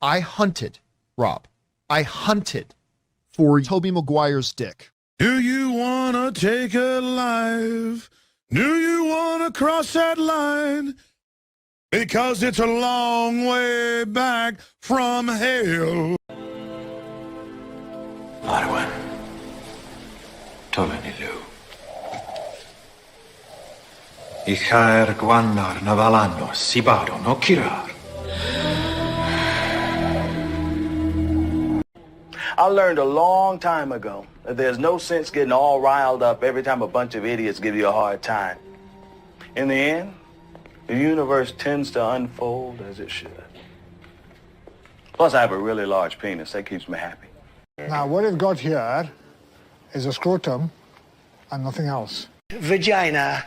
I hunted, Rob. I hunted for Tobey Maguire's dick. Do you want to take a life? Do you want to cross that line? Because it's a long way back from hell. Arwen. Tolenilu. Ichaer gwannar navalano sibaro no kirar. I learned a long time ago that there's no sense getting all riled up every time a bunch of idiots give you a hard time. In the end, the universe tends to unfold as it should. Plus, I have a really large penis. That keeps me happy. Now, what you've got here is a scrotum and nothing else. Vagina.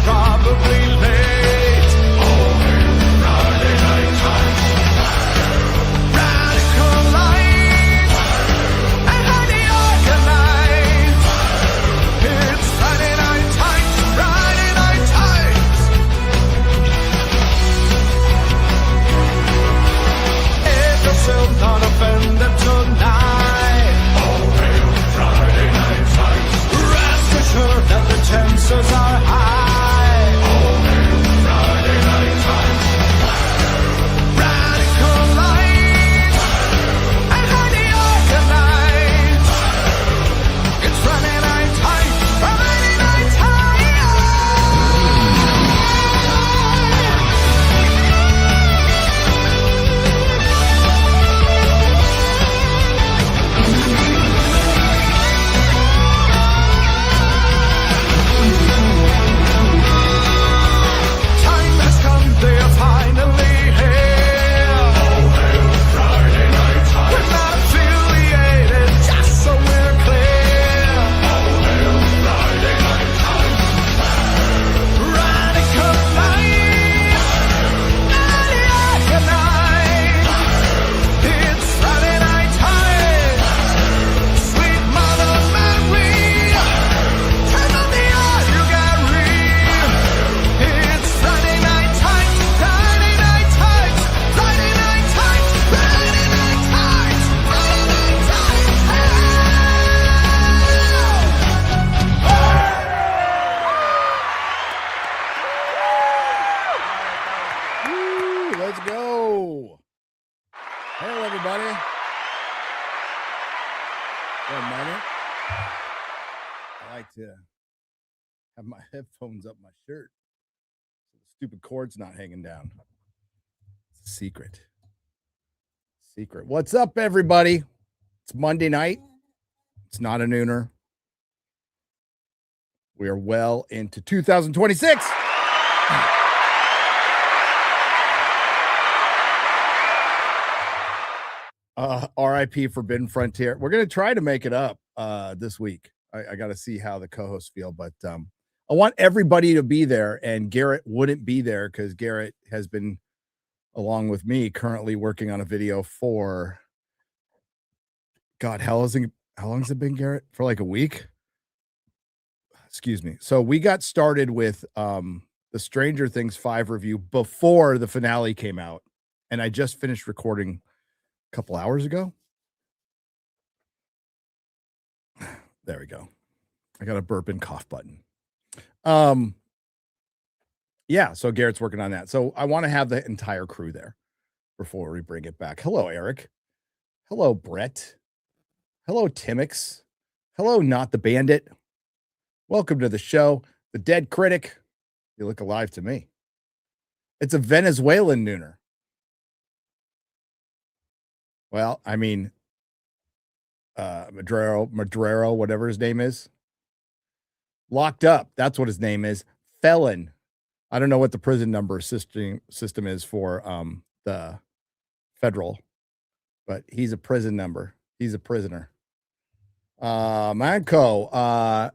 Probably late. Oh, Friday night time. Radical light and highly organized. It's Friday night times. Friday night times. If you're still not offended tonight. Oh, Friday night times. Rest assured that the chances are high. Have my headphones up my shirt so the stupid cord's not hanging down. It's a secret. What's up, everybody? It's Monday night. It's not a nooner. We are well into 2026. RIP Forbidden Frontier. We're going to try to make it up this week. I got to see how the co-hosts feel, but I want everybody to be there, and Garrett wouldn't be there because Garrett has been, along with me, currently working on a video for, God, how long has it been, Garrett? For like a week? Excuse me. So we got started with the Stranger Things 5 review before the finale came out, and I just finished recording a couple hours ago. There we go. I got a burp and cough button. Yeah, so Garrett's working on that. So I want to have the entire crew there before we bring it back. Hello, Eric. Hello, Brett. Hello, Timmix. Hello, Not the Bandit. Welcome to the show. The Dead Critic. You look alive to me. It's a Venezuelan nooner. Well, I mean, Madrero, whatever his name is. Locked up. That's what his name is. Felon. I don't know what the prison number system is for the federal, but he's a prison number. He's a prisoner. Manco,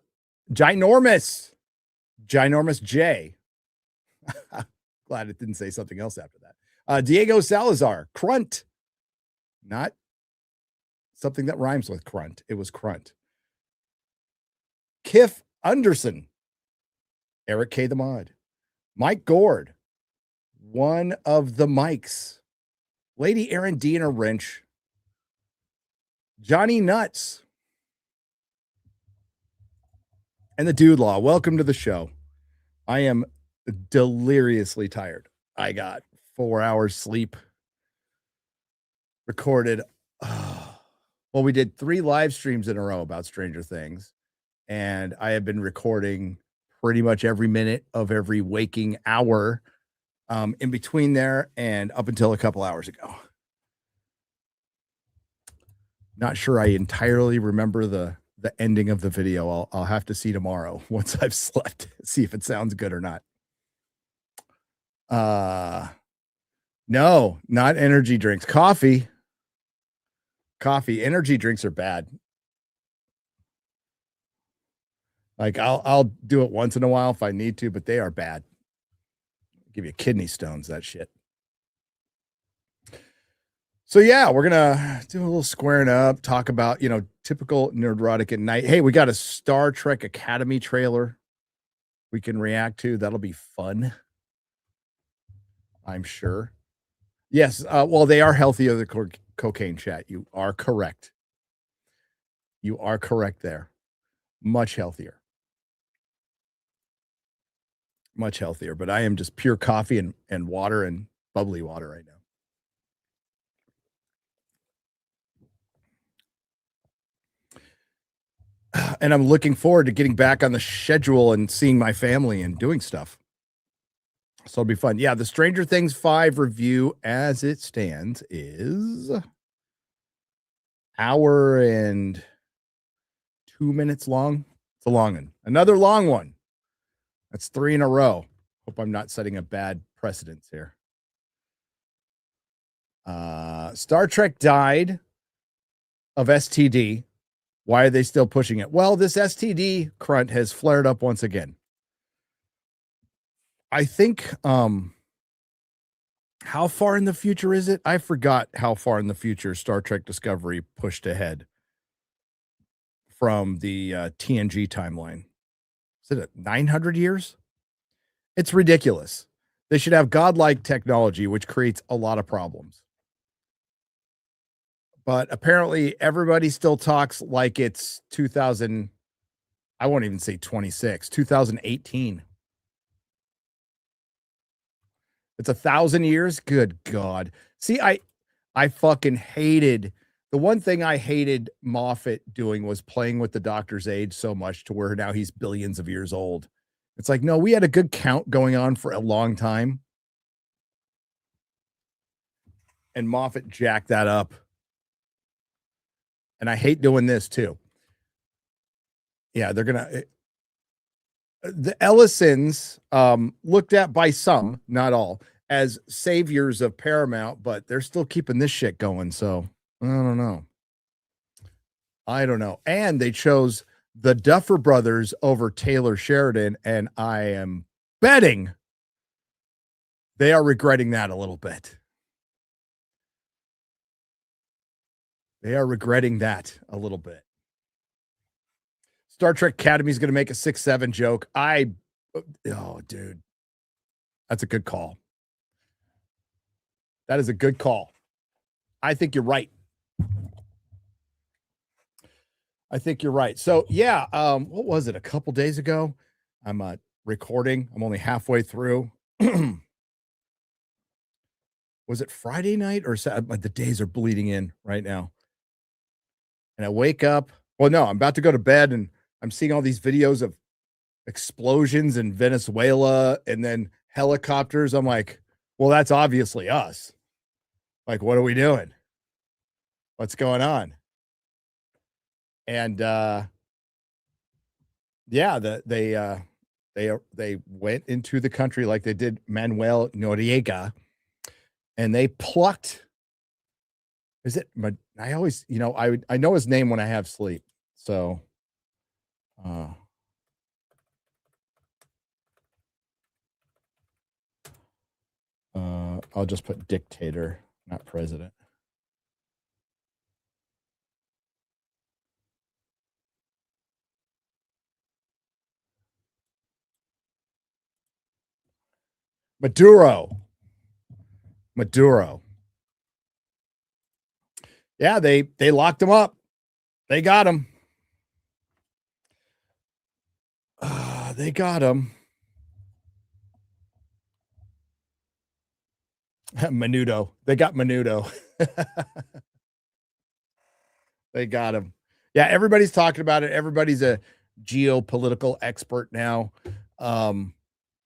Ginormous J. Glad it didn't say something else after that. Diego Salazar, Crunt. Not something that rhymes with Crunt. It was Crunt. Kiff Anderson. Eric K. the Mod. Mike Gord. One of the mics. Lady Arendina Wrench. Johnny Nuts. And the Dude Law. Welcome to the show. I am deliriously tired. I got 4 hours sleep. Recorded. Well, we did 3 live streams in a row about Stranger Things. And I have been recording pretty much every minute of every waking hour in between there and up until a couple hours ago. Not sure I entirely remember the ending of the video. I'll have to see tomorrow once I've slept, see if it sounds good or not. No, not energy drinks. Coffee. Energy drinks are bad. Like I'll do it once in a while if I need to, but they are bad. Give you kidney stones, that shit. So yeah, we're gonna do a little squaring up, talk about, typical Nerdrotic at night. Hey, we got a Star Trek Academy trailer we can react to. That'll be fun, I'm sure. Yes, well, they are healthier than cocaine, chat. You are correct. You are correct there. Much healthier. Much healthier, but I am just pure coffee and water and bubbly water right now. And I'm looking forward to getting back on the schedule and seeing my family and doing stuff. So it'll be fun. Yeah, the Stranger Things 5 review as it stands is hour and 2 minutes long. It's a long one. Another long one. That's 3 in a row. Hope I'm not setting a bad precedence here. Star Trek died of STD. Why are they still pushing it? Well, this STD crunt has flared up once again. I think, how far in the future is it? I forgot how far in the future Star Trek Discovery pushed ahead from the TNG timeline. Is it 900 years? It's ridiculous. They should have godlike technology, which creates a lot of problems. But apparently everybody still talks like it's 2000. I won't even say 26, 2018. It's 1,000 years. Good God. See, I fucking hated, the one thing I hated Moffat doing was playing with the Doctor's age so much to where now he's billions of years old. It's like, no, we had a good count going on for a long time. And Moffat jacked that up. And I hate doing this too. Yeah, they're gonna, the Ellisons, looked at by some, not all, as saviors of Paramount, but they're still keeping this shit going. So I don't know. And they chose the Duffer Brothers over Taylor Sheridan, and I am betting they are regretting that a little bit. They are regretting that a little bit. Star Trek Academy is going to make a 6-7 joke. Oh, dude. That's a good call. That is a good call. I think you're right. So, yeah, what was it? A couple days ago, I'm recording. I'm only halfway through. Was it Friday night or Saturday? The days are bleeding in right now. And I wake up. Well, no, I'm about to go to bed and I'm seeing all these videos of explosions in Venezuela and then helicopters. I'm like, well, that's obviously us. Like, what are we doing? What's going on? And yeah, they went into the country like they did Manuel Noriega, and they plucked. Is it? I always, I know his name when I have sleep. So, I'll just put dictator, not president. Maduro. Yeah, they locked him up. They got him. They got him. Menudo. They got Menudo. They got him. Yeah, everybody's talking about it. Everybody's a geopolitical expert now.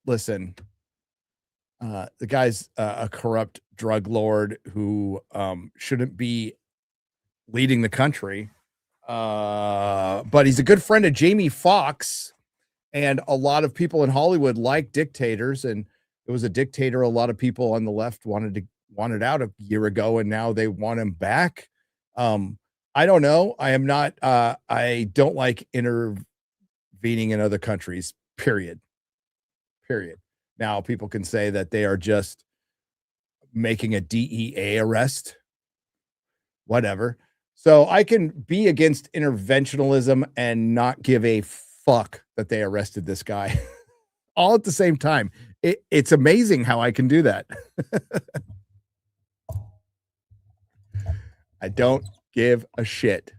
Listen, the guy's a corrupt drug lord who shouldn't be leading the country. But he's a good friend of Jamie Foxx, and a lot of people in Hollywood like dictators, and it was a dictator a lot of people on the left wanted out a year ago, and now they want him back. I don't know. I am not I don't like intervening in other countries, period. Now people can say that they are just making a DEA arrest, whatever. So I can be against interventionalism and not give a fuck that they arrested this guy all at the same time. It's amazing how I can do that. I don't give a shit.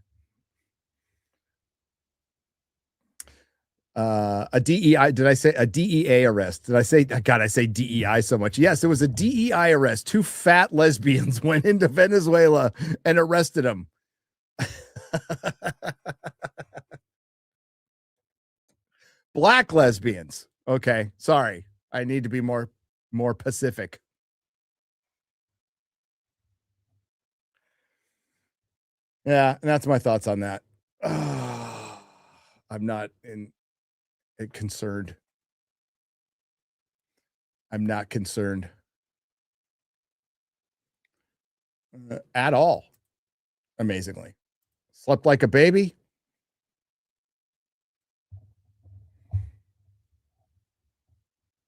A DEI, did I say a DEA arrest? Did I say, God, I say DEI so much. Yes, it was a DEI arrest. 2 fat lesbians went into Venezuela and arrested him. Black lesbians. Okay, sorry. I need to be more Pacific. Yeah, and that's my thoughts on that. I'm not concerned. I'm not concerned at all. Amazingly, slept like a baby.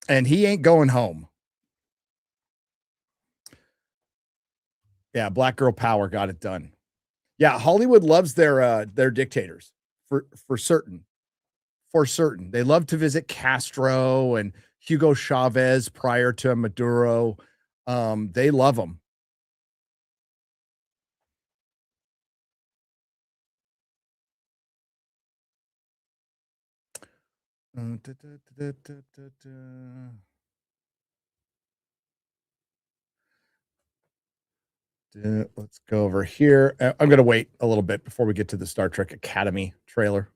And he ain't going home. Yeah, black girl power got it done. Yeah, Hollywood loves their dictators for certain. For certain. They love to visit Castro and Hugo Chavez prior to Maduro. They love them. Let's go over here. I'm going to wait a little bit before we get to the Star Trek Academy trailer.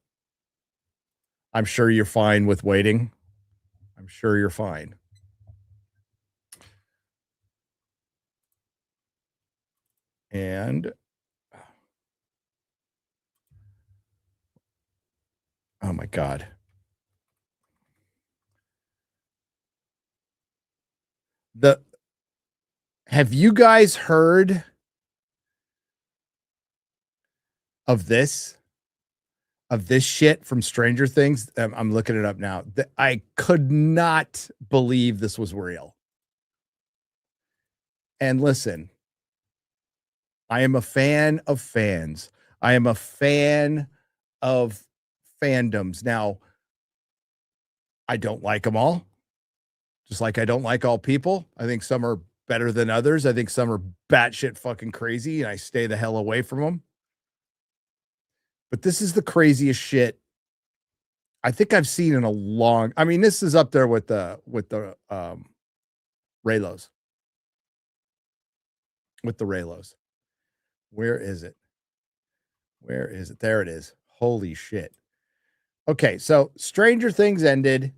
I'm sure you're fine with waiting. I'm sure you're fine. And oh my God. Have you guys heard of this shit from Stranger Things? I'm looking it up now. I could not believe this was real. And listen, I am a fan of fans. I am a fan of fandoms. Now, I don't like them all. Just like I don't like all people. I think some are better than others. I think some are batshit fucking crazy, and I stay the hell away from them. But this is the craziest shit I think I've seen in a long. I mean, this is up there with the Raylos. With the Raylos. Where is it? Where is it? There it is. Holy shit. Okay, so Stranger Things ended.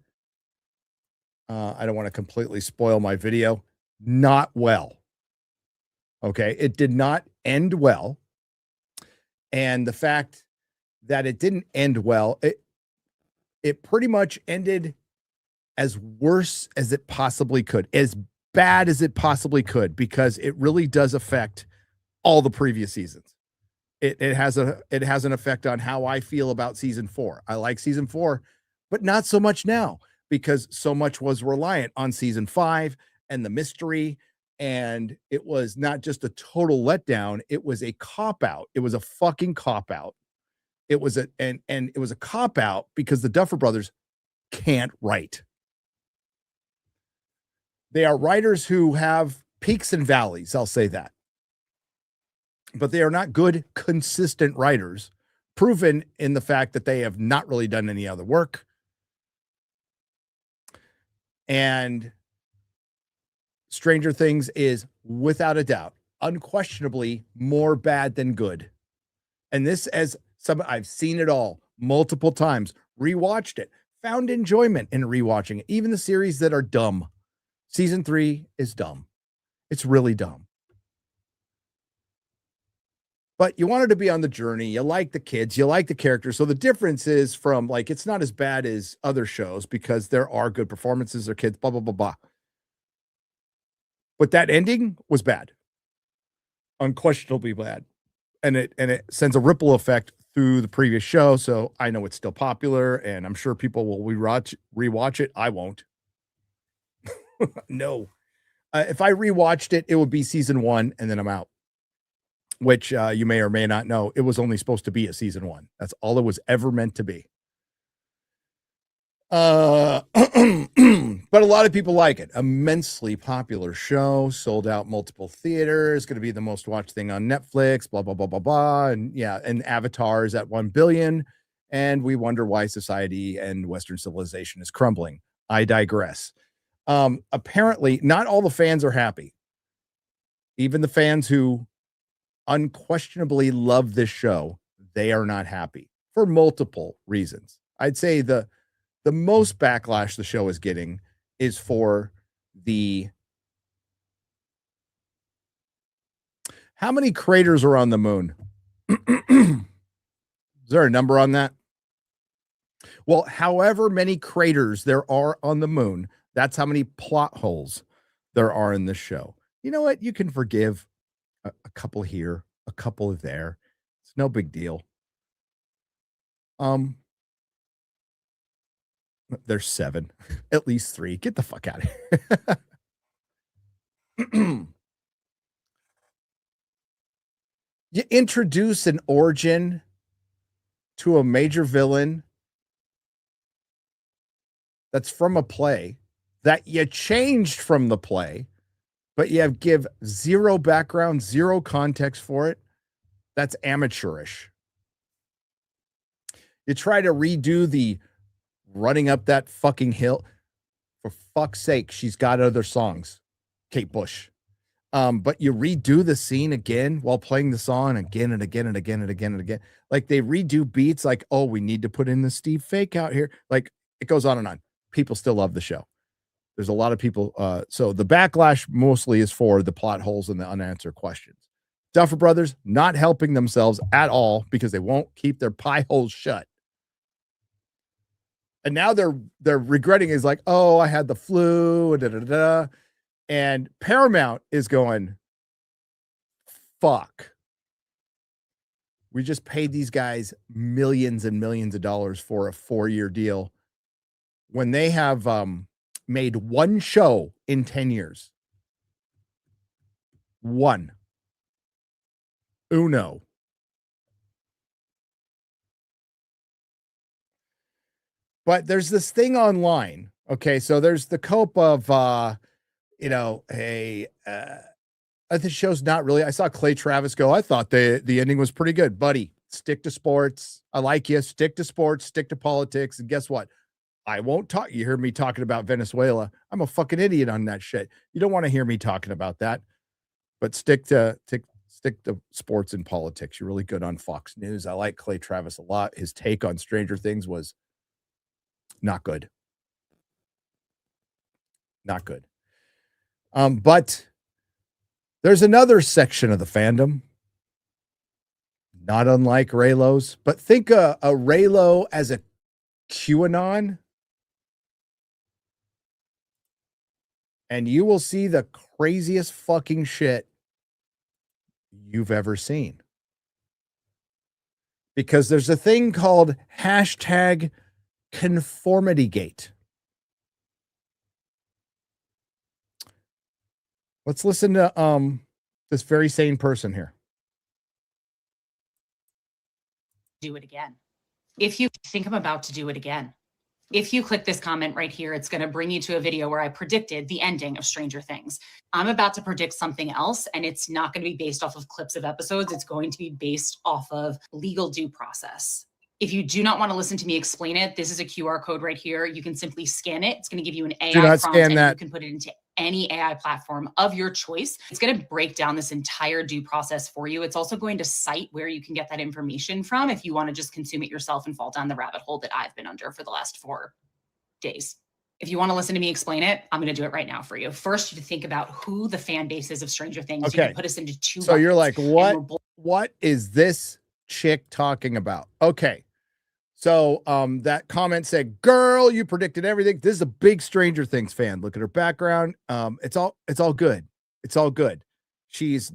I don't want to completely spoil my video. Not well. Okay, it did not end well. And the fact that it didn't end well, it pretty much ended as worse as it possibly could, as bad as it possibly could, because it really does affect all the previous seasons. it has an effect on how I feel about season 4. I like season 4, but not so much now because so much was reliant on season 5 and the mystery, and it was not just a total letdown, it was a cop out. It was a fucking cop out. It was it was a cop out because the Duffer Brothers can't write. They are writers who have peaks and valleys, I'll say that. But they are not good, consistent writers, proven in the fact that they have not really done any other work. And Stranger Things is, without a doubt, unquestionably more bad than good. And this, as I've seen it all multiple times, rewatched it, found enjoyment in rewatching it. Even the series that are dumb. Season 3 is dumb. It's really dumb. But you wanted to be on the journey. You like the kids. You like the characters. So the difference is from, like, it's not as bad as other shows because there are good performances. Their kids, blah, blah, blah, blah. But that ending was bad. Unquestionably bad. And it sends a ripple effect through the previous show. So I know it's still popular, and I'm sure people will rewatch it. I won't. No. If I rewatched it, it would be season 1, and then I'm out. Which you may or may not know, it was only supposed to be a season 1. That's all it was ever meant to be. But a lot of people like it. Immensely popular show, sold out multiple theaters, going to be the most watched thing on Netflix, blah, blah, blah, blah, blah. And yeah, and Avatar is at 1 billion. And we wonder why society and Western civilization is crumbling. I digress. Apparently, not all the fans are happy. Even the fans who unquestionably love this show, they are not happy for multiple reasons. I'd say the most backlash the show is getting is for how many craters are on the moon? Is there a number on that? Well, however many craters there are on the moon, that's how many plot holes there are in this show. You know what? You can forgive a couple here, a couple there. It's no big deal. There's 7, at least 3. Get the fuck out of here. You introduce an origin to a major villain that's from a play that you changed from the play, but you give zero background, zero context for it. That's amateurish. You try to redo the running up that fucking hill. For fuck's sake, she's got other songs. Kate Bush. But you redo the scene again while playing the song again and again and again and again and again. Like they redo beats like, oh, we need to put in the Steve fake out here. Like it goes on and on. People still love the show. There's a lot of people. So the backlash mostly is for the plot holes and the unanswered questions. Duffer Brothers not helping themselves at all because they won't keep their pie holes shut. And now they're regretting is like, oh, I had the flu, da, da, da, da. And Paramount is going, fuck. We just paid these guys millions and millions of dollars for a 4-year deal when they have made one show in 10 years. One. Uno. But there's this thing online. Okay, so there's the cope of hey, the show's not really. I saw Clay Travis go, I thought the ending was pretty good. Buddy, stick to sports. I like you. Stick to sports, stick to politics. And guess what? I won't talk. You hear me talking about Venezuela. I'm a fucking idiot on that shit. You don't want to hear me talking about that. But stick to sports and politics. You're really good on Fox News. I like Clay Travis a lot. His take on Stranger Things was not good. Not good. But there's another section of the fandom, not unlike Raylo's, but think a Raylo as a QAnon, and you will see the craziest fucking shit you've ever seen. because there's a thing called hashtag conformitygate. Let's listen to this very sane person here. Do it again. If you think I'm about to do it again, if you click this comment right here, it's going to bring you to a video where I predicted the ending of Stranger Things. I'm about to predict something else, and it's not going to be based off of clips of episodes. It's going to be based off of legal due process. If you do not want to listen to me explain it, this is a QR code right here. You can simply scan it. It's going to give you an AI prompt, scan and that. you can put it into any AI platform of your choice. It's going to break down this entire due process for you. It's also going to cite where you can get that information from if you want to just consume it yourself and fall down the rabbit hole that I've been under for the last 4 days. If you want to listen to me explain it, I'm going to do it right now for you. First, you think about who the fan base is of Stranger Things. Okay. You can put us into 2 So you're like, buckets, what is this chick talking about? Okay. So that comment said, girl, you predicted everything. This is a big Stranger Things fan. Look at her background. It's all good. It's all good. She's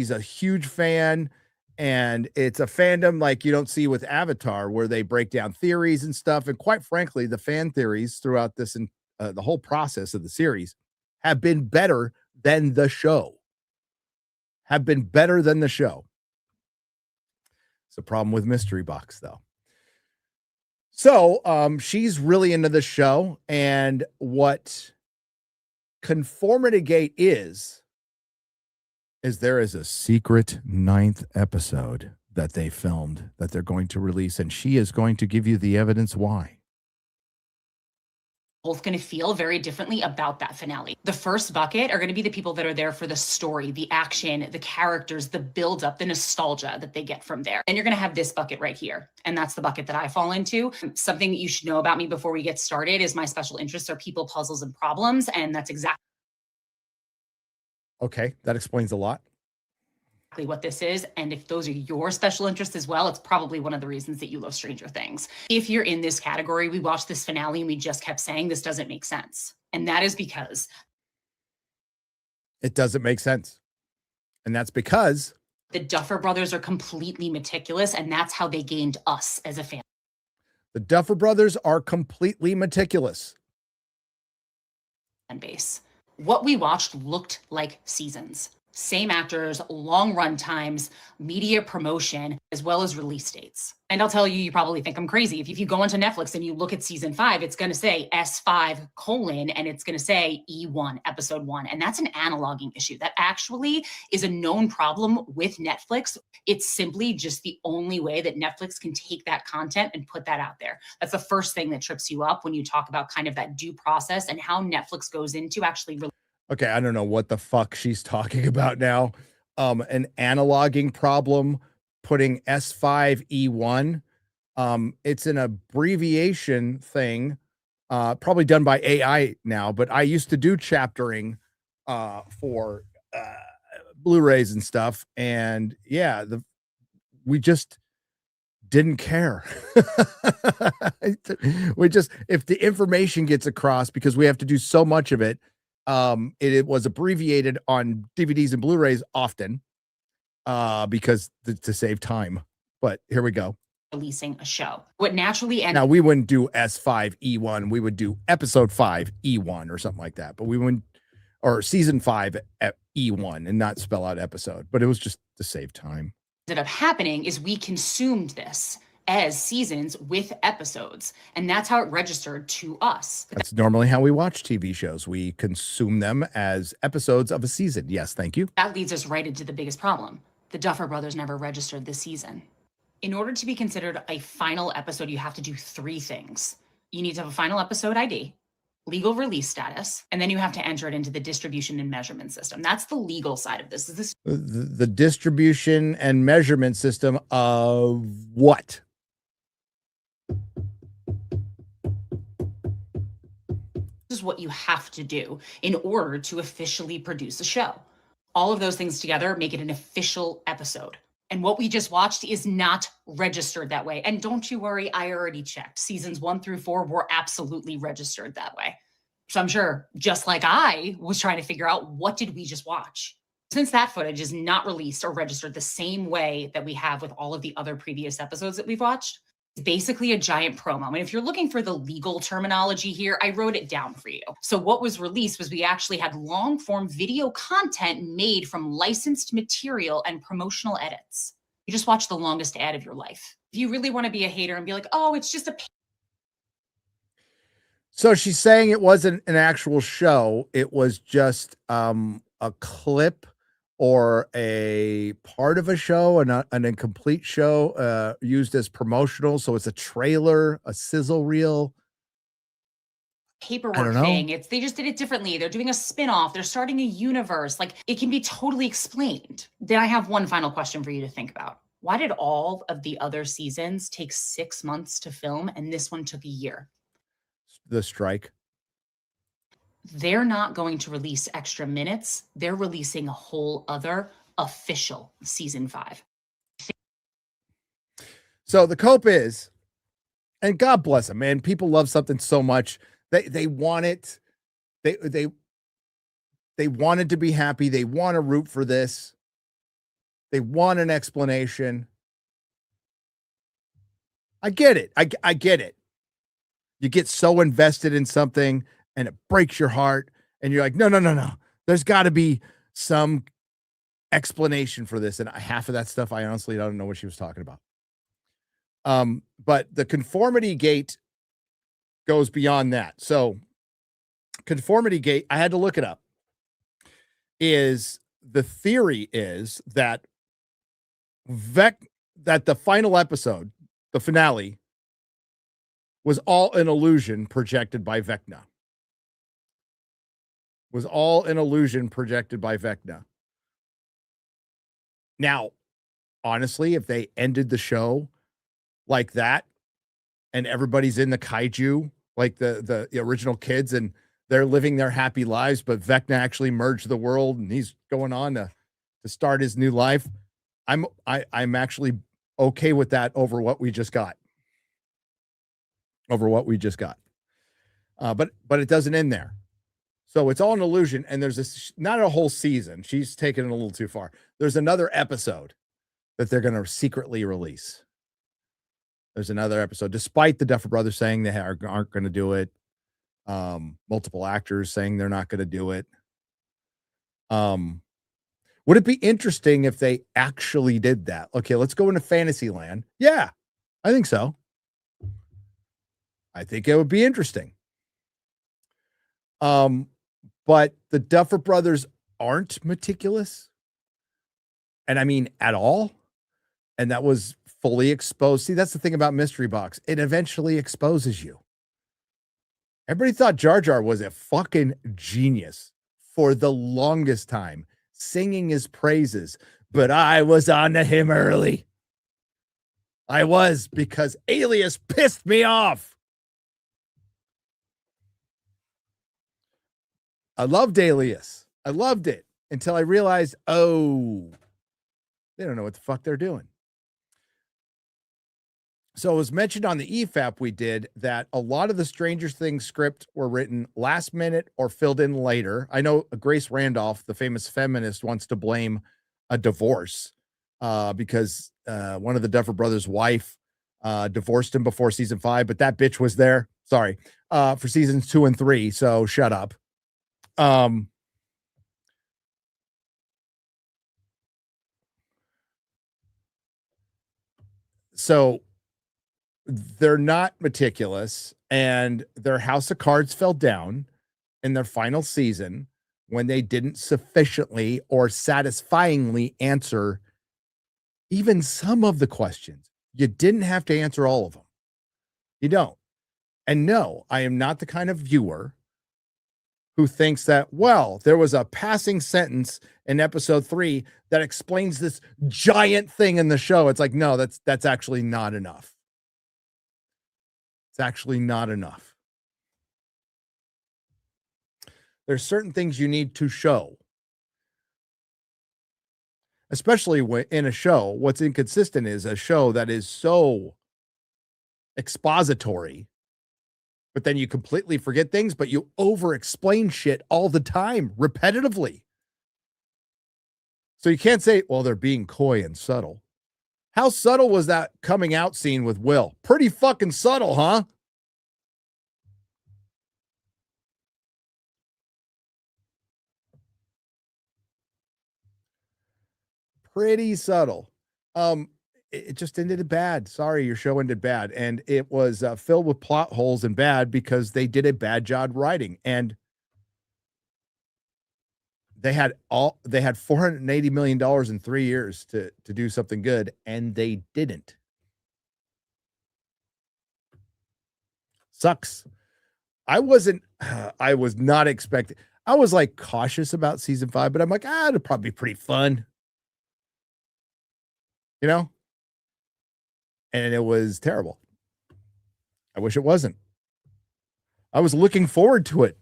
a huge fan, and it's a fandom like you don't see with Avatar, where they break down theories and stuff. And quite frankly, the fan theories throughout this and the whole process of the series have been better than the show. It's a problem with Mystery Box, though. So she's really into the show, and what Conformitygate is there is a secret 9th episode that they filmed that they're going to release, and she is going to give you the evidence why. Both going to feel very differently about that finale. The first bucket are going to be the people that are there for the story, the action, the characters, the buildup, the nostalgia that they get from there. And you're going to have this bucket right here. And that's the bucket that I fall into. Something that you should know about me before we get started is my special interests are people, puzzles, and problems. And that's exactly Okay, that explains a lot. what this is. And if those are your special interests as well, it's probably one of the reasons that you love Stranger Things. If you're in this category, we watched this finale and we just kept saying this doesn't make sense. And that is because it doesn't make sense. And that's because the Duffer Brothers are completely meticulous, and that's how they gained us as a fan. The Duffer Brothers are completely meticulous. Base. What we watched looked like seasons. Same actors, long run times, media promotion, as well as release dates. And I'll tell you, you probably think I'm crazy. If you go onto Netflix and you look at season 5, it's going to say S5 : and it's going to say E1, episode 1. And that's an analoging issue. That actually is a known problem with Netflix. It's simply just the only way that Netflix can take that content and put that out there. That's the first thing that trips you up when you talk about kind of that due process and how Netflix goes into actually Okay, I don't know what the fuck she's talking about now. An analoging problem, putting S5E1. It's an abbreviation thing, probably done by AI now, but I used to do chaptering for Blu-rays and stuff. And yeah, we just didn't care. If the information gets across, because we have to do so much of it, it was abbreviated on DVDs and Blu-rays often because to save time. But here we go. Releasing a show. What naturally ends. Now we wouldn't do S5E1. We would do episode 5E1 or something like that. But we wouldn't, or season 5 at E1 and not spell out episode. But it was just to save time. What ended up happening is we consumed this as seasons with episodes, and that's how it registered to us. That's normally how we watch TV shows. We consume them as episodes of a season. Yes, thank you. That leads us right into the biggest problem. The Duffer Brothers never registered this season. In order to be considered a final episode, you have to do 3 things. You need to have a final episode ID, legal release status, and then you have to enter it into the distribution and measurement system. That's the legal side of this. The distribution and measurement system of what? This is what you have to do in order to officially produce a show. All of those things together make it an official episode. And what we just watched is not registered that way. And don't you worry, I already checked. Seasons 1 through 4 were absolutely registered that way. So I'm sure, just like I was trying to figure out, what did we just watch? Since that footage is not released or registered the same way that we have with all of the other previous episodes that we've watched, it's basically a giant promo. And if you're looking for the legal terminology here, I wrote it down for you. So what was released was we actually had long form video content made from licensed material and promotional edits. You just watch the longest ad of your life. If you really want to be a hater and be like, oh, it's just a... So she's saying it wasn't an actual show. It was just a clip or a part of a show, an incomplete show used as promotional. So it's a trailer, a sizzle reel. Paperwork thing. They just did it differently. They're doing a spin-off. They're starting a universe. Like, it can be totally explained. Then I have one final question for you to think about. Why did all of the other seasons take 6 months to film and this one took a year? The strike. They're not going to release extra minutes. They're releasing a whole other official season 5. So the cope is, and God bless them, man. People love something so much. They want it. They wanted to be happy. They want to root for this. They want an explanation. I get it. I get it. You get so invested in something and it breaks your heart and you're like, no. There's got to be some explanation for this. And half of that stuff, I honestly don't know what she was talking about. But the conformity gate goes beyond that. So conformity gate, I had to look it up, is the theory is that that the final episode, the finale, was all an illusion projected by Vecna. Was all an illusion projected by Vecna. Now, honestly, if they ended the show like that and everybody's in the kaiju, like the original kids, and they're living their happy lives, but Vecna actually merged the world and he's going on to start his new life, I'm actually okay with that over what we just got. But it doesn't end there. So it's all an illusion. And there's not a whole season. She's taken it a little too far. There's another episode that they're going to secretly release. There's another episode, despite the Duffer Brothers saying they aren't going to do it. Multiple actors saying they're not going to do it. Would it be interesting if they actually did that? Okay, let's go into Fantasyland. Yeah, I think so. I think it would be interesting. But the Duffer Brothers aren't meticulous. And I mean, at all. And that was fully exposed. See, that's the thing about Mystery Box. It eventually exposes you. Everybody thought Jar Jar was a fucking genius for the longest time, singing his praises. But I was on to him early. I was, because Alias pissed me off. I loved Alias. I loved it until I realized, oh, they don't know what the fuck they're doing. So it was mentioned on the EFAP we did that a lot of the Stranger Things script were written last minute or filled in later. I know Grace Randolph, the famous feminist, wants to blame a divorce because one of the Duffer Brothers' wife divorced him before season 5, but that bitch was there. Sorry, for seasons 2 and 3. So shut up. So they're not meticulous, and their house of cards fell down in their final season when they didn't sufficiently or satisfyingly answer even some of the questions. You didn't have to answer all of them. You don't. And no, I am not the kind of viewer who thinks that, well, there was a passing sentence in episode 3 that explains this giant thing in the show. It's like, no, that's actually not enough. It's actually not enough. There's certain things you need to show. Especially when in a show, what's inconsistent is a show that is so expository, but then you completely forget things, but you over-explain shit all the time, repetitively. So you can't say, well, they're being coy and subtle. How subtle was that coming out scene with Will? Pretty fucking subtle, huh? Pretty subtle. It just ended bad. Sorry, your show ended bad. And it was filled with plot holes and bad because they did a bad job writing. And they had $480 million in 3 years to do something good, and they didn't. Sucks. I was not expecting. I was like cautious about season 5, but I'm like, it'll probably be pretty fun. You know? And it was terrible. I wish it wasn't. I was looking forward to it.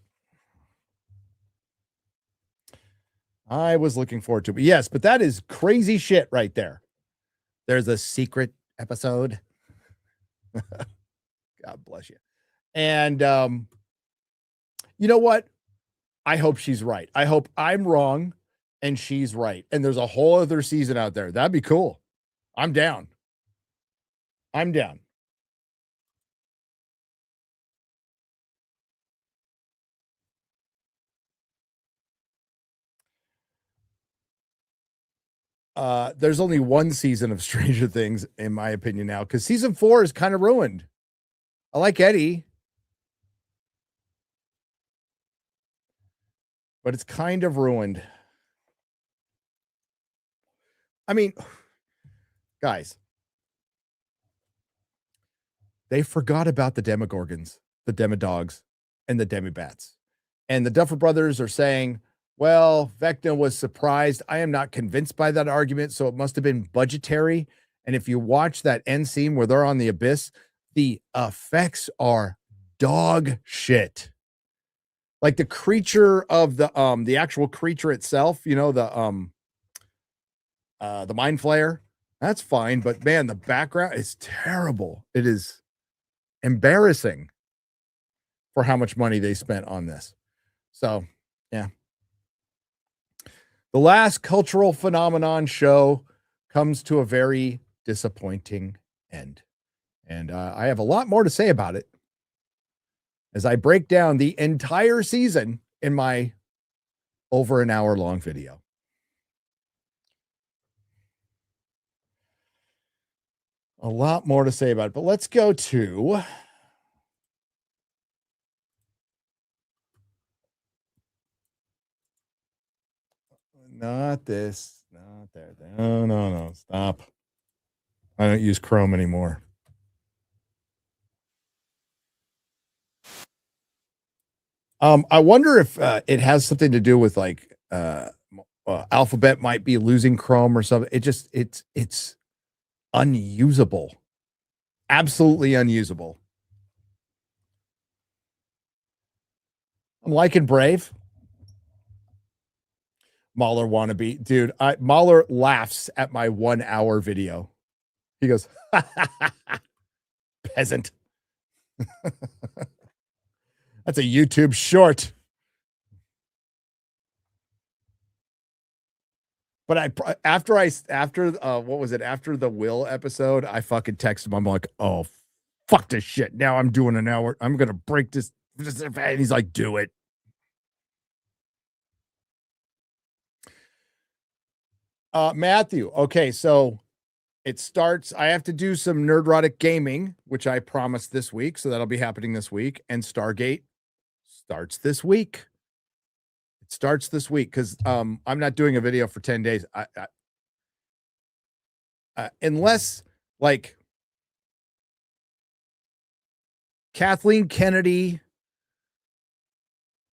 I was looking forward to it. But yes, but that is crazy shit right there. There's a secret episode. God bless you. And you know what? I hope she's right. I hope I'm wrong and she's right. And there's a whole other season out there. That'd be cool. I'm down. I'm down. There's only one season of Stranger Things, in my opinion, now, because season 4 is kind of ruined. I like Eddie, but it's kind of ruined. I mean, guys, they forgot about the Demogorgons, the Demodogs, and the Demibats. And the Duffer Brothers are saying, well, Vecna was surprised. I am not convinced by that argument, so it must have been budgetary. And if you watch that end scene where they're on the abyss, the effects are dog shit. Like the creature of the actual creature itself, you know, the mind flayer, that's fine, but man, the background is terrible. It is embarrassing for how much money they spent on this. So, yeah. The last cultural phenomenon show comes to a very disappointing end. And I have a lot more to say about it as I break down the entire season in my over an hour long video. A lot more to say about it, but let's go to not this, not there. No, stop. I don't use Chrome anymore. I wonder if it has something to do with like Alphabet might be losing Chrome or something. It's unusable. Absolutely unusable. I'm liking Brave. Mahler wannabe. Dude, Mahler laughs at my 1 hour video. He goes, peasant. That's a YouTube short. But after what was it? After the Will episode, I fucking texted him. I'm like, oh, fuck this shit. Now I'm doing an hour. I'm going to break this. And he's like, do it. Matthew. Okay. So it starts. I have to do some Nerdrotic gaming, which I promised this week. So that'll be happening this week. And Stargate starts this week. It starts this week because I'm not doing a video for 10 days. Unless like Kathleen Kennedy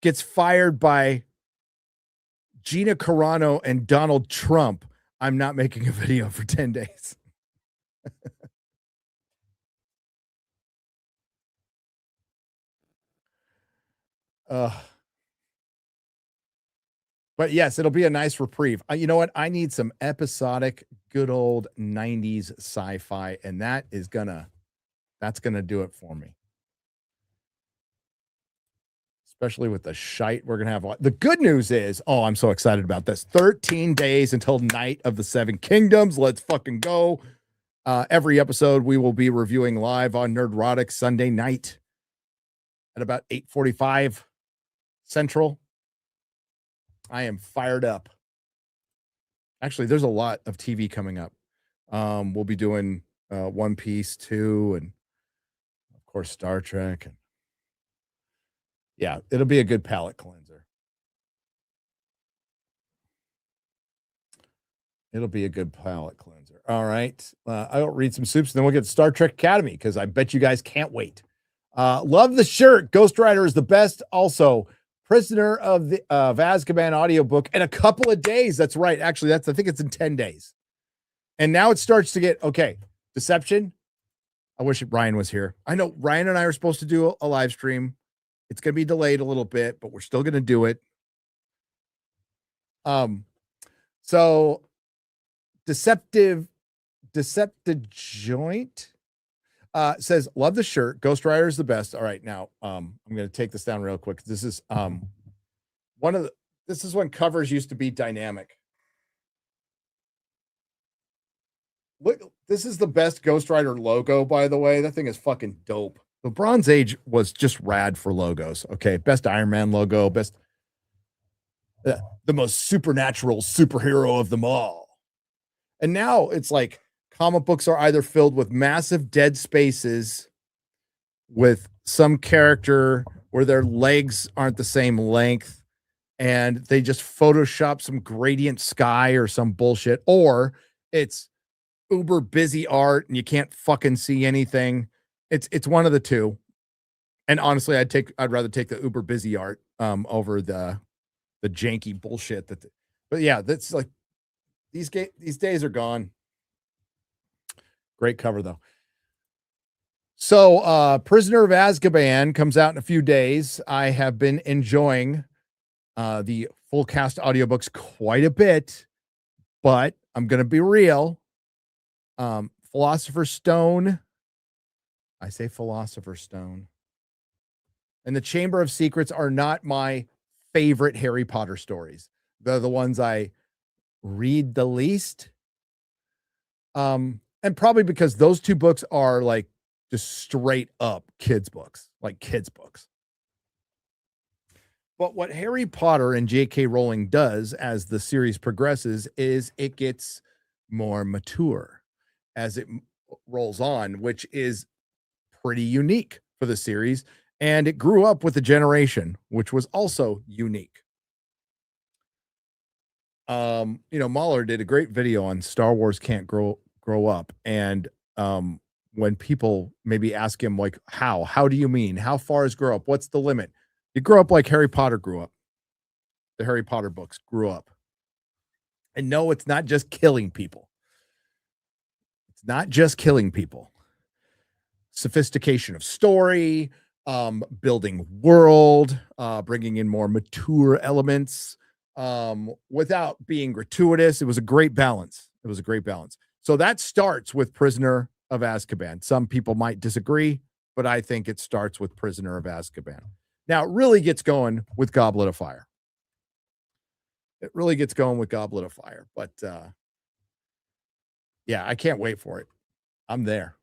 gets fired by Gina Carano and Donald Trump, I'm not making a video for 10 days. But yes, it'll be a nice reprieve. You know what? I need some episodic, good old 90s sci-fi, and that's gonna do it for me. especially with the shite we're gonna have. The good news is, oh, I'm so excited about this. 13 days until Night of the Seven Kingdoms. Let's fucking go. Every episode we will be reviewing live on Nerdrotic Sunday night at about 8:45 Central. I am fired up. Actually, there's a lot of TV coming up. We'll be doing One Piece 2 and of course Star Trek, and yeah, it'll be a good palate cleanser. It'll be a good palate cleanser. All right. I'll read some soups, and then we'll get Star Trek Academy because I bet you guys can't wait. Love the shirt. Ghost Rider is the best. Also, Prisoner of Azkaban audiobook in a couple of days. That's right. Actually, I think it's in 10 days. And now it starts to get okay. Deception. I wish Ryan was here. I know Ryan and I are supposed to do a live stream. It's going to be delayed a little bit, but we're still going to do it. So Deceptive Joint says, love the shirt. Ghost Rider is the best. All right. Now, I'm going to take this down real quick. This is this is when covers used to be dynamic. Look, this is the best Ghost Rider logo, by the way. That thing is fucking dope. The Bronze Age was just rad for logos. Okay. Best Iron Man logo, best, the most supernatural superhero of them all. And now it's like comic books are either filled with massive dead spaces with some character where their legs aren't the same length and they just Photoshop some gradient sky or some bullshit, or it's uber busy art and you can't fucking see anything. It's one of the two. And honestly, I'd rather take the uber busy art over the janky bullshit but yeah, that's like these days are gone. Great cover though. So Prisoner of Azkaban comes out in a few days. I have been enjoying the full cast audiobooks quite a bit, but I'm gonna be real. Philosopher's Stone. I say Philosopher's Stone. And the Chamber of Secrets are not my favorite Harry Potter stories. They're the ones I read the least. And probably because those two books are like just straight up kids books, like kids books. But what Harry Potter and J.K. Rowling does as the series progresses is it gets more mature as it rolls on, which is pretty unique for the series. And it grew up with a generation, which was also unique. Mahler did a great video on Star Wars Can't Grow Up. And when people maybe ask him, like, how do you mean? How far is grow up? What's the limit? You grow up like Harry Potter grew up. The Harry Potter books grew up. And no, it's not just killing people. It's not just killing people. Sophistication of story, building world, bringing in more mature elements, without being gratuitous. It was a great balance. So that starts with Prisoner of Azkaban. Some people might disagree, but I think it starts with Prisoner of Azkaban. Now it really gets going with Goblet of Fire. But yeah, I can't wait for it. I'm there.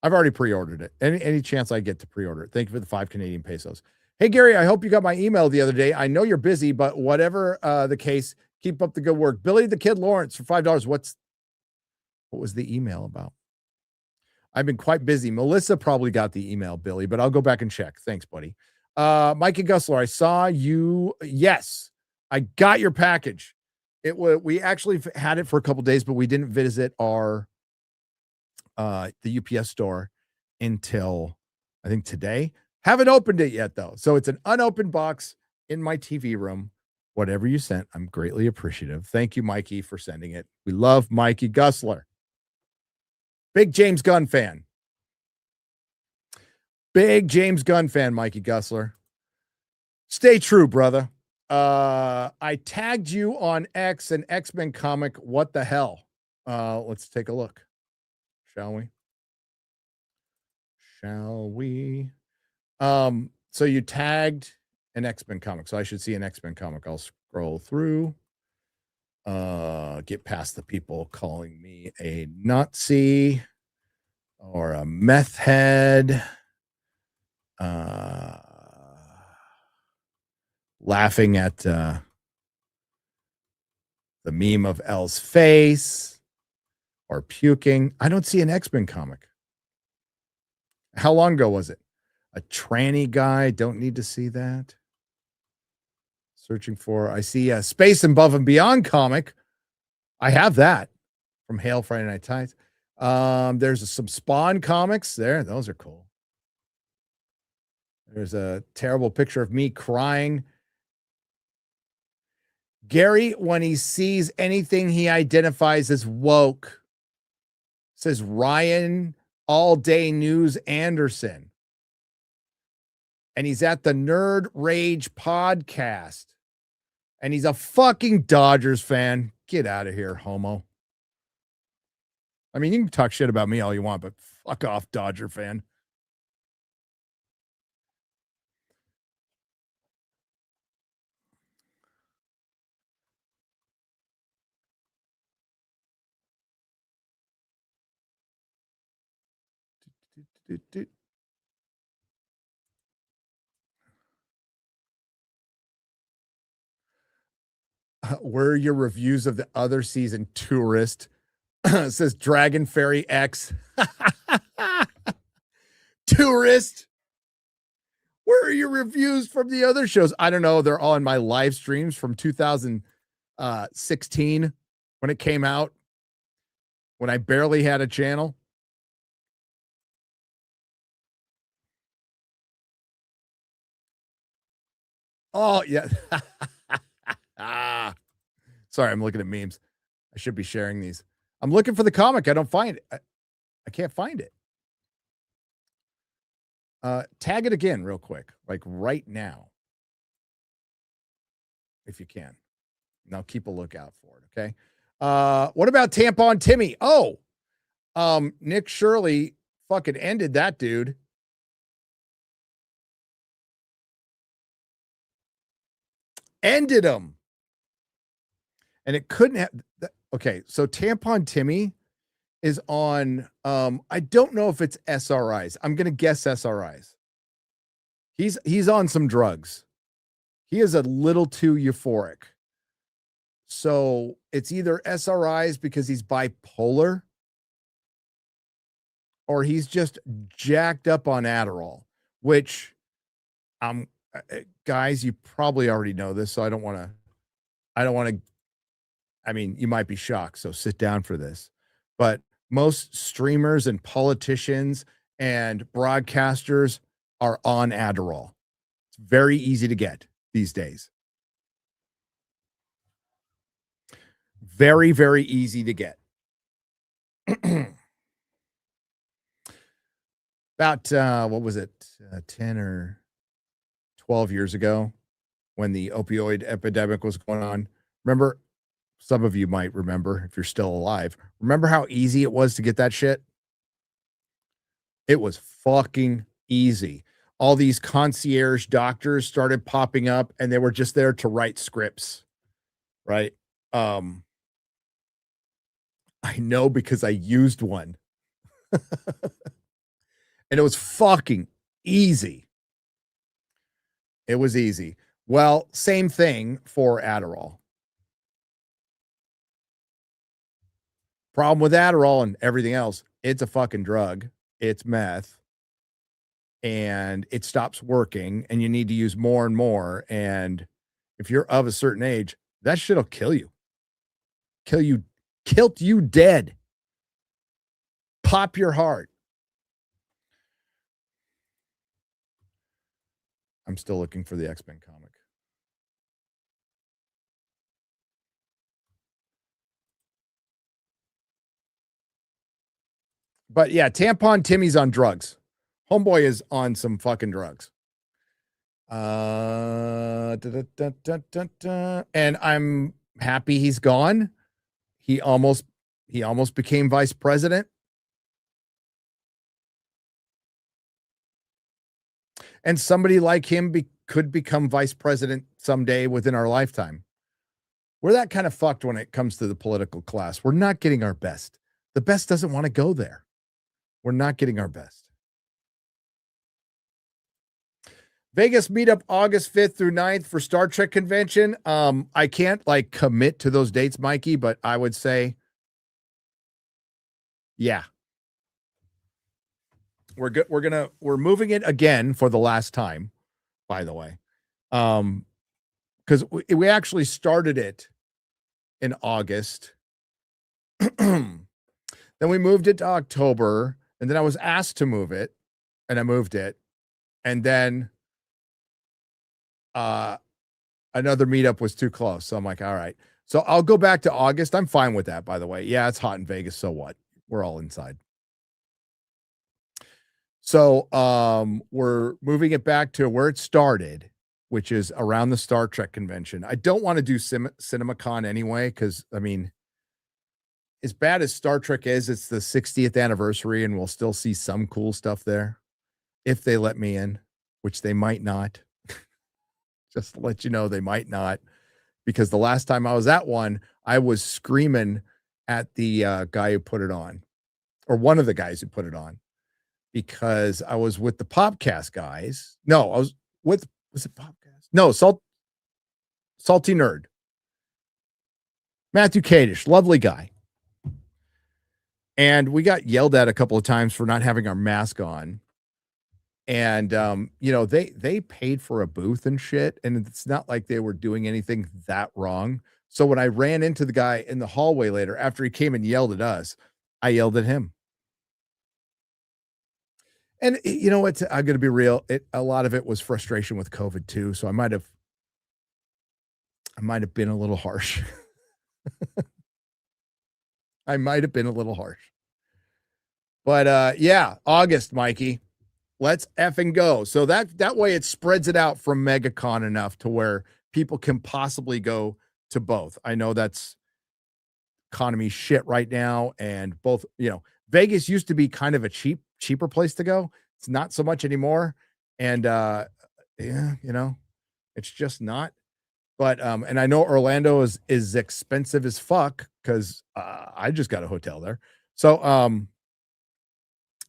I've already pre-ordered it. Any chance I get to pre-order it. Thank you for the 5 Canadian pesos. Hey, Gary, I hope you got my email the other day. I know you're busy, but whatever the case, keep up the good work. Billy the Kid Lawrence for $5. What was the email about? I've been quite busy. Melissa probably got the email, Billy, but I'll go back and check. Thanks, buddy. Mikey Gussler, I saw you. Yes, I got your package. We actually had it for a couple days, but we didn't visit our the UPS store until I think today. Haven't opened it yet though. So it's an unopened box in my TV room. Whatever you sent, I'm greatly appreciative. Thank you, Mikey, for sending it. We love Mikey Gussler. Big James Gunn fan. Mikey Gussler. Stay true, brother. I tagged you on X, an X-Men comic. What the hell? Let's take a look. Shall we? So you tagged An X-Men comic. So I should see an X-Men comic. I'll scroll through. Get past the people calling me a Nazi or a meth head. Laughing at the meme of L's face or puking. I don't see an X-Men comic. How long ago was it? A tranny guy. Don't need to see that. Searching for, I see a Space Above and Beyond comic. I have that from Hail Friday Night Tides. There's some Spawn comics there. Those are cool. There's a terrible picture of me crying. Gary, when he sees anything he identifies as woke, says Ryan All Day News Anderson. And he's at the Nerd Rage podcast. And he's a fucking Dodgers fan. Get out of here, homo. I mean, you can talk shit about me all you want, but fuck off, Dodger fan. Where are your reviews of the other season, tourist? Says Dragon Fairy X. Tourist. Where are your reviews from the other shows? I don't know. They're all in my live streams from 2016 when it came out, when I barely had a channel. Oh, yeah. Sorry, I'm looking at memes. I should be sharing these. I'm looking for the comic. I don't find it. I can't find it. Tag it again real quick, like right now, if you can. And I'll keep a lookout for it, okay? What about Tampon Timmy? Oh, Nick Shirley fucking ended that dude. Ended him. And it couldn't have. Okay, so Tampon Timmy is on, I don't know if it's SRIs. I'm going to guess SRIs. He's on some drugs. He is a little too euphoric. So it's either SRIs because he's bipolar, or he's just jacked up on Adderall, which, guys, you probably already know this, so I don't want to, I mean, you might be shocked, so sit down for this. But most streamers and politicians and broadcasters are on Adderall. It's very easy to get these days. Very, very easy to get. About, what was it, 10 or 12 years ago when the opioid epidemic was going on. Remember, some of you might remember if you're still alive. Remember how easy it was to get that shit? It was fucking easy. All these concierge doctors started popping up and they were just there to write scripts, right? I know because I used one. And it was fucking easy. It was easy. Well, same thing for Adderall. Problem with Adderall and everything else, it's a fucking drug. It's meth. And it stops working and you need to use more and more. And if you're of a certain age, that shit'll kill you. Kilt you dead. Pop your heart. I'm still looking for the X-Men comic. But yeah, Tampon Timmy's on drugs. Homeboy is on some fucking drugs. And I'm happy he's gone. He almost became vice president. And somebody like him could become vice president someday within our lifetime. We're that kind of fucked when it comes to the political class. We're not getting our best. The best doesn't want to go there. We're not getting our best. Vegas meetup August 5th through 9th for Star Trek convention. I can't like commit to those dates, Mikey, but I would say, yeah. We're good. We're moving it again for the last time, by the way. Because we actually started it in August. Then we moved it to October, and then I was asked to move it, and I moved it. And then another meetup was too close. So I'm like, all right. So I'll go back to August. I'm fine with that, by the way. Yeah, it's hot in Vegas. So what? We're all inside. So we're moving it back to where it started, which is around the Star Trek convention. I don't want to do CinemaCon anyway, because, I mean, as bad as Star Trek is, it's the 60th anniversary, and we'll still see some cool stuff there if they let me in, which they might not. Just to let you know, they might not, because the last time I was at one, I was screaming at the guy who put it on, or one of the guys who put it on, because I was with the Popcast guys. No, I was with, was it Popcast? No, Salty Nerd. Matthew Kadish, lovely guy. And we got yelled at a couple of times for not having our mask on. And, you know, they paid for a booth and shit. And it's not like they were doing anything that wrong. So when I ran into the guy in the hallway later, after he came and yelled at us, I yelled at him. And you know what? I'm going to be real. A lot of it was frustration with COVID too. So I might have been a little harsh. I might have been a little harsh. But yeah, August, Mikey. Let's effing go. So that way it spreads it out from MegaCon enough to where people can possibly go to both. I know that's economy shit right now, and both, you know, Vegas used to be kind of a cheaper place to go. It's not so much anymore. And yeah, you know, it's just not. But and I know Orlando is expensive as fuck, because I just got a hotel there. So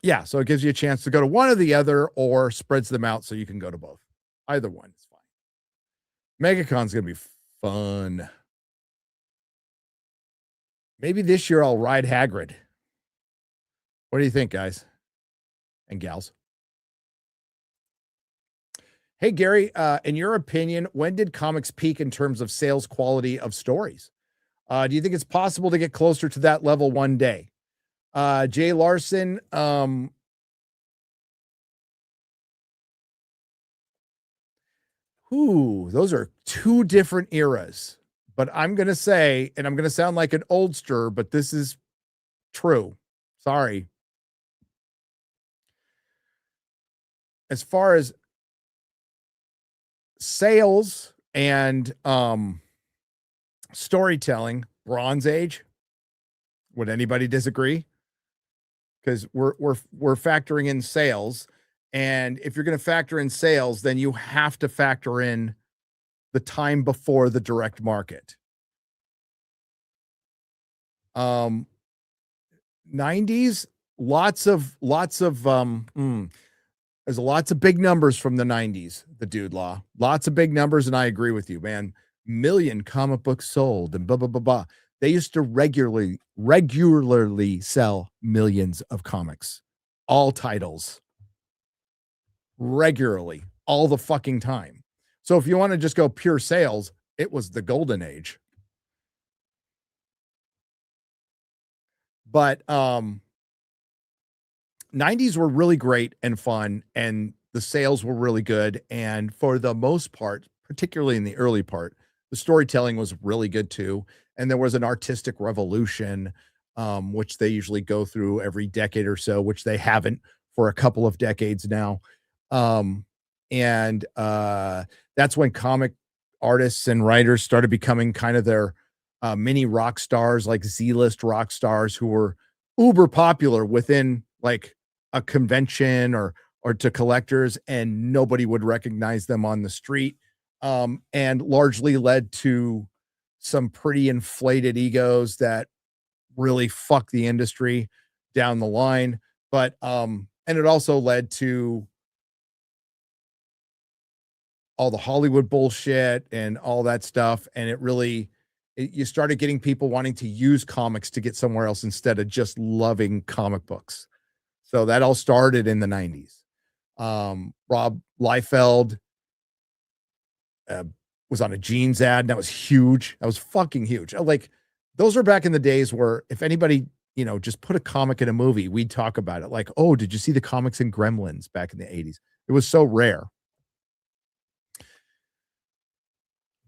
yeah, so it gives you a chance to go to one or the other, or spreads them out so you can go to both. Either one is fine. MegaCon's gonna be fun. Maybe this year I'll ride Hagrid. What do you think, guys and gals? Hey, Gary, in your opinion, when did comics peak in terms of sales quality of stories? Do you think it's possible to get closer to that level one day? Jay Larson, those are two different eras. But I'm going to say, and I'm going to sound like an oldster, but this is true. Sorry. As far as sales and storytelling, Bronze Age. Would anybody disagree? Because we're factoring in sales, and if you're going to factor in sales, then you have to factor in the time before the direct market. 90s, lots of there's lots of big numbers from the 90s, the Dude Law. Lots of big numbers, and I agree with you, man. Million comic books sold and blah, blah, blah, blah. They used to regularly sell millions of comics. All titles. Regularly. All the fucking time. So if you want to just go pure sales, it was the golden age. But 90s were really great and fun, and the sales were really good. And for the most part, particularly in the early part, the storytelling was really good too. And there was an artistic revolution, which they usually go through every decade or so, which they haven't for a couple of decades now. And that's when comic artists and writers started becoming kind of their mini rock stars, like Z-list rock stars who were uber popular within like a convention or or to collectors, and nobody would recognize them on the street, and largely led to some pretty inflated egos that really fuck the industry down the line. But and it also led to all the Hollywood bullshit and all that stuff. And it really, you started getting people wanting to use comics to get somewhere else instead of just loving comic books. So that all started in the 90s. Rob Liefeld was on a jeans ad, and that was huge. That was fucking huge. Like, those were back in the days where if anybody, just put a comic in a movie, we'd talk about it. Like, oh, did you see the comics in Gremlins back in the 80s? It was so rare.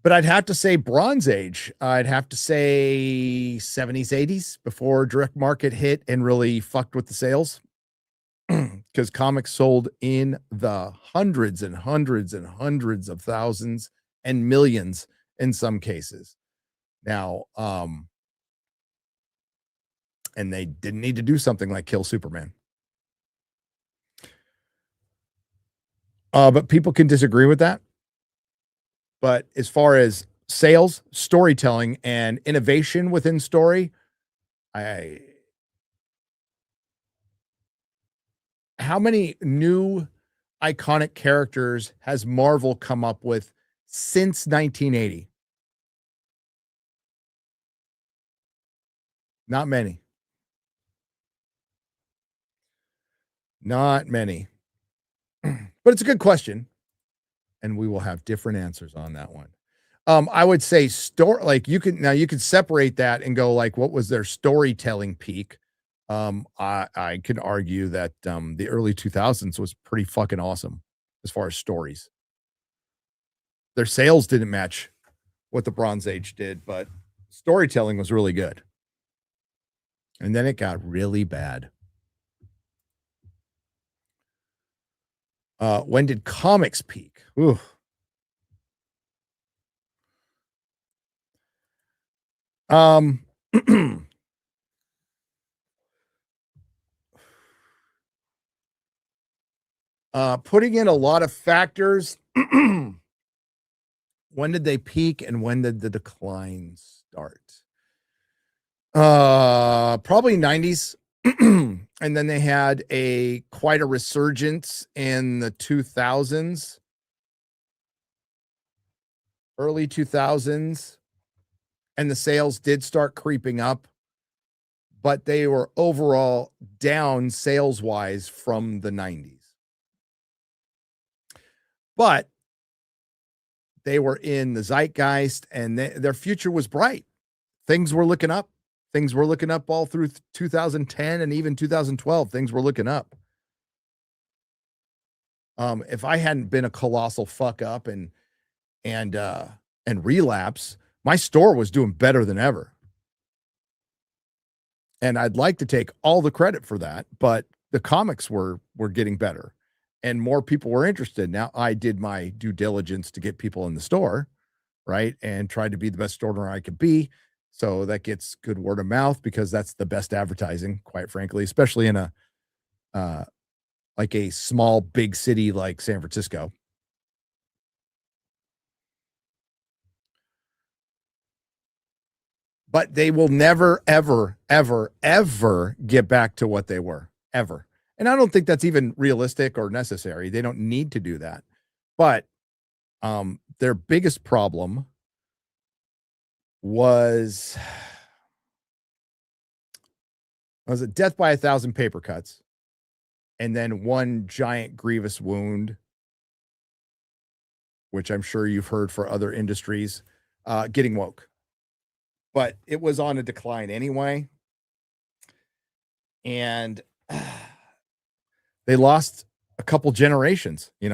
But I'd have to say Bronze Age. I'd have to say 70s, 80s before direct market hit and really fucked with the sales. Because comics sold in the hundreds and hundreds and hundreds of thousands and millions in some cases. Now, and they didn't need to do something like kill Superman. But people can disagree with that. But as far as sales, storytelling, and innovation within story, how many new iconic characters has Marvel come up with since 1980? Not many. Not many. But it's a good question, and we will have different answers on that one. I would say like you can separate that and go like, what was their storytelling peak? I can argue that the early 2000s was pretty fucking awesome as far as stories. Their sales didn't match what the Bronze Age did, but storytelling was really good. And then it got really bad. When did comics peak? Ooh. Putting in a lot of factors. When did they peak and when did the decline start? Probably 90s. And then they had quite a resurgence in the 2000s, early 2000s, and the sales did start creeping up, but they were overall down sales wise from the 90s. But they were in the zeitgeist, and their future was bright. Things were looking up. Things were looking up all through 2010 and even 2012. Things were looking up. If I hadn't been a colossal fuck up and relapse, my store was doing better than ever. And I'd like to take all the credit for that, but the comics were getting better and more people were interested. Now, I did my due diligence to get people in the store, right? And tried to be the best store owner I could be. So that gets good word of mouth because that's the best advertising, quite frankly, especially in a like a small, big city like San Francisco. But they will never, ever, ever, ever get back to what they were, ever. And I don't think that's even realistic or necessary. They don't need to do that. But their biggest problem was it death by 1,000 paper cuts and then one giant grievous wound, which I'm sure you've heard for other industries, getting woke. But it was on a decline anyway. And they lost a couple generations, they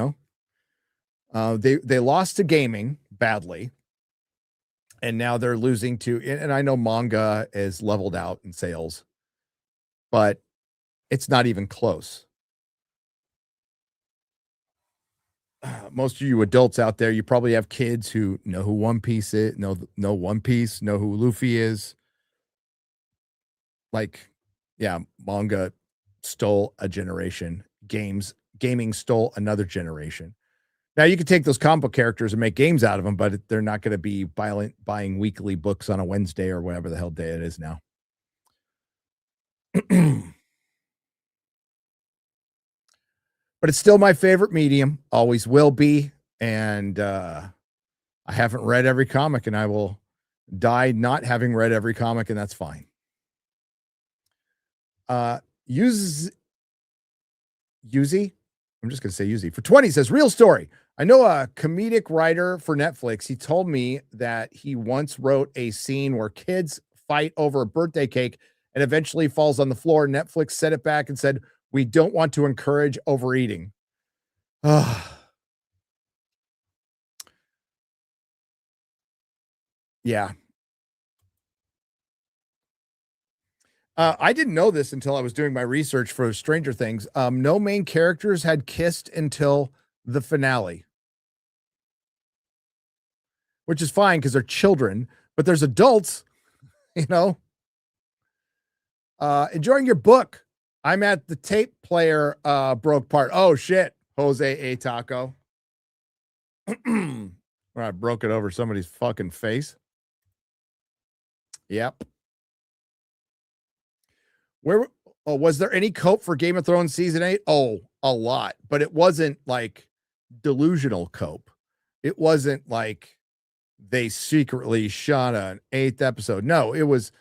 lost to gaming badly. And now they're losing to, and I know manga is leveled out in sales, but it's not even close. Most of you adults out there, you probably have kids who know who One Piece is, know One Piece, know who Luffy is. Like, yeah, manga stole a generation. gaming stole another generation. Now you could take those comic book characters and make games out of them, but they're not going to be buying weekly books on a Wednesday or whatever the hell day it is now. But it's still my favorite medium, always will be. And I haven't read every comic, and I will die not having read every comic, and that's fine. Yuzi, I'm just going to say Yuzi for 20 says, real story. I know a comedic writer for Netflix. He told me that he once wrote a scene where kids fight over a birthday cake and eventually falls on the floor. Netflix set it back and said, we don't want to encourage overeating. Yeah. I didn't know this until I was doing my research for Stranger Things. No main characters had kissed until the finale, which is fine because they're children, but there's adults, enjoying your book. I'm at the tape player broke part. Oh, shit. Jose A. Taco. Where I broke it over somebody's fucking face. Yep. Where was there any cope for Game of Thrones season 8? Oh, a lot, but it wasn't like delusional cope. It wasn't like they secretly shot an 8th episode. No, it was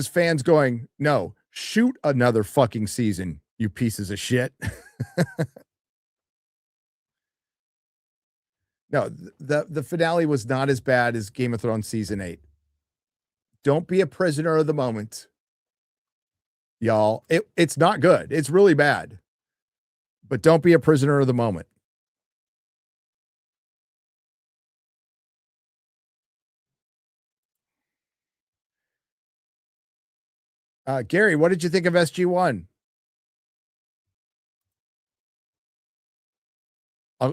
fans going, no, shoot another fucking season, you pieces of shit. No, the finale was not as bad as Game of Thrones season 8. Don't be a prisoner of the moment. Y'all, it's not good. It's really bad. But don't be a prisoner of the moment. Gary, what did you think of SG1?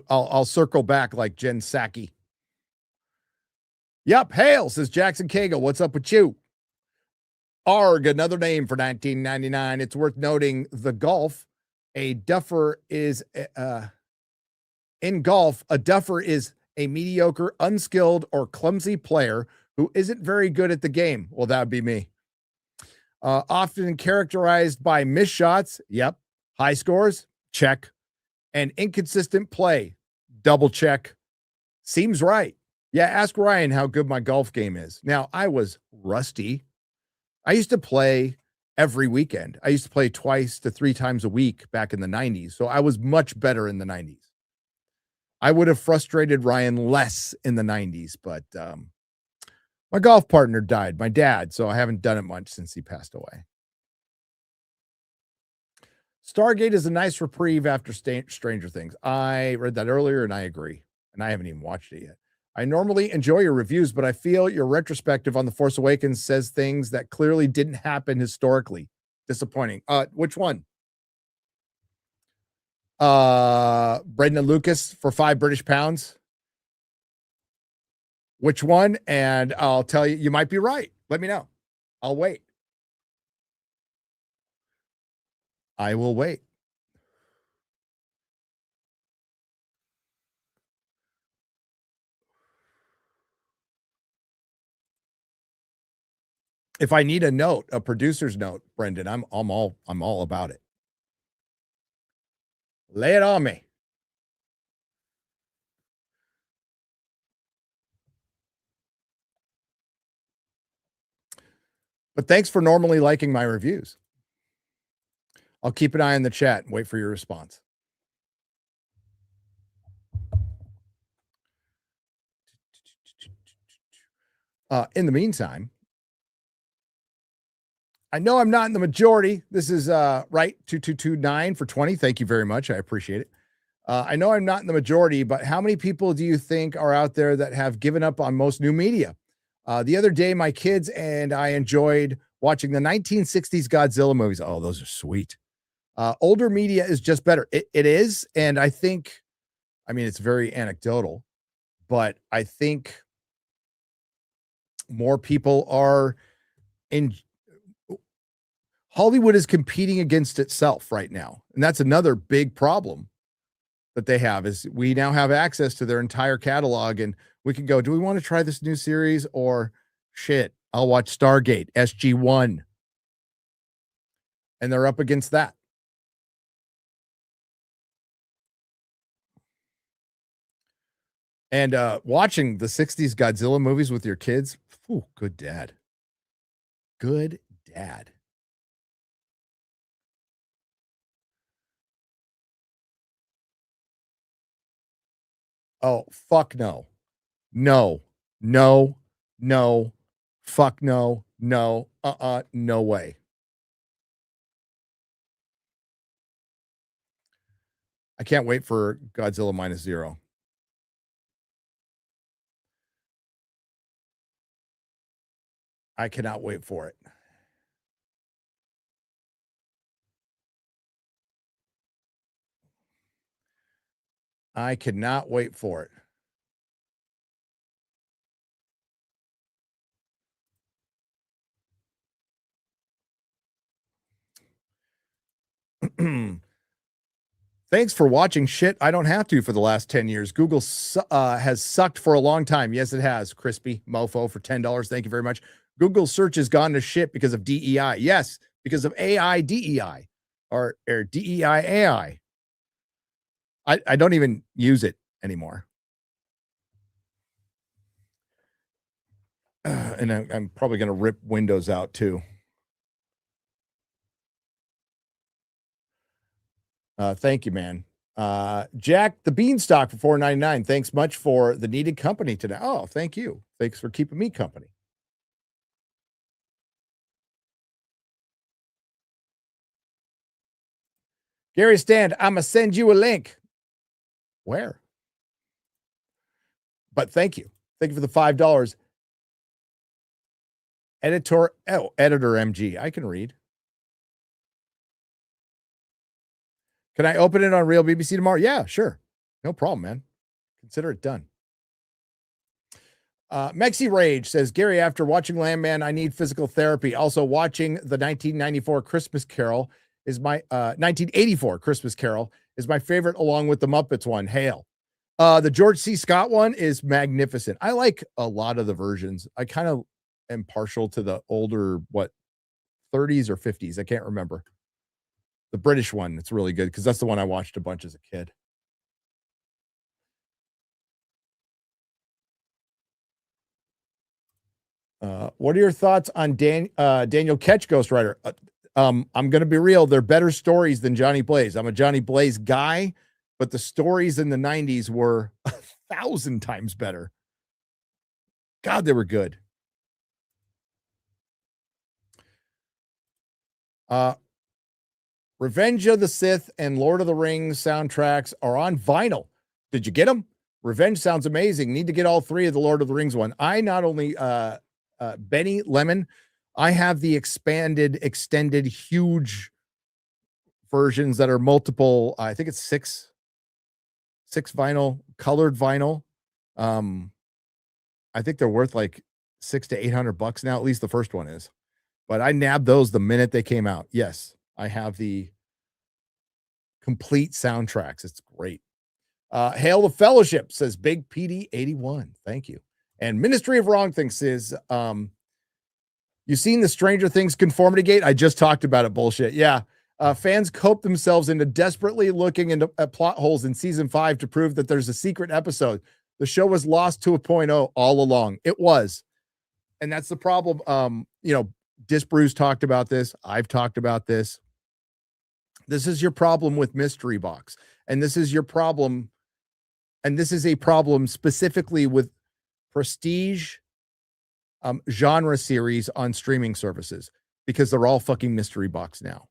I'll circle back like Jen Psaki. Yep, hail, says Jackson Cagle. What's up with you? ARG, another name for 1999. It's worth noting the golf. A duffer is in golf. A duffer is a mediocre, unskilled, or clumsy player who isn't very good at the game. Well, that would be me. Often characterized by missed shots. Yep. High scores. Check. And inconsistent play. Double check. Seems right. Yeah, ask Ryan how good my golf game is. Now, I was rusty. I used to play every weekend. I used to play 2 to 3 times a week back in the 90s. So I was much better in the 90s. I would have frustrated Ryan less in the 90s, but my golf partner died, my dad, so I haven't done it much since he passed away. Stargate is a nice reprieve after Stranger Things. I read that earlier, and I agree. And I haven't even watched it yet. I normally enjoy your reviews, but I feel your retrospective on The Force Awakens says things that clearly didn't happen historically. Disappointing. Which one? Brendan Lucas for £5 Which one? And I'll tell you, you might be right. Let me know. I'll wait. I will wait. If I need a note, a producer's note, Brendan, I'm all about it. Lay it on me. But thanks for normally liking my reviews. I'll keep an eye on the chat and wait for your response. In the meantime, I know I'm not in the majority. This is right 2229 for 20. Thank you very much. I appreciate it. I know I'm not in the majority, but how many people do you think are out there that have given up on most new media? The other day, my kids and I enjoyed watching the 1960s Godzilla movies. Oh, those are sweet. Older media is just better. It is. And I think, it's very anecdotal, but I think more people are Hollywood is competing against itself right now. And that's another big problem that they have is we now have access to their entire catalog and we can go, do we want to try this new series or shit, I'll watch Stargate, SG-1. And they're up against that. And watching the 60s Godzilla movies with your kids, ooh, good dad. Good dad. Oh, fuck no. No. No. No. Fuck no. No. No way. I can't wait for Godzilla -0. I cannot wait for it. I cannot wait for it. Thanks for watching shit I don't have to for the last 10 years. Google has sucked for a long time. Yes, it has. Crispy Mofo for $10. Thank you very much. Google search has gone to shit because of DEI. Yes, because of AI DEI or DEI AI. I don't even use it anymore. And I'm probably going to rip Windows out too. Thank you, man. Jack the Beanstalk for $4.99. Thanks much for the needed company today. Oh, thank you. Thanks for keeping me company. Gary Stand, I'm gonna send you a link. Where? But thank you. Thank you for the $5. Editor MG. I can read. Can I open it on Real BBC tomorrow? Yeah, sure. No problem, man. Consider it done. Mexi Rage says, Gary, after watching Landman, I need physical therapy. Also, watching the 1994 Christmas Carol is my 1984 Christmas Carol is my favorite, along with the Muppets one. Hail. The George C. Scott one is magnificent. I like a lot of the versions. I kind of am partial to the older, 30s or 50s. I can't remember. The British one, it's really good because that's the one I watched a bunch as a kid. What are your thoughts on Daniel Ketch Ghost Rider? I'm going to be real. They're better stories than Johnny Blaze. I'm a Johnny Blaze guy, but the stories in the 90s were 1,000 times better. God, they were good. Revenge of the Sith and Lord of the Rings soundtracks are on vinyl. Did you get them? Revenge sounds amazing. Need to get all 3 of the Lord of the Rings one. I not only Benny Lemon, I have the extended huge versions that are multiple. I think it's six vinyl, colored vinyl. I think they're worth like $600 to $800 now. At least the first one is, but I nabbed those the minute they came out. Yes, I have the complete soundtracks. It's great. Hail the Fellowship, says Big PD 81. Thank you. And Ministry of Wrong Things says, you seen the Stranger Things conformity gate? I just talked about it. Bullshit. Yeah. Fans cope themselves into desperately looking into plot holes in season 5 to prove that there's a secret episode. The show was lost to a 2.0 all along. It was. And that's the problem. Disbrews talked about this. I've talked about this. This is your problem with Mystery Box. And this is your problem. And this is a problem specifically with prestige genre series on streaming services, because they're all fucking Mystery Box now.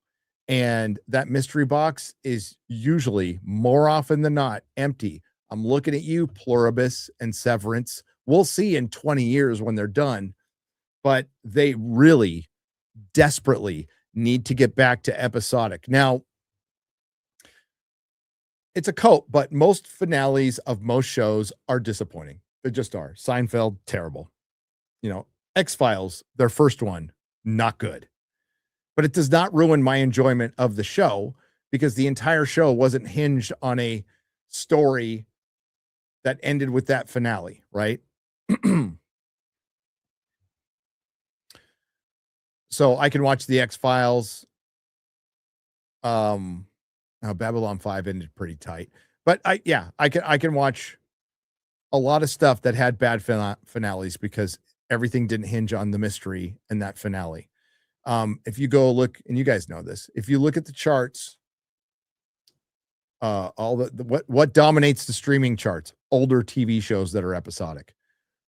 And that Mystery Box is usually, more often than not, empty. I'm looking at you, Pluribus and Severance. We'll see in 20 years when they're done. But they really desperately need to get back to episodic. Now, it's a cope, but most finales of most shows are disappointing. They just are. Seinfeld, terrible. X-Files, their first one, not good. but it does not ruin my enjoyment of the show because the entire show wasn't hinged on a story that ended with that finale, right? So I can watch the X-Files. Now Babylon 5 ended pretty tight, but I can watch a lot of stuff that had bad finales because everything didn't hinge on the mystery and that finale. If you go look, and you guys know this, if you look at the charts, all what dominates the streaming charts, older TV shows that are episodic.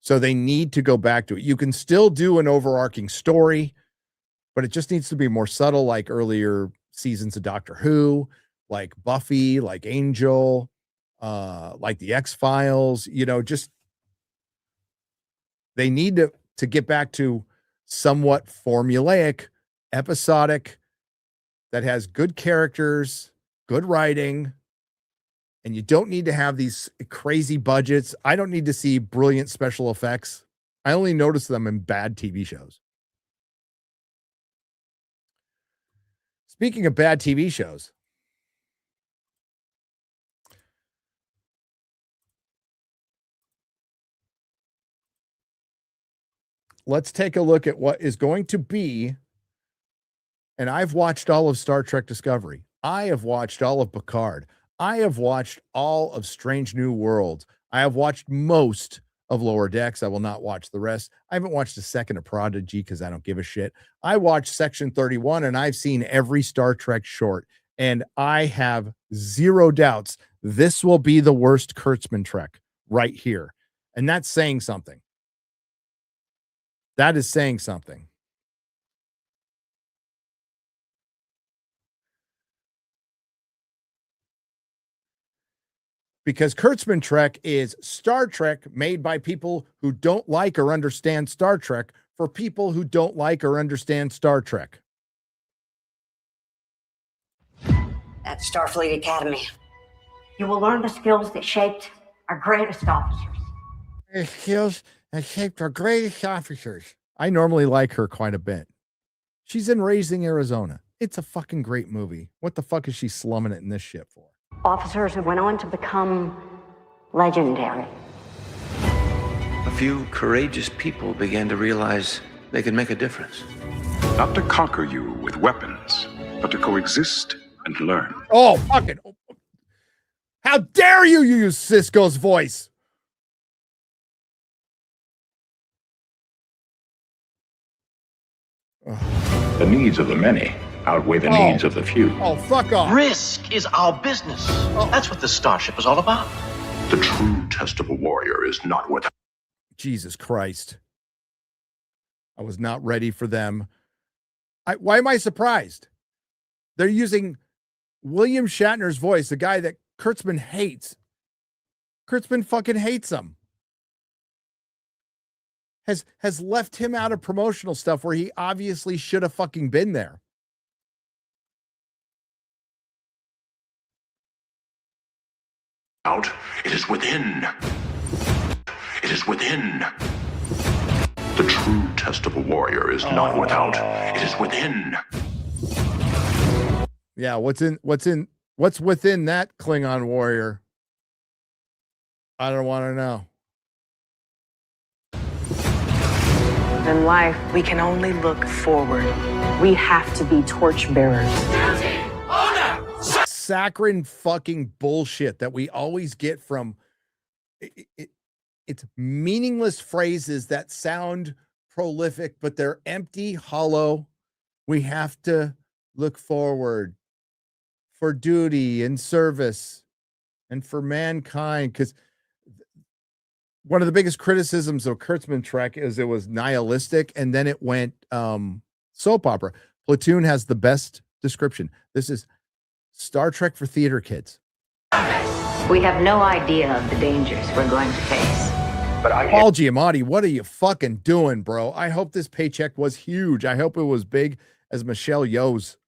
So they need to go back to it. You can still do an overarching story, but it just needs to be more subtle, like earlier seasons of Doctor Who, like Buffy, like Angel, like the X-Files, just they need to get back to somewhat formulaic, episodic, that has good characters, good writing, and you don't need to have these crazy budgets. I don't need to see brilliant special effects. I only notice them in bad TV shows. Speaking of bad TV shows, let's take a look at what is going to be, and I've watched all of Star Trek Discovery. I have watched all of Picard. I have watched all of Strange New Worlds. I have watched most of Lower Decks. I will not watch the rest. I haven't watched a second of Prodigy because I don't give a shit. I watched Section 31, and I've seen every Star Trek short, and I have zero doubts this will be the worst Kurtzman Trek right here. And that's saying something. That is saying something. Because Kurtzman Trek is Star Trek made by people who don't like or understand Star Trek for people who don't like or understand Star Trek. At Starfleet Academy, you will learn the skills that shaped our greatest officers. The skills that shaped our greatest officers. I normally like her quite a bit. She's in Raising Arizona. It's a fucking great movie. What the fuck is she slumming it in this shit for? Officers who went on to become legendary. A few courageous people began to realize they could make a difference. Not to conquer you with weapons, but to coexist and learn. Oh, fucking. How dare you use Cisco's voice? The needs of the many outweigh the needs of the few. Oh, fuck off. Risk is our business. That's what the Starship is all about. The true test of a warrior is not without. Jesus Christ. I was not ready for them. Why am I surprised? They're using William Shatner's voice, the guy that Kurtzman hates. Kurtzman fucking hates him. Has left him out of promotional stuff where he obviously should have fucking been there. Out. It is within. It is within. The true test of a warrior is not without. It is within. Yeah, what's within that Klingon warrior? I don't want to know. In life, we can only look forward. We have to be torchbearers. Saccharine fucking bullshit that we always get from it's meaningless phrases that sound prolific, but they're empty, hollow. We have to look forward for duty and service and for mankind. Because one of the biggest criticisms of Kurtzman Trek is it was nihilistic, and then it went soap opera. Platoon has the best description. This is Star Trek for theater kids. We have no idea of the dangers we're going to face. But Paul Giamatti, what are you fucking doing, bro? I hope this paycheck was huge. I hope it was big as Michelle Yeoh's.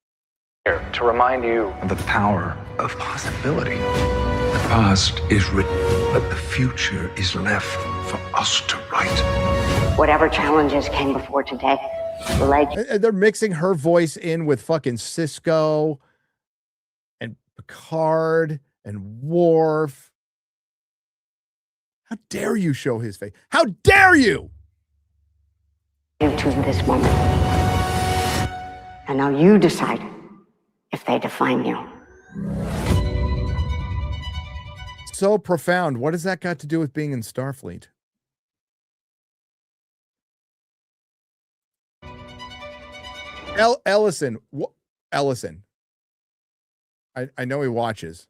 Here to remind you of the power of possibility. The past is written, but the future is left for us to write. Whatever challenges came before today, Like And they're mixing her voice in with fucking Cisco and Picard and Worf. How dare you show his face? How dare you? into this moment. And now you decide if they define you. So profound. What has that got to do with being in Starfleet? Ellison. Ellison. I know he watches.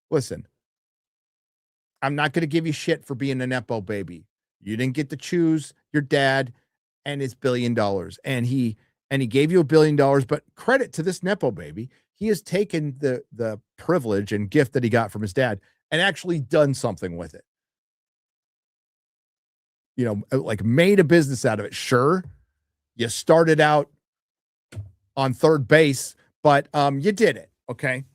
Listen, I'm not going to give you shit for being a Nepo baby. You didn't get to choose your dad and his $1 billion. And he gave you $1 billion, but credit to this Nepo baby. He has taken the privilege and gift that he got from his dad and actually done something with it. You know, like made a business out of it. Sure, you started out on third base, but you did it, okay?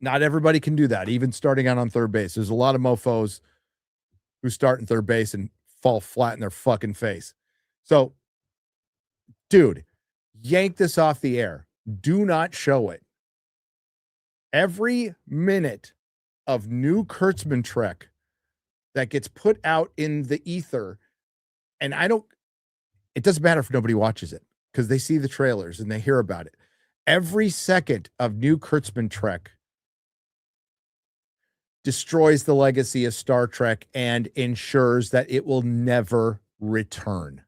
Not everybody can do that, even starting out on third base. There's a lot of mofos who start in third base and fall flat in their fucking face. So, dude, yank this off the air. Do not show it. Every minute of new Kurtzman Trek that gets put out in the ether, and it doesn't matter if nobody watches it because they see the trailers and they hear about it. Every second of new Kurtzman Trek destroys the legacy of Star Trek and ensures that it will never return.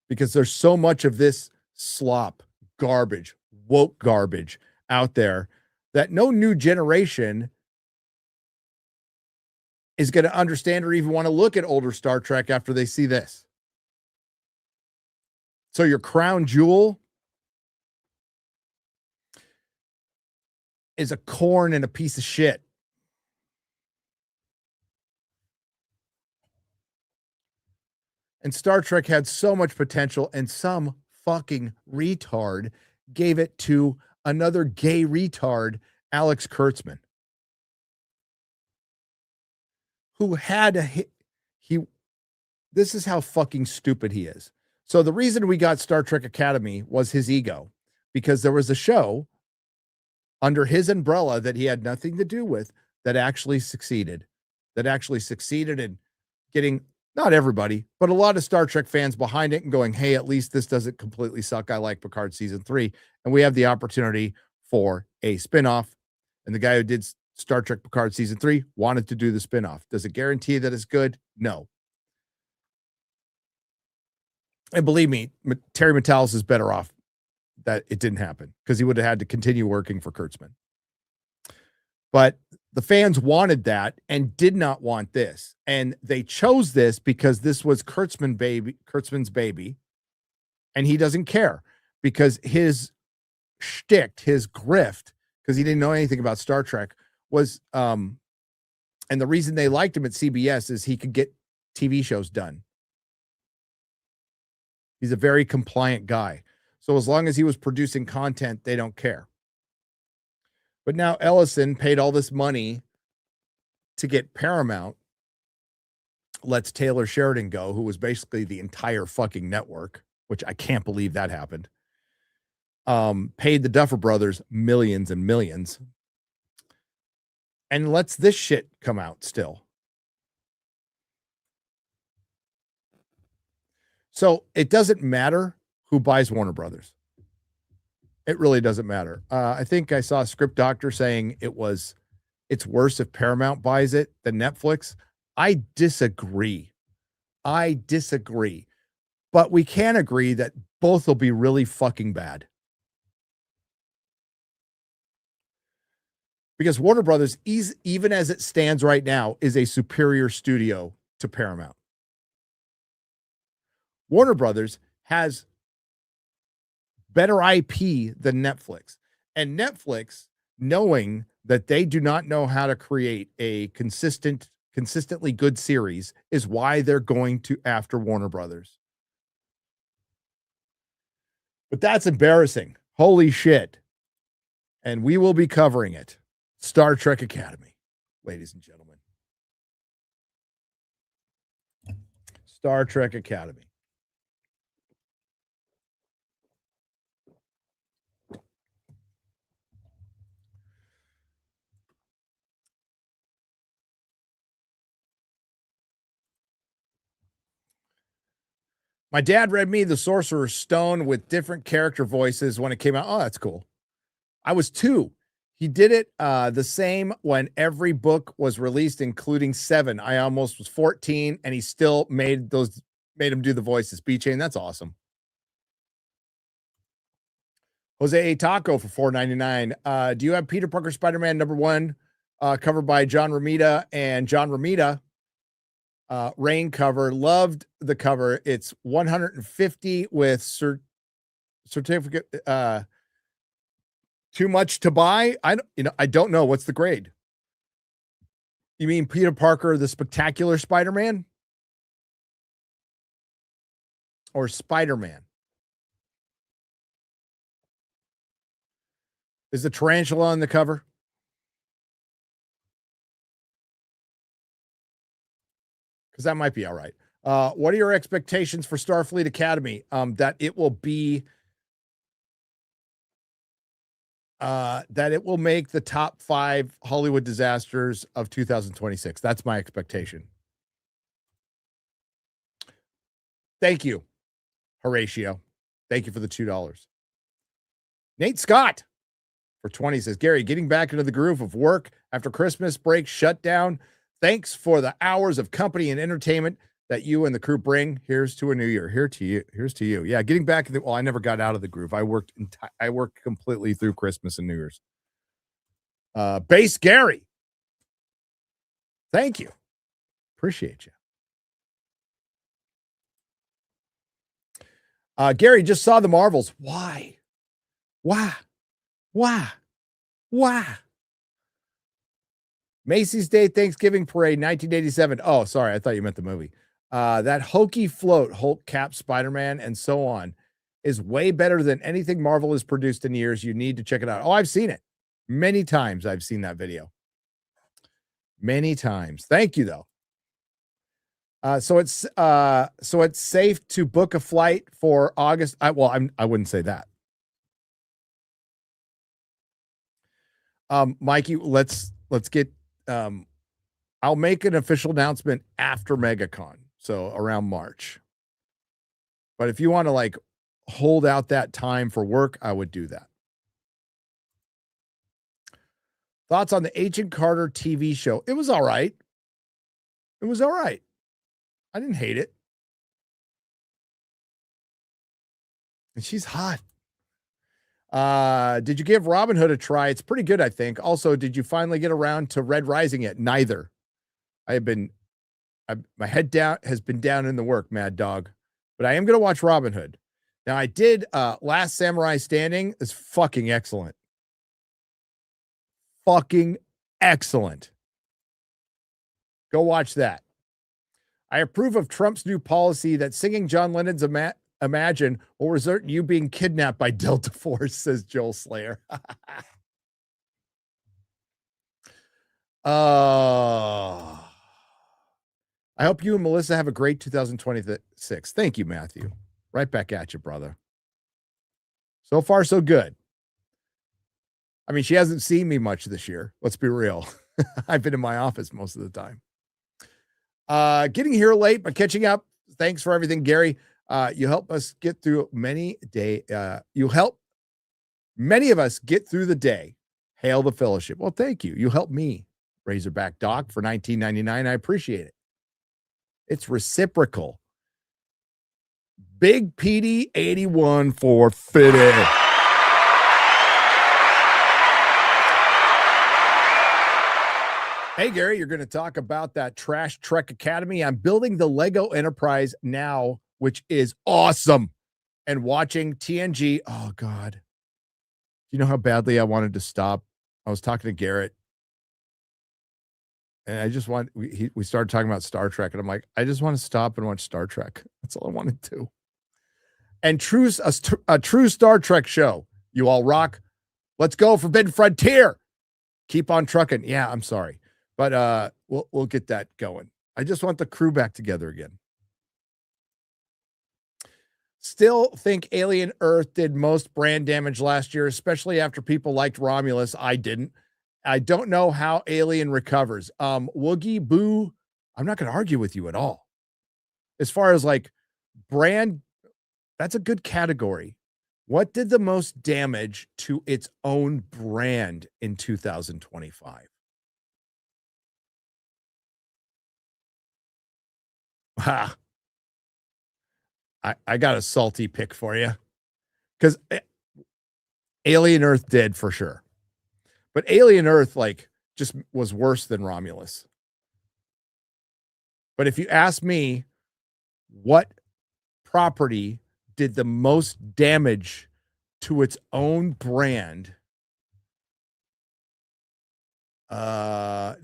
Because there's so much of this slop, garbage, woke garbage out there that no new generation is going to understand or even want to look at older Star Trek after they see this. So your crown jewel is a corn and a piece of shit. And Star Trek had so much potential, and some fucking retard gave it to another gay retard, Alex Kurtzman, who had a hit. This is how fucking stupid he is. So the reason we got Star Trek Academy was his ego, because there was a show under his umbrella that he had nothing to do with that actually succeeded in getting not everybody, but a lot of Star Trek fans behind it and going, hey, at least this doesn't completely suck. I like Picard season 3. And we have the opportunity for a spinoff. And the guy who did Star Trek Picard season 3 wanted to do the spinoff. Does it guarantee that it's good? No. And believe me, Terry Matalas is better off that it didn't happen because he would have had to continue working for Kurtzman. But the fans wanted that and did not want this. And they chose this because this was Kurtzman's baby. And he doesn't care because his shtick, his grift, because he didn't know anything about Star Trek, was, and the reason they liked him at CBS is he could get TV shows done. He's a very compliant guy. So as long as he was producing content, they don't care. But now Ellison paid all this money to get Paramount, lets Taylor Sheridan go, who was basically the entire fucking network, which I can't believe that happened. Paid the Duffer Brothers millions and millions, and lets this shit come out still. So it doesn't matter who buys Warner Brothers. It really doesn't matter. I think I saw a script doctor saying it's worse if Paramount buys it than Netflix. I disagree. But we can agree that both will be really fucking bad. Because Warner Brothers, even as it stands right now, is a superior studio to Paramount. Warner Brothers has better IP than Netflix. And Netflix, knowing that they do not know how to create a consistently good series, is why they're going to after Warner Brothers. But that's embarrassing. Holy shit. And we will be covering it. Star Trek Academy, ladies and gentlemen. Star Trek Academy. My dad read me The Sorcerer's Stone with different character voices when it came out. Oh, that's cool. I was 2. He did it the same when every book was released, including 7. I almost was 14, and he still made him do the voices. B-Chain, that's awesome. Jose A. Taco for $4.99. Do you have Peter Parker Spider-Man #1 covered by John Romita and John Romita? Rain cover. Loved the cover. It's 150 with certificate. Too much to buy. I don't know. What's the grade? You mean Peter Parker, the Spectacular Spider-Man? Or Spider-Man? Is the tarantula on the cover? Because that might be all right. What are your expectations for Starfleet Academy? That it will make the top 5 Hollywood disasters of 2026. That's my expectation. Thank you, Horatio. Thank you for the $2. Nate Scott for 20 says, Gary, getting back into the groove of work after Christmas break shutdown. Thanks for the hours of company and entertainment that you and the crew bring. Here's to a new year. Here's to you. Yeah, getting back. Well, I never got out of the groove. I worked completely through Christmas and New Year's. Base Gary. Thank you. Appreciate you. Gary just saw the Marvels. Why? Macy's Day Thanksgiving Parade, 1987. Oh, sorry. I thought you meant the movie. That hokey float, Hulk, Cap, Spider-Man, and so on, is way better than anything Marvel has produced in years. You need to check it out. Oh, I've seen it. Many times I've seen that video. Many times. Thank you, though. So it's safe to book a flight for August. I wouldn't say that. Mikey, let's get I'll make an official announcement after MegaCon, so around March. But if you want to hold out that time for work, I would do that. Thoughts on the Agent Carter TV show? It was all right. I didn't hate it. And she's hot. Did you give Robin Hood a try? It's pretty good, I think. Also, did you finally get around to Red Rising yet? Neither. My head has been down in the work, Mad Dog. But I am going to watch Robin Hood. Now, I did Last Samurai Standing. Is fucking excellent. Fucking excellent. Go watch that. I approve of Trump's new policy that singing John Lennon's Imagine will result in you being kidnapped by Delta Force, says Joel Slayer. I hope you and Melissa have a great 2026. Thank you, Matthew. Right back at you, brother. So far, so good. I mean, she hasn't seen me much this year. Let's be real. I've been in my office most of the time. Getting here late, but catching up. Thanks for everything, Gary. You help us get through you help many of us get through the day. Hail the fellowship. Well, thank you. You helped me, Razorback Doc, for $19.99. I appreciate it. It's reciprocal. Big PD 81 for Fitty. Hey, Gary, you're going to talk about that Trash Trek Academy. I'm building the Lego Enterprise now, which is awesome. And watching TNG. Oh, God. Do you know how badly I wanted to stop? I was talking to Garrett. And I just we started talking about Star Trek. And I'm like, I just want to stop and watch Star Trek. That's all I want to do. And a true Star Trek show. You all rock. Let's go, Forbidden Frontier. Keep on trucking. Yeah, I'm sorry. But we'll get that going. I just want the crew back together again. still think Alien Earth did most brand damage last year, especially after people liked Romulus. I didn't. I don't know how Alien recovers. Woogie Boo, I'm not going to argue with you at all. As far as like brand, that's a good category. What did the most damage to its own brand in 2025? Ha. I got a salty pick for you because Alien Earth did for sure. But Alien Earth, like, just was worse than Romulus. But if you ask me, what property did the most damage to its own brand? No.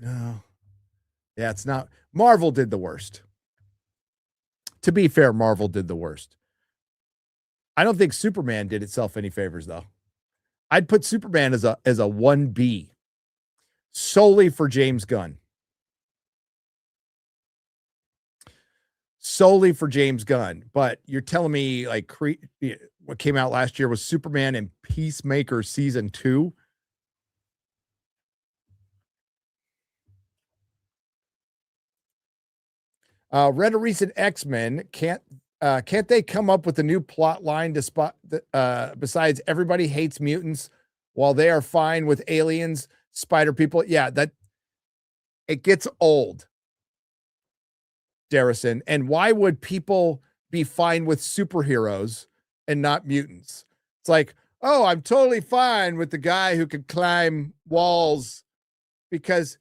Yeah, it's not. Marvel did the worst. To be fair, Marvel did the worst. I don't think Superman did itself any favors, though. I'd put Superman as a 1B solely for James Gunn. Solely for James Gunn. But you're telling me like what came out last year was Superman and Peacemaker season 2. Read a recent X-Men. Can't they come up with a new plot line to spot besides everybody hates mutants while they are fine with aliens, spider people? Yeah, that it gets old, Darrison. And why would people be fine with superheroes and not mutants? It's like, oh, I'm totally fine with the guy who could climb walls because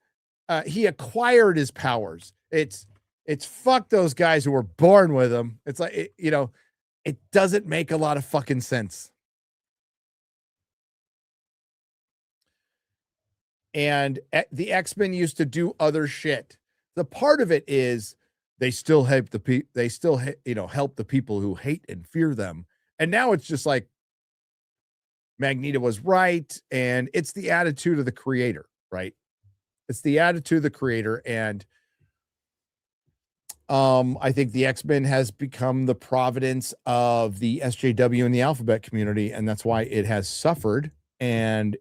he acquired his powers. It's fuck those guys who were born with them. It's like, it doesn't make a lot of fucking sense. And the X-Men used to do other shit. The part of it is they still help the help the people who hate and fear them. And now it's just like Magneto was right. And it's the attitude of the creator, right? It's the attitude of the creator. And I think the X-Men has become the providence of the SJW and the alphabet community, and that's why it has suffered. And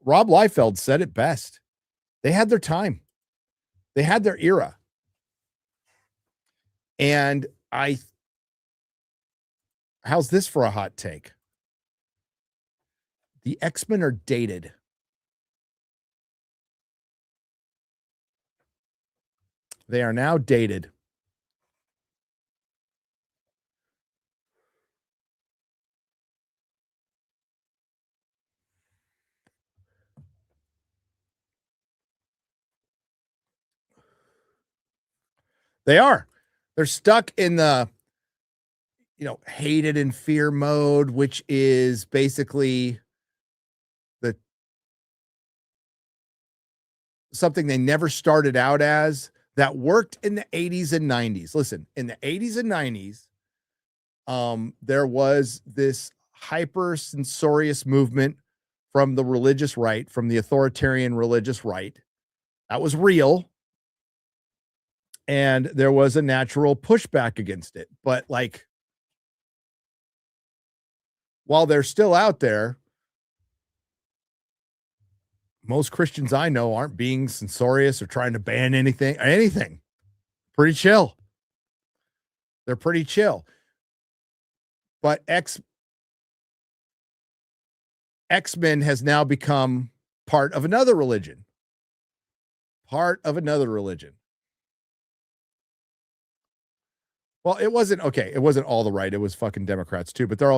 Rob Liefeld said it best. They had their time. They had their era. And how's this for a hot take? The X-Men are dated. They are now dated. They are. They're stuck in the, hated and fear mode, which is basically something they never started out as. That worked in the 80s and 90s. Listen, in the 80s and 90s, there was this hyper censorious movement from the religious right, from the authoritarian religious right. That was real. And there was a natural pushback against it. But like, while they're still out there, most Christians I know aren't being censorious or trying to ban anything. Pretty chill. They're pretty chill. But X-Men has now become part of another religion. Part of another religion. Well, it wasn't all the right. It was fucking Democrats too, but they were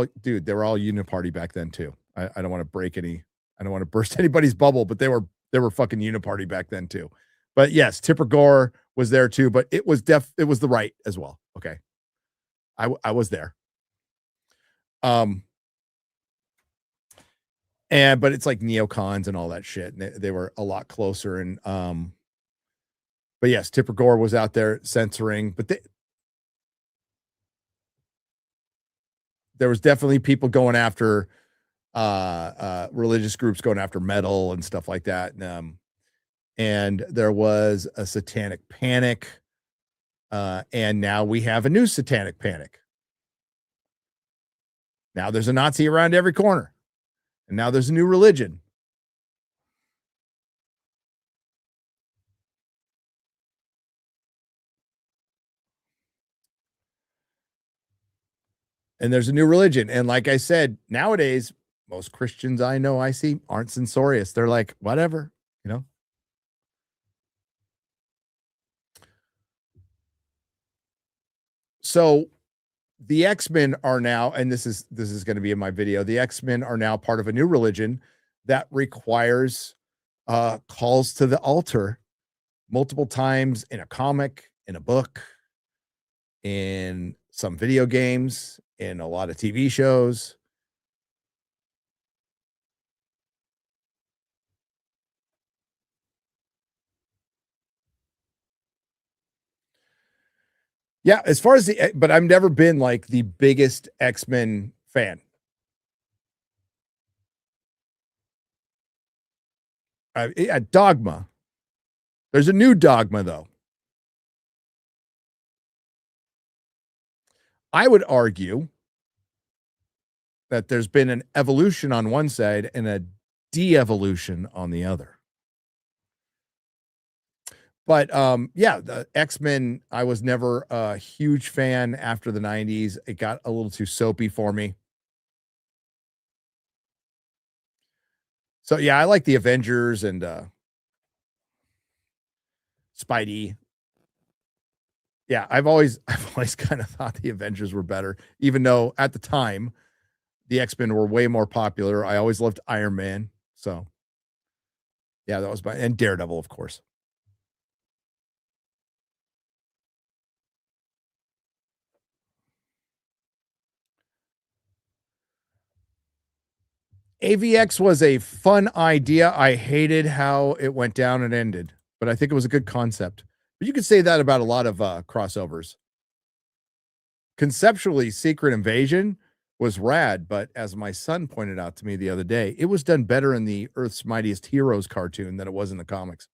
all uniparty back then too. I don't want to burst anybody's bubble, but they were fucking uniparty back then too. But yes, Tipper Gore was there too, but it was the right as well. Okay. I was there. But it's like neocons and all that shit. And they were a lot closer. And, but yes, Tipper Gore was out there censoring, but there was definitely people going after religious groups going after metal and stuff like that. And there was a satanic panic. And now we have a new satanic panic. Now there's a Nazi around every corner. And now there's a new religion. And there's a new religion. And like I said, nowadays, most Christians I see aren't censorious. They're like, whatever, you know. So the X-Men are now, and this is going to be in my video. The X-Men are now part of a new religion that requires calls to the altar multiple times in a comic, in a book, in some video games, in a lot of TV shows. Yeah, as far as but I've never been like the biggest X-Men fan. Dogma. There's a new Dogma, though. I would argue that there's been an evolution on one side and a de-evolution on the other. But yeah, the X-Men, I was never a huge fan after the 90s. It got a little too soapy for me. So yeah, I like the Avengers and Spidey. Yeah, I've always kind of thought the Avengers were better, even though at the time the X-Men were way more popular. I always loved Iron Man. So yeah, that was and Daredevil, of course. AVX was a fun idea. I hated how it went down and ended, but I think it was a good concept. But you could say that about a lot of crossovers. Conceptually, Secret Invasion was rad, but as my son pointed out to me the other day, it was done better in the Earth's Mightiest Heroes cartoon than it was in the comics.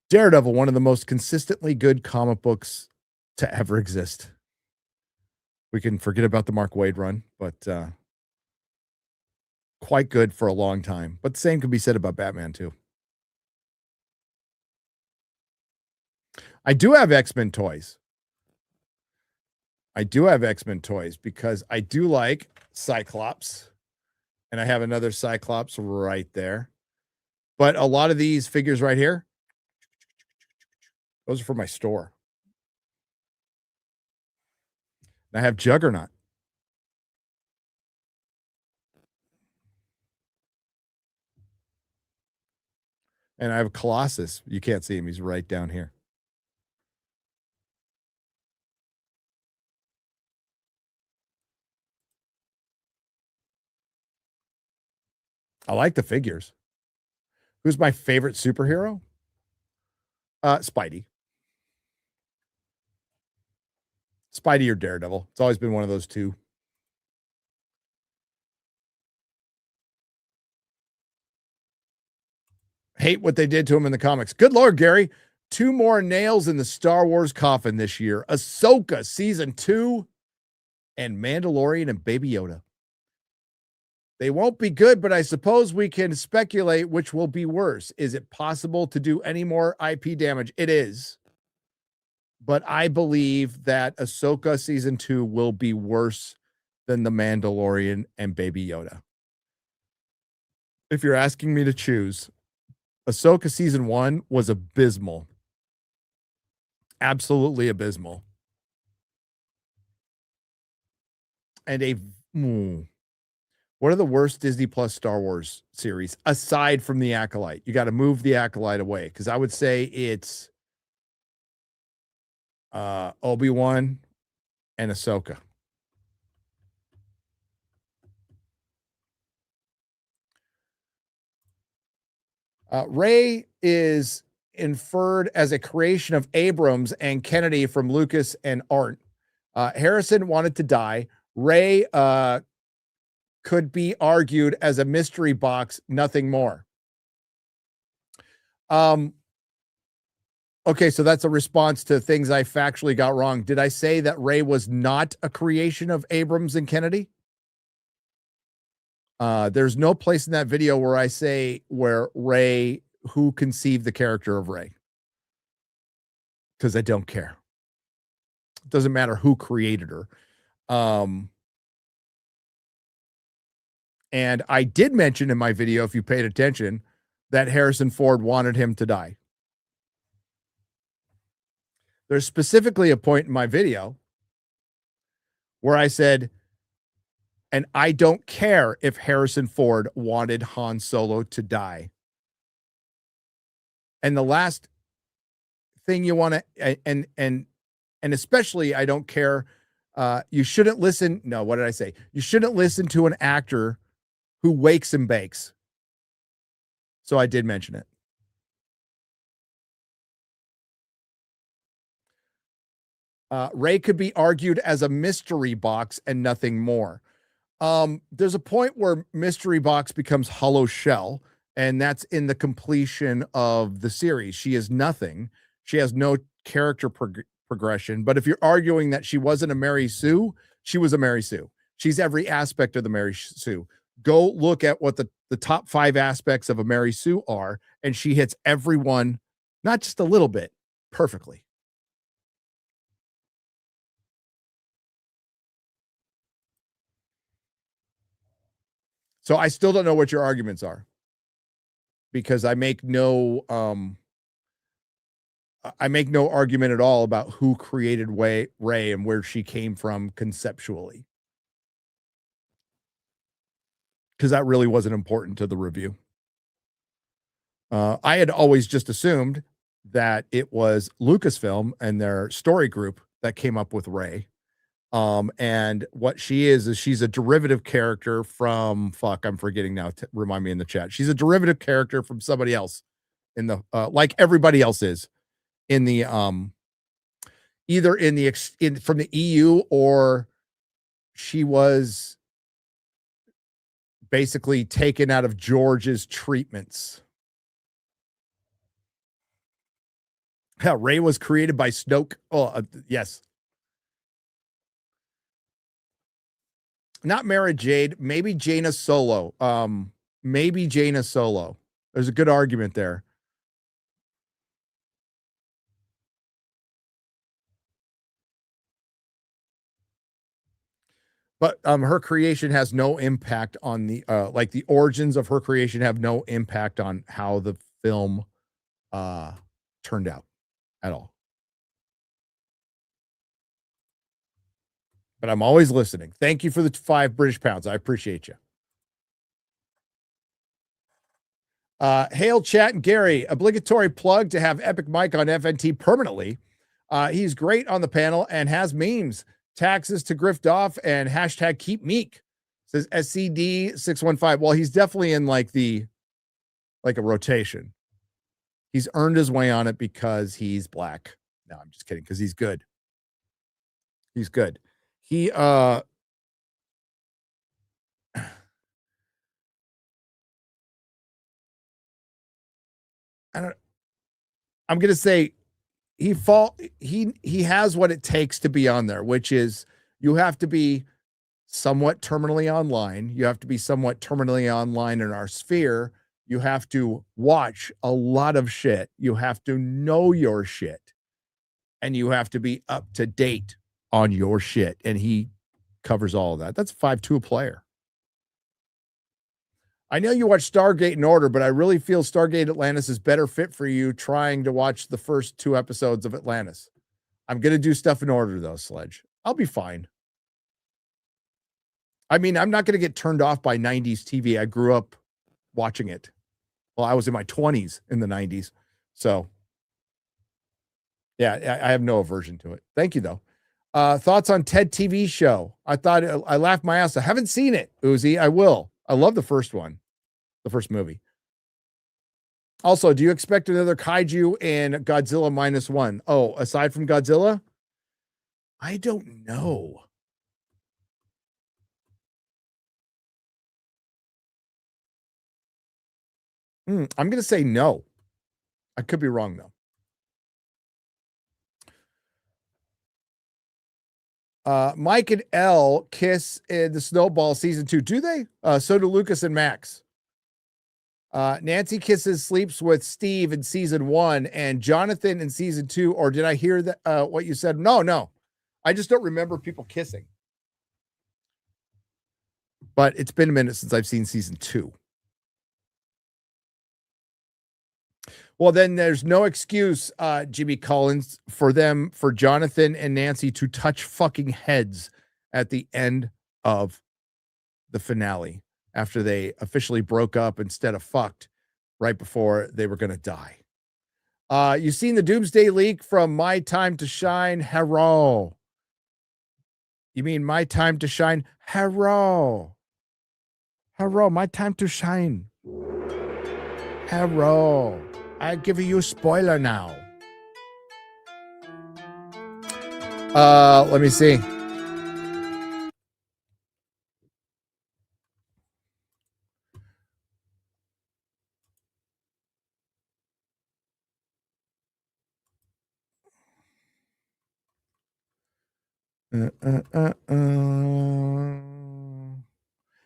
Daredevil, one of the most consistently good comic books to ever exist. We can forget about the Mark Waid run, but quite good for a long time. But the same can be said about Batman, too. I do have X-Men toys. Because I do like Cyclops. And I have another Cyclops right there. But a lot of these figures right here, those are for my store. I have Juggernaut. And I have Colossus. You can't see him. He's right down here. I like the figures. Who's my favorite superhero? Spidey. Spidey or Daredevil. It's always been one of those two. Hate what they did to him in the comics. Good Lord, Gary. 2 more nails in the Star Wars coffin this year. Ahsoka Season 2 and Mandalorian and Baby Yoda. They won't be good, but I suppose we can speculate which will be worse. Is it possible to do any more IP damage? It is. But I believe that Ahsoka Season 2 will be worse than The Mandalorian and Baby Yoda. If you're asking me to choose, Ahsoka Season 1 was abysmal. Absolutely abysmal. And what are the worst Disney Plus Star Wars series aside from The Acolyte? You got to move The Acolyte away because I would say it's Obi-Wan and Ahsoka. Rey is inferred as a creation of Abrams and Kennedy from Lucas and Art. Harrison wanted to die. Rey could be argued as a mystery box, nothing more. Okay, so that's a response to things I factually got wrong. Did I say that Rey was not a creation of Abrams and Kennedy? There's no place in that video where I say where Rey, who conceived the character of Rey, because I don't care. It doesn't matter who created her. And I did mention in my video, if you paid attention, that Harrison Ford wanted him to die. There's specifically a point in my video where I said, and I don't care if Harrison Ford wanted Han Solo to die. And the last thing you want to, and especially, I don't care. You shouldn't listen. No, what did I say? You shouldn't listen to an actor who wakes and bakes. So I did mention it. Rey could be argued as a mystery box and nothing more. There's a point where mystery box becomes hollow shell, and that's in the completion of the series. She is nothing. She has no character progression. But if you're arguing that she wasn't a Mary Sue, she was a Mary Sue. She's every aspect of the Mary Sue. Go look at what the top 5 aspects of a Mary Sue are, and she hits every one, not just a little bit, perfectly. So I still don't know what your arguments are, because I make no argument at all about who created Rey and where she came from conceptually, because that really wasn't important to the review. I had always just assumed that it was Lucasfilm and their story group that came up with Rey. And what she is she's a derivative character from, I'm forgetting now. Remind me in the chat. She's a derivative character from somebody else in the, like everybody else is in the, either in the, from the EU, or she was basically taken out of George's treatments. Yeah, Rey was created by Snoke. Yes. Not Mara Jade, maybe Jaina Solo. Maybe Jaina Solo. There's a good argument there. But her creation has no impact on the like the origins of her creation have no impact on how the film turned out at all. But I'm always listening. Thank you for the 5 British pounds. I appreciate you. Hail, chat, and Gary. Obligatory plug to have Epic Mike on FNT permanently. He's great on the panel and has memes. Taxes to grift off and hashtag keep meek. Says SCD615. Well, he's definitely in like a rotation. He's earned his way on it because he's black. No, I'm just kidding, because he's good. He's good. He I don't, I'm gonna say he has what it takes to be on there, which is you have to be somewhat terminally online. You have to be somewhat terminally online in our sphere. You have to watch a lot of shit. You have to know your shit. And you have to be up to date on your shit. And he covers all of that. That's 5'2" player. I know you watch Stargate in order, but I really feel Stargate Atlantis is better fit for you trying to watch the first 2 episodes of Atlantis. I'm going to do stuff in order, though, Sledge. I'll be fine. I mean, I'm not going to get turned off by 90s TV. I grew up watching it. Well, I was in my 20s in the 90s. So, yeah, I have no aversion to it. Thank you, though. Thoughts on Ted TV show? I laughed my ass. I haven't seen it, Uzi. I will. I love the first one. The first movie. Also, do you expect another kaiju in Godzilla -1? Oh, aside from Godzilla? I don't know. I'm going to say no. I could be wrong, though. Mike and Elle kiss in the Snowball season 2. Do they? So do Lucas and Max. Nancy kisses, sleeps with Steve in season 1 and Jonathan in season 2. Or did I hear that? What you said? No. I just don't remember people kissing. But it's been a minute since I've seen season 2. Well, then there's no excuse, Jimmy Collins, for Jonathan and Nancy to touch fucking heads at the end of the finale after they officially broke up instead of fucked right before they were going to die. You've seen the Doomsday leak from My Time to Shine? Hello. You mean My Time to Shine? Hello. Hello, My Time to Shine. Hello. I give you a spoiler now. Let me see.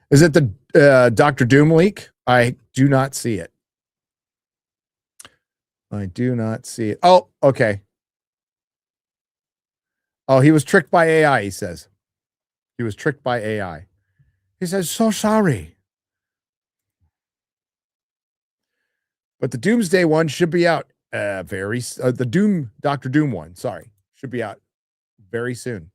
Is it the Dr. Doom leak? I do not see it. I do not see it. Oh, okay. Oh, he was tricked by AI, he says. He was tricked by AI. He says, so sorry. But the Doomsday one should be out the Dr. Doom one, sorry, should be out very soon.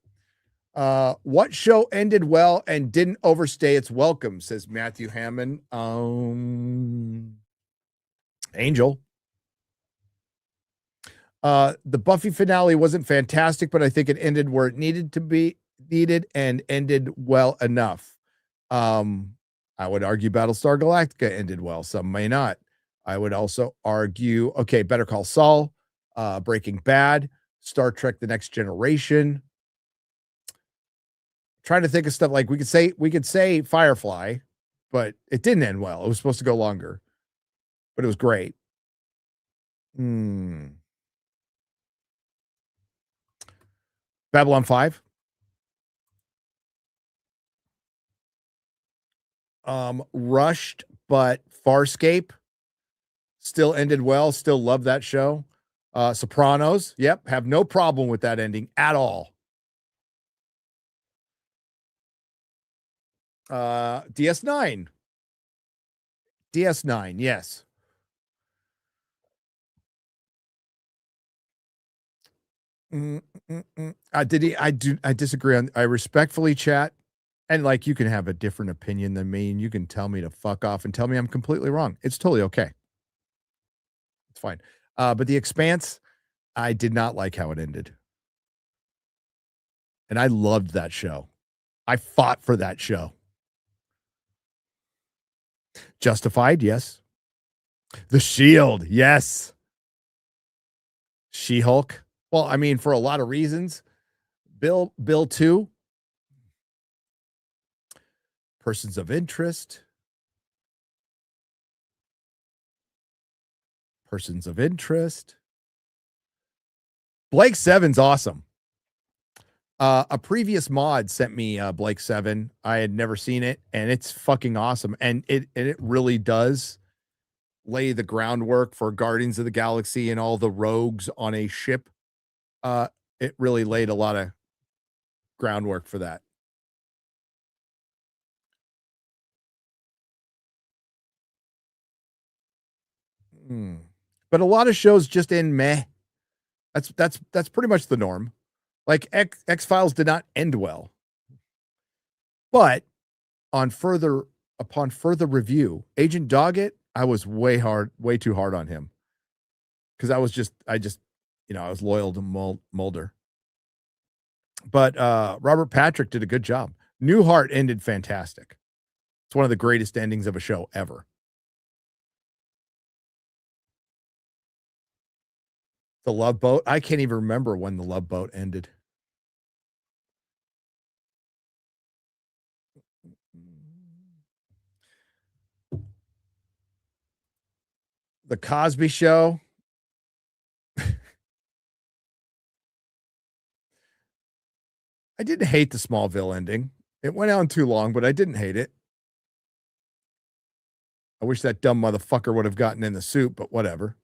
What show ended well and didn't overstay its welcome, says Matthew Hammond. Angel. The Buffy finale wasn't fantastic, but I think it ended where it needed to be and ended well enough. I would argue Battlestar Galactica ended well. Some may not. I would also argue, okay, Better Call Saul, Breaking Bad, Star Trek: The Next Generation. Trying to think of stuff like we could say Firefly, but it didn't end well. It was supposed to go longer, but it was great. Babylon 5. Rushed, but Farscape still ended well. Still love that show. Sopranos. Yep. Have no problem with that ending at all. DS9. DS9. Yes. I disagree on. I respectfully chat, and like you can have a different opinion than me, and you can tell me to fuck off and tell me I'm completely wrong. It's totally okay. It's fine. But The Expanse, I did not like how it ended, and I loved that show. I fought for that show. Justified, yes. The Shield, yes. She-Hulk. Well, I mean, for a lot of reasons. Bill 2. Persons of Interest. Persons of Interest. Blake 7's awesome. A previous mod sent me Blake 7. I had never seen it, and it's fucking awesome. And it really does lay the groundwork for Guardians of the Galaxy and all the rogues on a ship. It really laid a lot of groundwork for that. But a lot of shows just end meh. That's pretty much the norm. Like X-Files did not end well. But upon further review, Agent Doggett, I was way too hard on him. Because I was loyal to Mulder. But Robert Patrick did a good job. Newhart ended fantastic. It's one of the greatest endings of a show ever. The Love Boat. I can't even remember when the Love Boat ended. The Cosby Show. I didn't hate the Smallville ending. It went on too long, but I didn't hate it. I wish that dumb motherfucker would have gotten in the suit, but whatever.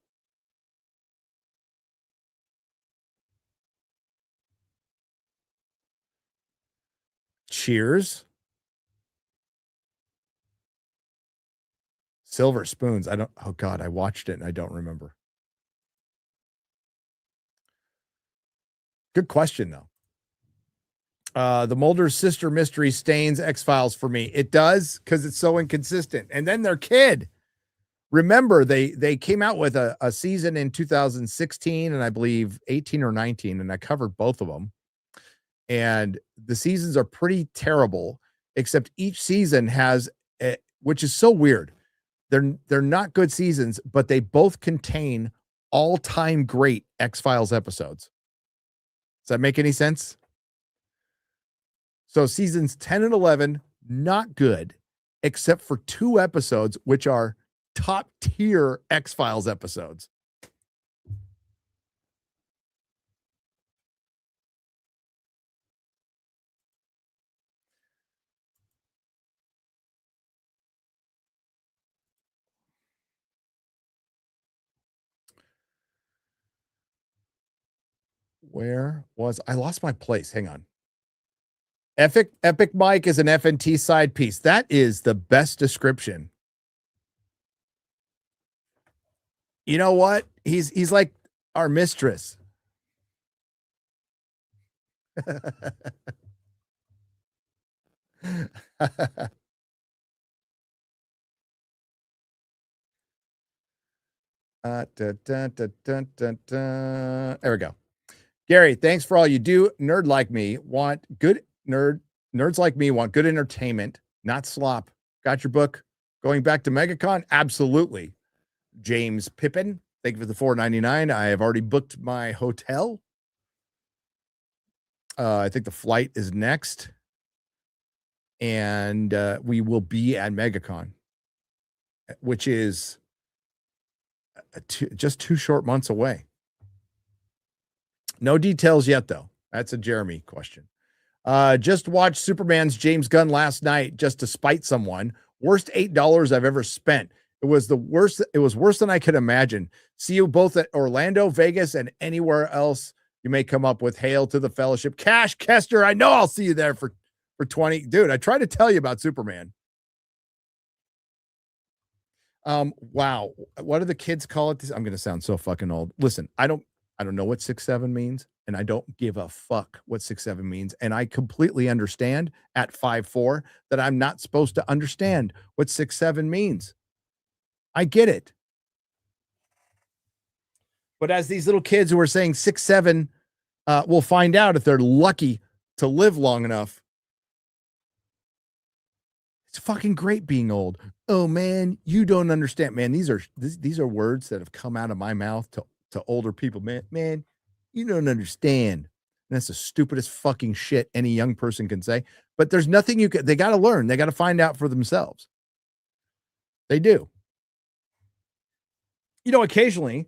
Cheers. Silver Spoons. Oh God, I watched it and I don't remember. Good question, though. The Mulder sister mystery stains X-Files for me. It does, because it's so inconsistent. And then their kid. Remember, they came out with a season in 2016 and I believe 18 or 19, and I covered both of them. And the seasons are pretty terrible, except each season has, which is so weird. They're not good seasons, but they both contain all-time great X-Files episodes. Does that make any sense? So seasons 10 and 11, not good, except for 2 episodes, which are top tier X-Files episodes. Where was I? Lost my place. Hang on. Epic Mike is an FNT side piece. That is the best description. You know what? He's like our mistress. There we go. Gary, thanks for all you do. Nerds like me want good entertainment, not slop. Got your book? Going back to MegaCon? Absolutely. James Pippin, thank you for the $4.99. I have already booked my hotel. I think the flight is next. And we will be at MegaCon, which is just 2 short months away. No details yet, though. That's a Jeremy question. Just watched Superman's James Gunn last night just to spite someone. Worst $8 I've ever spent. It was the worst. It was worse than I could imagine. See you both at Orlando, Vegas, and anywhere else you may come up with. Hail to the fellowship. Cash Kester, I know I'll see you there for 20. Dude, I tried to tell you about Superman. Wow. What do the kids call it? I'm going to sound so fucking old. Listen, I don't know what 6'7" means, and I don't give a fuck what 6'7" means. And I completely understand at 5'4" that I'm not supposed to understand what 6'7" means. I get it. But as these little kids who are saying 6'7" will find out if they're lucky to live long enough. It's fucking great being old. Oh man, you don't understand. Man, these are words that have come out of my mouth to older people. Man, you don't understand. And that's the stupidest fucking shit any young person can say. But there's nothing they got to learn. They got to find out for themselves. They do. You know, occasionally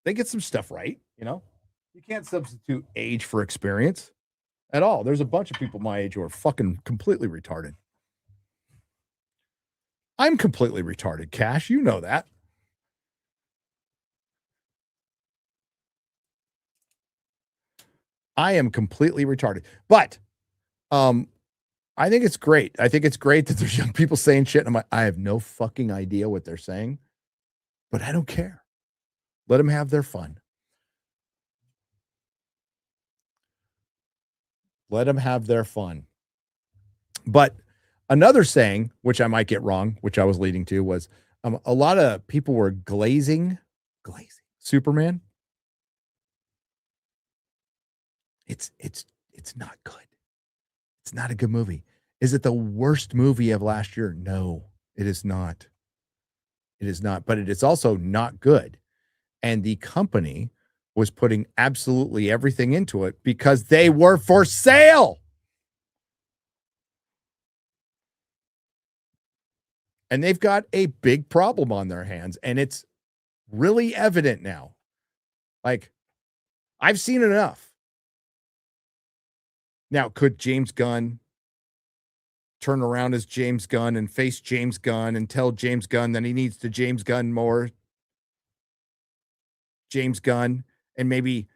they get some stuff right. You know, you can't substitute age for experience at all. There's a bunch of people my age who are fucking completely retarded. I'm completely retarded, Cash. You know that. I am completely retarded. But I think it's great. I think it's great that there's young people saying shit. And I'm like, I have no fucking idea what they're saying, but I don't care. Let them have their fun. Let them have their fun. But another saying, which I might get wrong, which I was leading to, was a lot of people were glazing Superman. It's not good. It's not a good movie. Is it the worst movie of last year? No, it is not. It is not, but it is also not good. And the company was putting absolutely everything into it because they were for sale. And they've got a big problem on their hands. And it's really evident now. Like, I've seen enough. Now, could James Gunn turn around as James Gunn and face James Gunn and tell James Gunn that he needs to James Gunn more James Gunn and maybe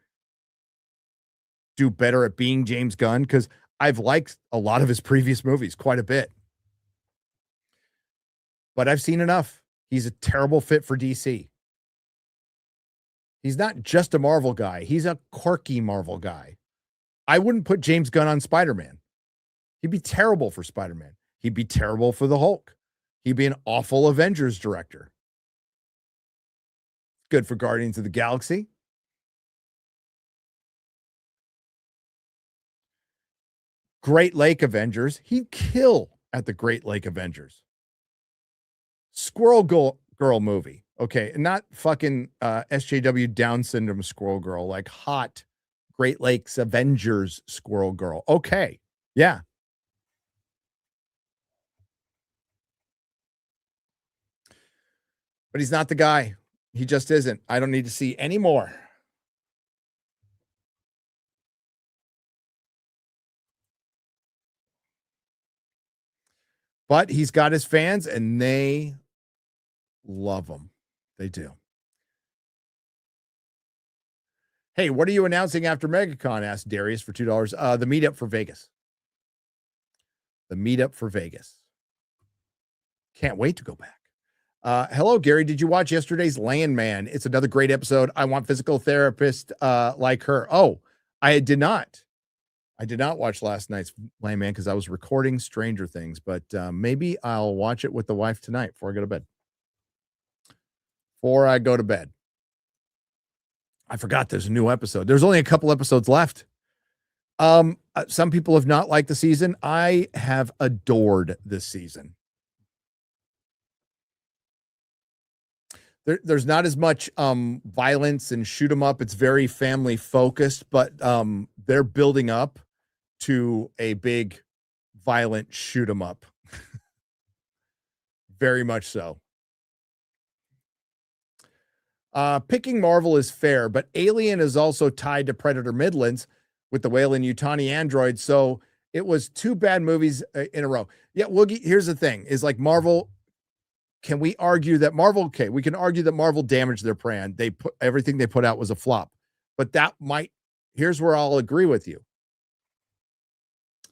do better at being James Gunn? Because I've liked a lot of his previous movies quite a bit. But I've seen enough. He's a terrible fit for DC. He's not just a Marvel guy. He's a quirky Marvel guy. I wouldn't put James Gunn on Spider-Man. He'd be terrible for Spider-Man. He'd be terrible for the Hulk. He'd be an awful Avengers director. Good for Guardians of the Galaxy. Great Lake Avengers. He'd kill at the Great Lake Avengers. Squirrel Girl movie. Okay, not fucking SJW Down syndrome Squirrel Girl, like hot Great Lakes Avengers Squirrel Girl. Okay, yeah. But he's not the guy. He just isn't. I don't need to see any more. But he's got his fans, and they love him. They do. Hey, what are you announcing after MegaCon? Asked Darius for $2. The meetup for Vegas. The meetup for Vegas. Can't wait to go back. Hello, Gary. Did you watch yesterday's Landman? It's another great episode. I want physical therapist like her. Oh, I did not. I did not watch last night's Landman because I was recording Stranger Things, but maybe I'll watch it with the wife tonight before I go to bed. Before I go to bed. I forgot there's a new episode. There's only a couple episodes left. Some people have not liked the season. I have adored this season. There's not as much violence and shoot 'em up. It's very family focused, but they're building up to a big violent shoot 'em up. Very much so. Picking Marvel is fair, but Alien is also tied to Predator Midlands with the Weyland-Yutani android. So it was two bad movies in a row. Yeah, here's the thing: is like Marvel. Can we argue that Marvel? Okay, we can argue that Marvel damaged their brand. Everything they put out was a flop, but that might. Here's where I'll agree with you.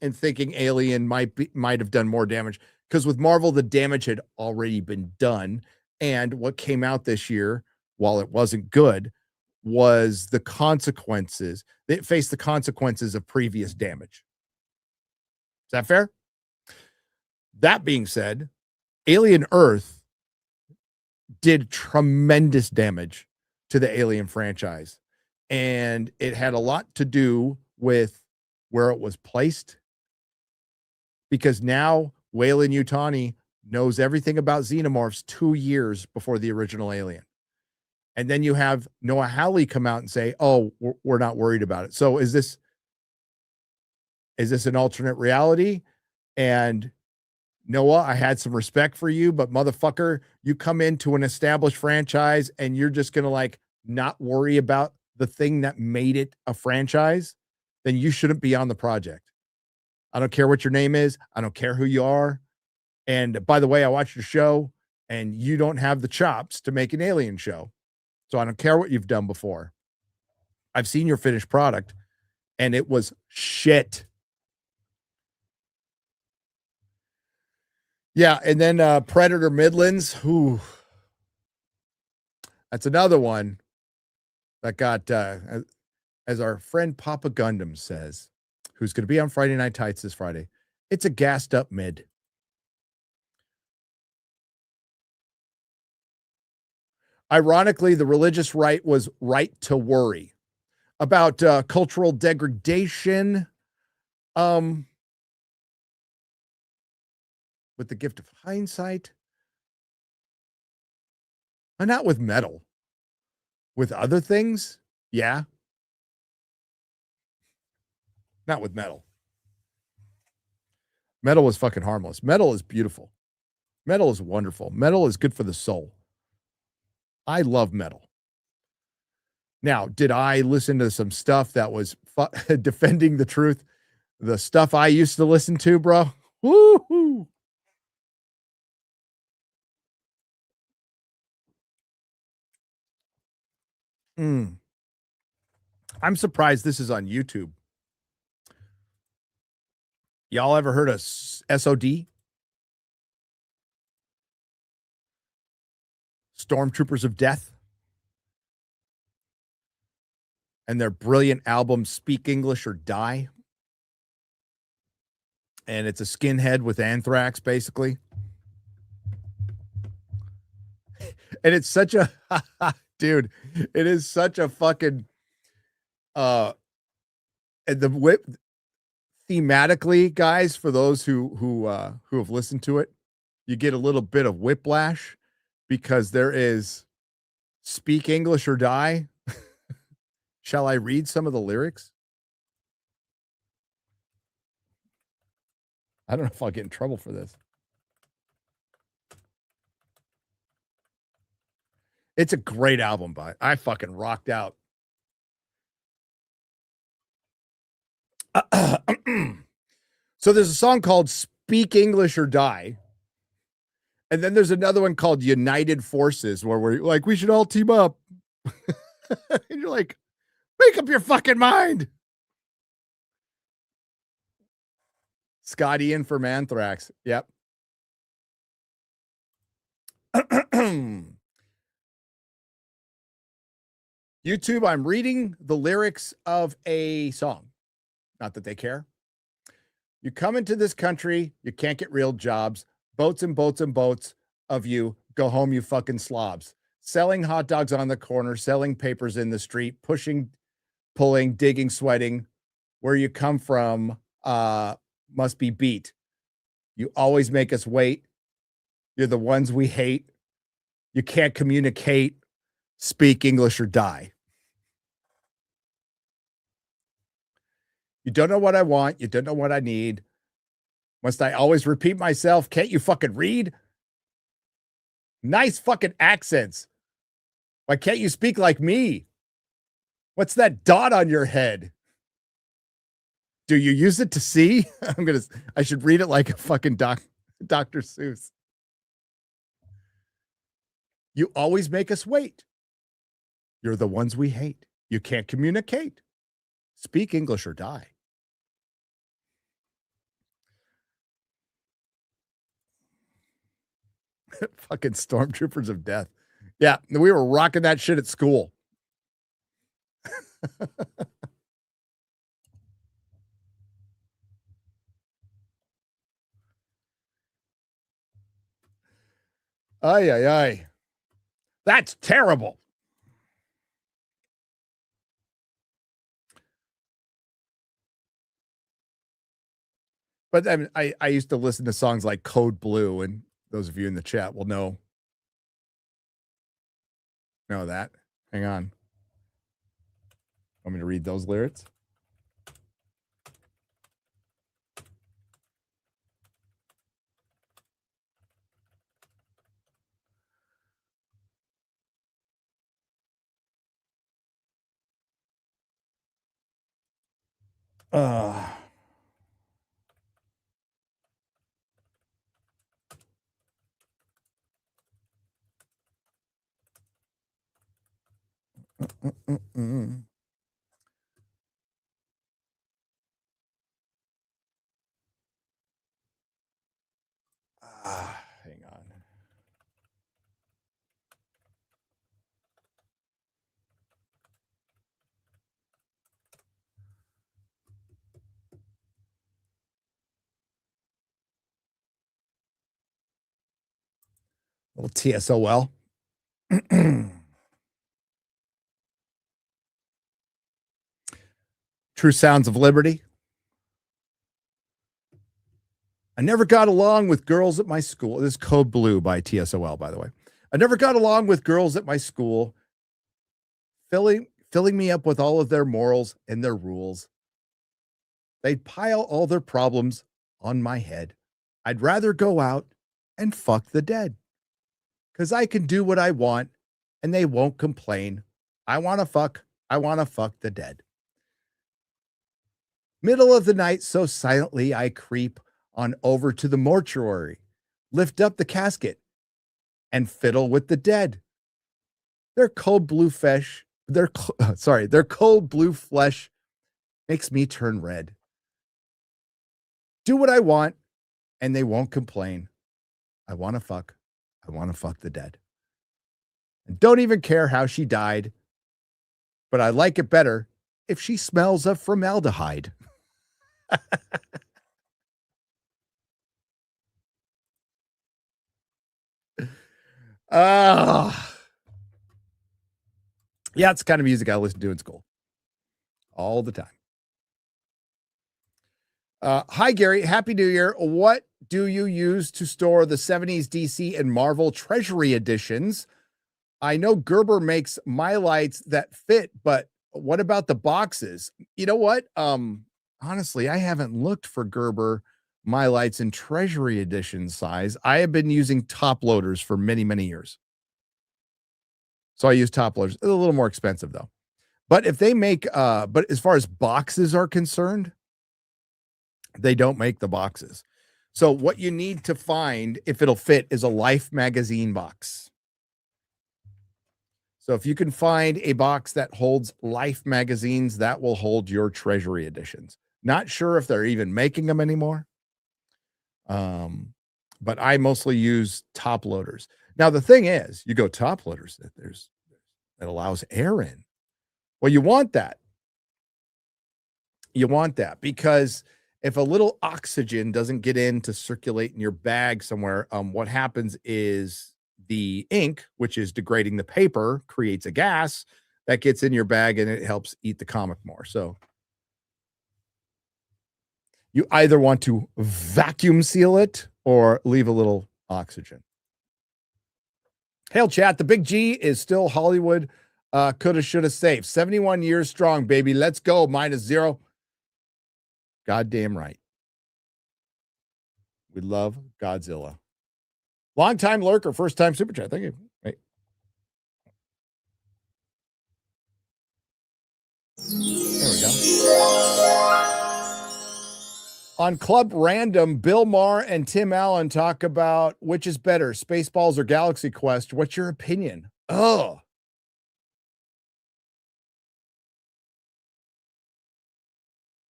And thinking Alien might have done more damage because with Marvel the damage had already been done, and what came out this year, while it wasn't good, was the consequences. They faced the consequences of previous damage. Is that fair? That being said, Alien Earth did tremendous damage to the Alien franchise. And it had a lot to do with where it was placed. Because now Weyland-Yutani knows everything about xenomorphs 2 years before the original Alien. And then you have Noah Hawley come out and say, oh, we're not worried about it. So is this an alternate reality? And Noah, I had some respect for you, but motherfucker, you come into an established franchise and you're just going to like not worry about the thing that made it a franchise, then you shouldn't be on the project. I don't care what your name is. I don't care who you are. And by the way, I watched your show and you don't have the chops to make an Alien show. So I don't care what you've done before. I've seen your finished product and it was shit. Yeah, and then Predator Midlands, that's another one that got, as our friend Papa Gundam says, who's going to be on Friday Night Tights this Friday, it's a gassed up mid. Ironically, the religious right was right to worry about cultural degradation. With the gift of hindsight, and not with metal, with other things. Yeah. Not with metal. Metal is fucking harmless. Metal is beautiful. Metal is wonderful. Metal is good for the soul. I love metal. Now, did I listen to some stuff that was defending the truth? The stuff I used to listen to, bro. Woo-hoo. I'm surprised this is on YouTube. Y'all ever heard of SOD? Stormtroopers of Death? And their brilliant album, Speak English or Die? And it's a skinhead with anthrax, basically. And it's such a dude, it is such a fucking and the whip thematically, guys, for those who have listened to it, you get a little bit of whiplash because there is Speak English or Die. Shall I read some of the lyrics? I don't know if I'll get in trouble for this. It's a great album, but I fucking rocked out. So there's a song called Speak English or Die. And then there's another one called United Forces where we're like, we should all team up. And you're like, make up your fucking mind. Scott Ian from Anthrax. Yep. YouTube, I'm reading the lyrics of a song. Not that they care. You come into this country, you can't get real jobs. Boats and boats and boats of you. Go home, you fucking slobs. Selling hot dogs on the corner, selling papers in the street, pushing, pulling, digging, sweating. Where you come from must be beat. You always make us wait. You're the ones we hate. You can't communicate. Speak English or die. You don't know what I want. You don't know what I need. Must I always repeat myself? Can't you fucking read? Nice fucking accents. Why can't you speak like me? What's that dot on your head? Do you use it to see? I should read it like a fucking Dr. Seuss. You always make us wait. You're the ones we hate. You can't communicate. Speak English or die. Fucking Stormtroopers of Death. Yeah, we were rocking that shit at school. Ay, ay, ay. That's terrible. But I mean, I used to listen to songs like Code Blue, and those of you in the chat will know that. Hang on. Want me to read those lyrics? Hang on. Little TSOL. True Sounds of Liberty. I never got along with girls at my school. This is Code Blue by TSOL, by the way. I never got along with girls at my school, filling me up with all of their morals and their rules. They'd pile all their problems on my head. I'd rather go out and fuck the dead because I can do what I want and they won't complain. I want to fuck the dead. Middle of the night, so silently I creep on over to the mortuary, lift up the casket, and fiddle with the dead. Their cold blue flesh, their cold blue flesh makes me turn red. Do what I want, and they won't complain. I want to fuck. I want to fuck the dead. And don't even care how she died, but I like it better if she smells of formaldehyde. Yeah, it's the kind of music I listen to in school all the time. Hi, Gary. Happy New Year. What do you use to store the 70s DC and Marvel Treasury editions? I know Gerber makes my lights that fit, but what about the boxes? You know what? Honestly, I haven't looked for Gerber my lights in Treasury edition size. I have been using top loaders for many, many years. So I use top loaders. It's a little more expensive though. But if they make but as far as boxes are concerned, they don't make the boxes. So what you need to find, if it'll fit, is a Life magazine box. So if you can find a box that holds Life magazines, that will hold your Treasury editions. Not sure if they're even making them anymore. But I mostly use top loaders. Now the thing is, you go top loaders, that allows air in. Well, you want that. You want that because if a little oxygen doesn't get in to circulate in your bag somewhere, what happens is the ink, which is degrading the paper, creates a gas that gets in your bag and it helps eat the comic more. So you either want to vacuum seal it or leave a little oxygen. Hail chat, the big G is still Hollywood. Coulda, shoulda, saved. 71 years strong, baby. Let's go. -0. Goddamn right. We love Godzilla. Long time lurker, first time super chat. Thank you. Right. There we go. On Club Random, Bill Maher and Tim Allen talk about which is better, Spaceballs or Galaxy Quest. What's your opinion? Oh.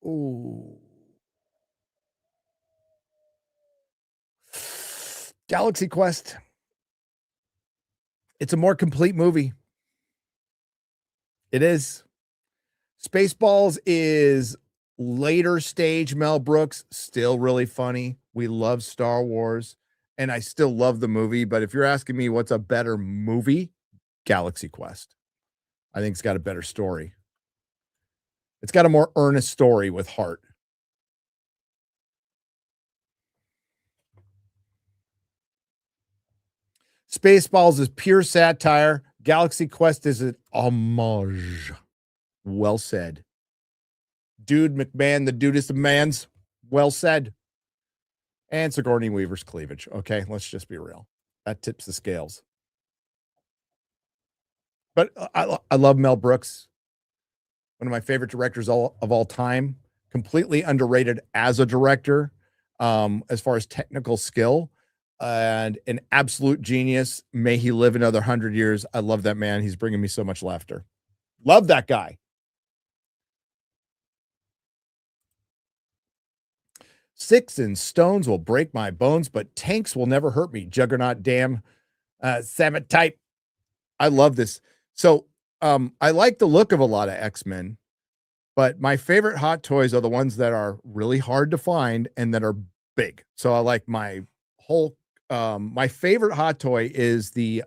Ooh. Galaxy Quest. It's a more complete movie. It is. Spaceballs is later stage Mel Brooks, still really funny. We love Star Wars, and I still love the movie. But if you're asking me what's a better movie, Galaxy Quest. I think it's got a better story. It's got a more earnest story with heart. Spaceballs is pure satire. Galaxy Quest is an homage. Well said. Dude McMahon, the dudest of mans. Well said. And Sigourney Weaver's cleavage. Okay, let's just be real. That tips the scales. But I love Mel Brooks. One of my favorite directors of all time. Completely underrated as a director, as far as technical skill. And an absolute genius. May he live another 100 years. I love that man. He's bringing me so much laughter. Love that guy. Sticks and stones will break my bones, but tanks will never hurt me. Juggernaut, damn, Samet type. I love this. So I like the look of a lot of X-Men, but my favorite hot toys are the ones that are really hard to find and that are big. So I like my whole, my favorite hot toy is the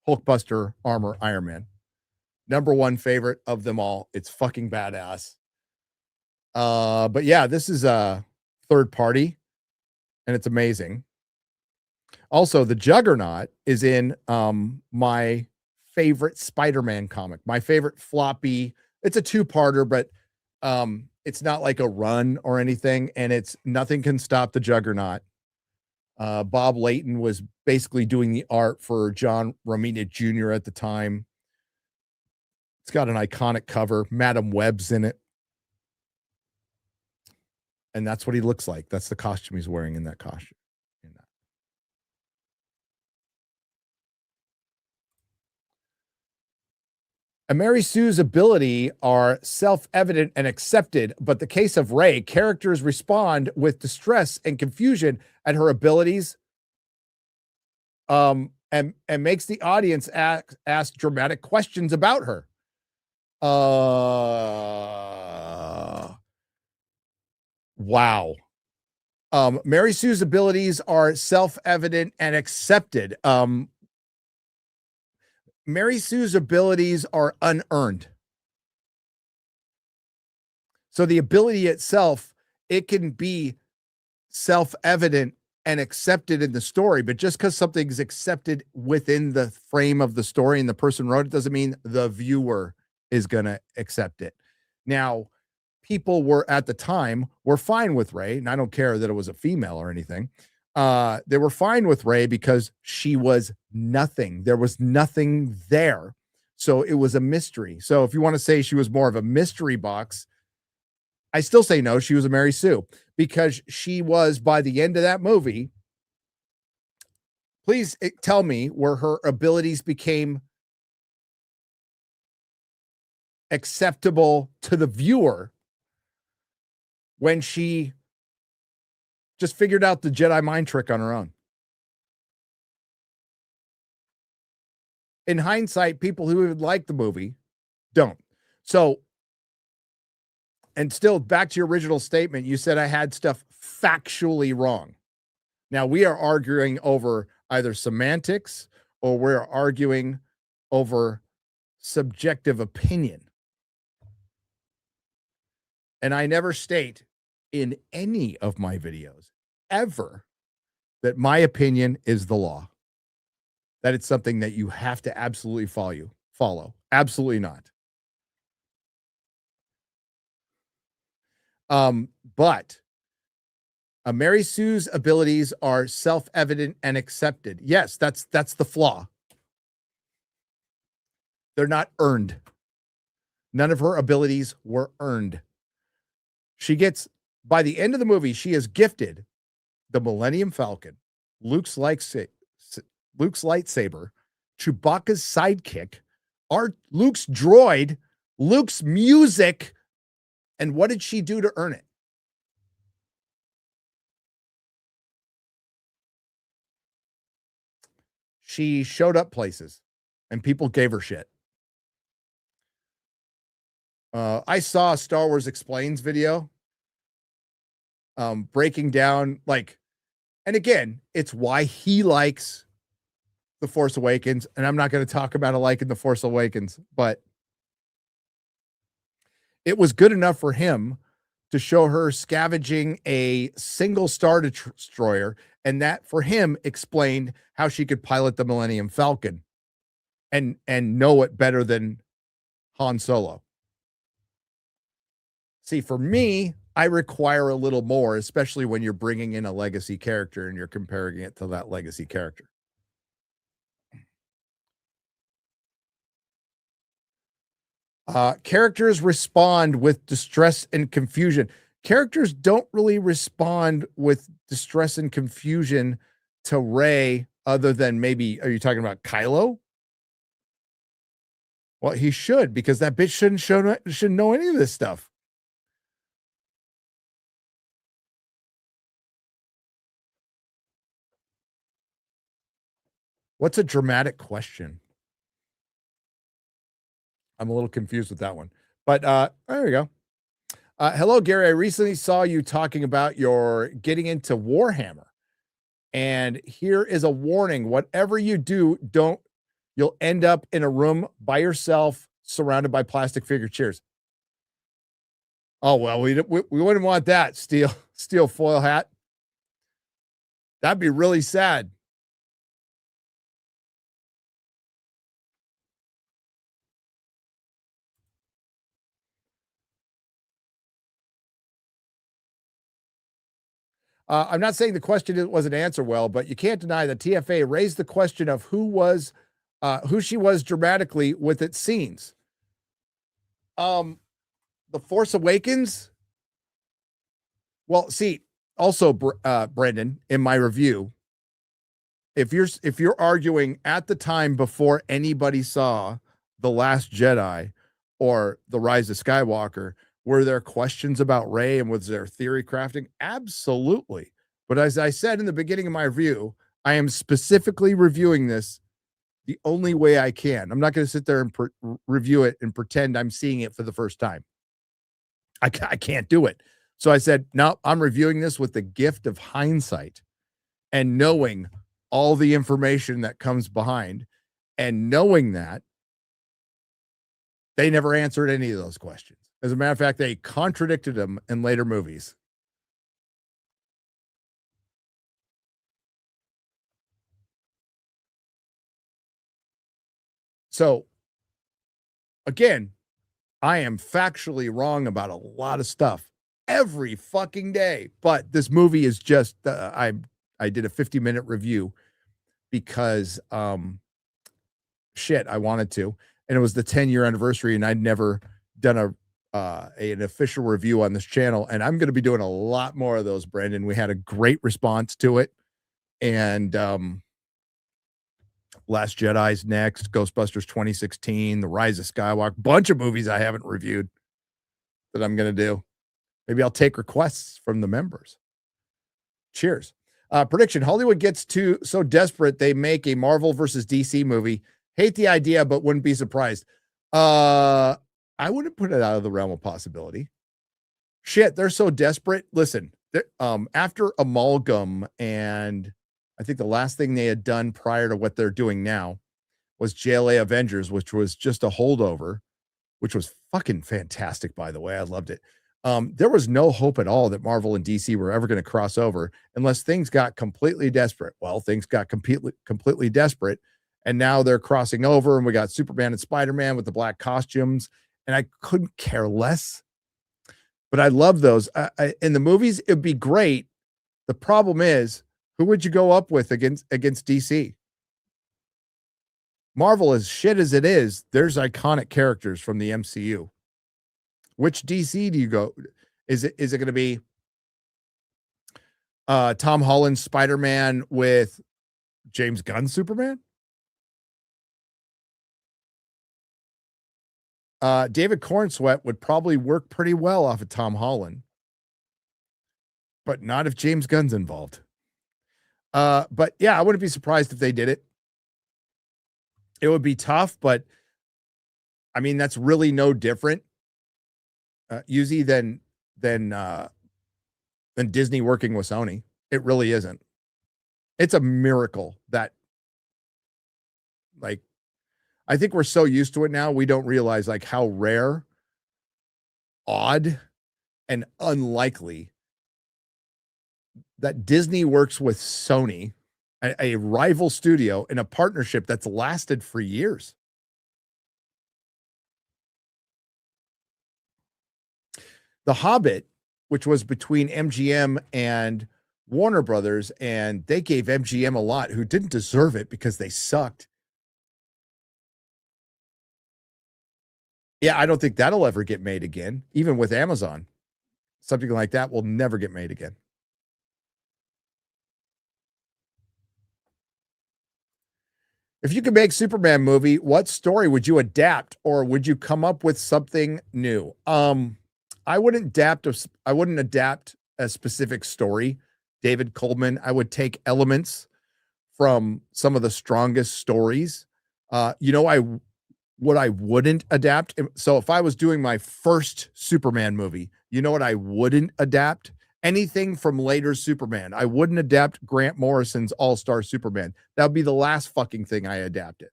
Hulkbuster armor Iron Man. Number one favorite of them all. It's fucking badass. But yeah, this is a third party and it's amazing. Also, the Juggernaut is in my favorite Spider-Man comic, my favorite floppy. It's a two-parter, but it's not like a run or anything, and it's Nothing Can Stop the Juggernaut. Bob Layton was basically doing the art for John Romita Jr. at the time. It's got an iconic cover. Madam Web's in it. And that's what he looks like. That's the costume he's wearing in that costume. And Mary Sue's ability are self-evident and accepted, but the case of Rey, characters respond with distress and confusion at her abilities, and makes the audience ask dramatic questions about her. Wow. Mary Sue's abilities are self-evident and accepted. Mary Sue's abilities are unearned. So the ability itself, it can be self-evident and accepted in the story, but just because something's accepted within the frame of the story and the person wrote it doesn't mean the viewer is going to accept it. Now, people were at the time were fine with Rey, and I don't care that it was a female or anything. They were fine with Rey because she was nothing. There was nothing there. So it was a mystery. So if you want to say she was more of a mystery box, I still say no, she was a Mary Sue, because she was, by the end of that movie, please tell me where her abilities became acceptable to the viewer when she just figured out the Jedi mind trick on her own. In hindsight, people who would like the movie don't. So, and still back to your original statement, you said I had stuff factually wrong. Now we are arguing over either semantics or we're arguing over subjective opinion. And I never state in any of my videos ever that my opinion is the law, that it's something that you have to absolutely follow. Absolutely not. But Mary Sue's abilities are self-evident and accepted. Yes, that's the flaw. They're not earned. None of her abilities were earned. She gets, by the end of the movie, she is gifted the Millennium Falcon, Luke's lightsaber, Chewbacca's sidekick, Luke's droid, Luke's music. And what did she do to earn it? She showed up places and people gave her shit. I saw a Star Wars Explains video breaking down, like, and again, it's why he likes The Force Awakens. And I'm not going to talk about a like in The Force Awakens, but it was good enough for him to show her scavenging a single Star Destroyer. And that, for him, explained how she could pilot the Millennium Falcon and know it better than Han Solo. See, for me, I require a little more, especially when you're bringing in a legacy character and you're comparing it to that legacy character. Characters respond with distress and confusion. Characters don't really respond with distress and confusion to Rey, other than maybe, are you talking about Kylo? Well, he should, because that bitch shouldn't know any of this stuff. What's a dramatic question? I'm a little confused with that one, but there we go. Hello, Gary. I recently saw you talking about your getting into Warhammer, and here is a warning: whatever you do, you'll end up in a room by yourself, surrounded by plastic figure chairs. Oh well, we wouldn't want that. Steel foil hat. That'd be really sad. I'm not saying the question wasn't answered well, but you can't deny that TFA raised the question of who she was dramatically with its scenes. The Force Awakens, Well, see, also, Brendan, in my review, if you're arguing at the time before anybody saw The Last Jedi or The Rise of Skywalker, were there questions about Rey and was there theory crafting? Absolutely. But as I said in the beginning of my review, I am specifically reviewing this the only way I can. I'm not going to sit there and review it and pretend I'm seeing it for the first time. I can't do it. So I said, no, I'm reviewing this with the gift of hindsight and knowing all the information that comes behind, and knowing that they never answered any of those questions. As a matter of fact, they contradicted them in later movies. So again, I am factually wrong about a lot of stuff every fucking day, but this movie is just I did a 50-minute review because I wanted to, and it was the 10-year anniversary, and I'd never done an official review on this channel, and I'm going to be doing a lot more of those, Brandon. We had a great response to it, and Last Jedi's next, Ghostbusters 2016, The Rise of Skywalker, bunch of movies I haven't reviewed that I'm going to do. Maybe I'll take requests from the members. Cheers. Prediction: Hollywood gets so desperate they make a Marvel versus DC movie. Hate the idea, but wouldn't be surprised. I wouldn't put it out of the realm of possibility. Shit, they're so desperate. Listen, after Amalgam, and I think the last thing they had done prior to what they're doing now was JLA Avengers, which was just a holdover, which was fucking fantastic, by the way. I loved it. There was no hope at all that Marvel and DC were ever going to cross over unless things got completely desperate. Well, things got completely desperate, and now they're crossing over, and we got Superman and Spider-Man with the black costumes, and I couldn't care less. But I love those. In the movies, it'd be great. The problem is, who would you go up with against DC? Marvel, as shit as it is, there's iconic characters from the MCU. Which DC do you go? Is it going to be Tom Holland Spider-Man with James Gunn Superman? David Cornsweet would probably work pretty well off of Tom Holland, but not if James Gunn's involved. But yeah, I wouldn't be surprised if they did it. It would be tough, but I mean, that's really no different, Uzi, than Disney working with Sony. It really isn't. It's a miracle that, like, I think we're so used to it now, we don't realize like how rare, odd, and unlikely that Disney works with Sony, a rival studio, in a partnership that's lasted for years. The Hobbit, which was between MGM and Warner Brothers, and they gave MGM a lot, who didn't deserve it because they sucked. Yeah, I don't think that'll ever get made again, even with Amazon. Something like that will never get made again. If you could make Superman movie, what story would you adapt, or would you come up with something new? I wouldn't adapt a specific story, David Coleman. I would take elements from some of the strongest stories. What I wouldn't adapt. So if I was doing my first Superman movie, you know what I wouldn't adapt? Anything from later Superman. I wouldn't adapt Grant Morrison's All-Star Superman. That would be the last fucking thing I adapted.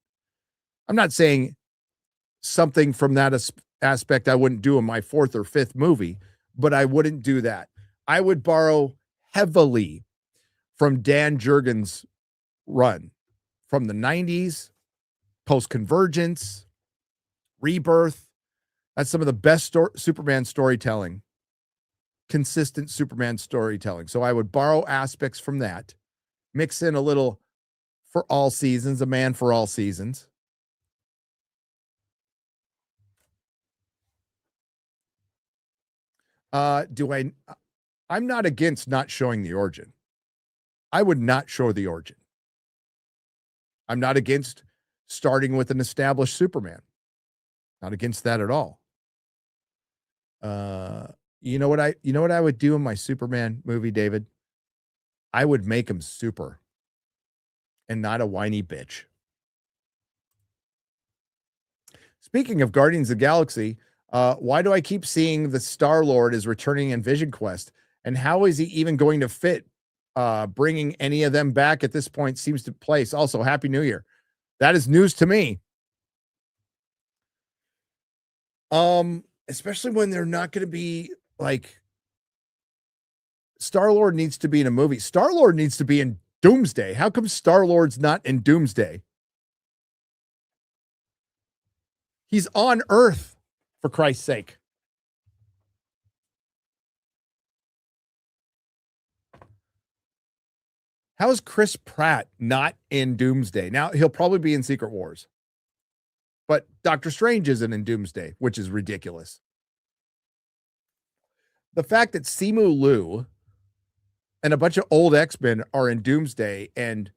I'm not saying something from that aspect I wouldn't do in my fourth or fifth movie, but I wouldn't do that. I would borrow heavily from Dan Jurgens' run from the 90s, post-Convergence, Rebirth. That's some of the best Superman storytelling, consistent Superman storytelling. So I would borrow aspects from that, mix in a little For All Seasons, A Man for All Seasons. I'm not against not showing the origin. I would not show the origin. I'm not against starting with an established Superman. Not against that at all. You know what I would do in my Superman movie, David? I would make him super and not a whiny bitch. Speaking of Guardians of the Galaxy, why do I keep seeing the Star-Lord is returning in Vision Quest? And how is he even going to fit? Bringing any of them back at this point seems to place. Also, Happy New Year. That is news to me. Especially when they're not going to be like Star-Lord needs to be in a movie. Star-Lord needs to be in Doomsday. How come Star-Lord's not in Doomsday? He's on Earth, for Christ's sake. How is Chris Pratt not in Doomsday? Now, he'll probably be in Secret Wars. But Doctor Strange isn't in Doomsday, which is ridiculous. The fact that Simu Liu and a bunch of old X-Men are in Doomsday and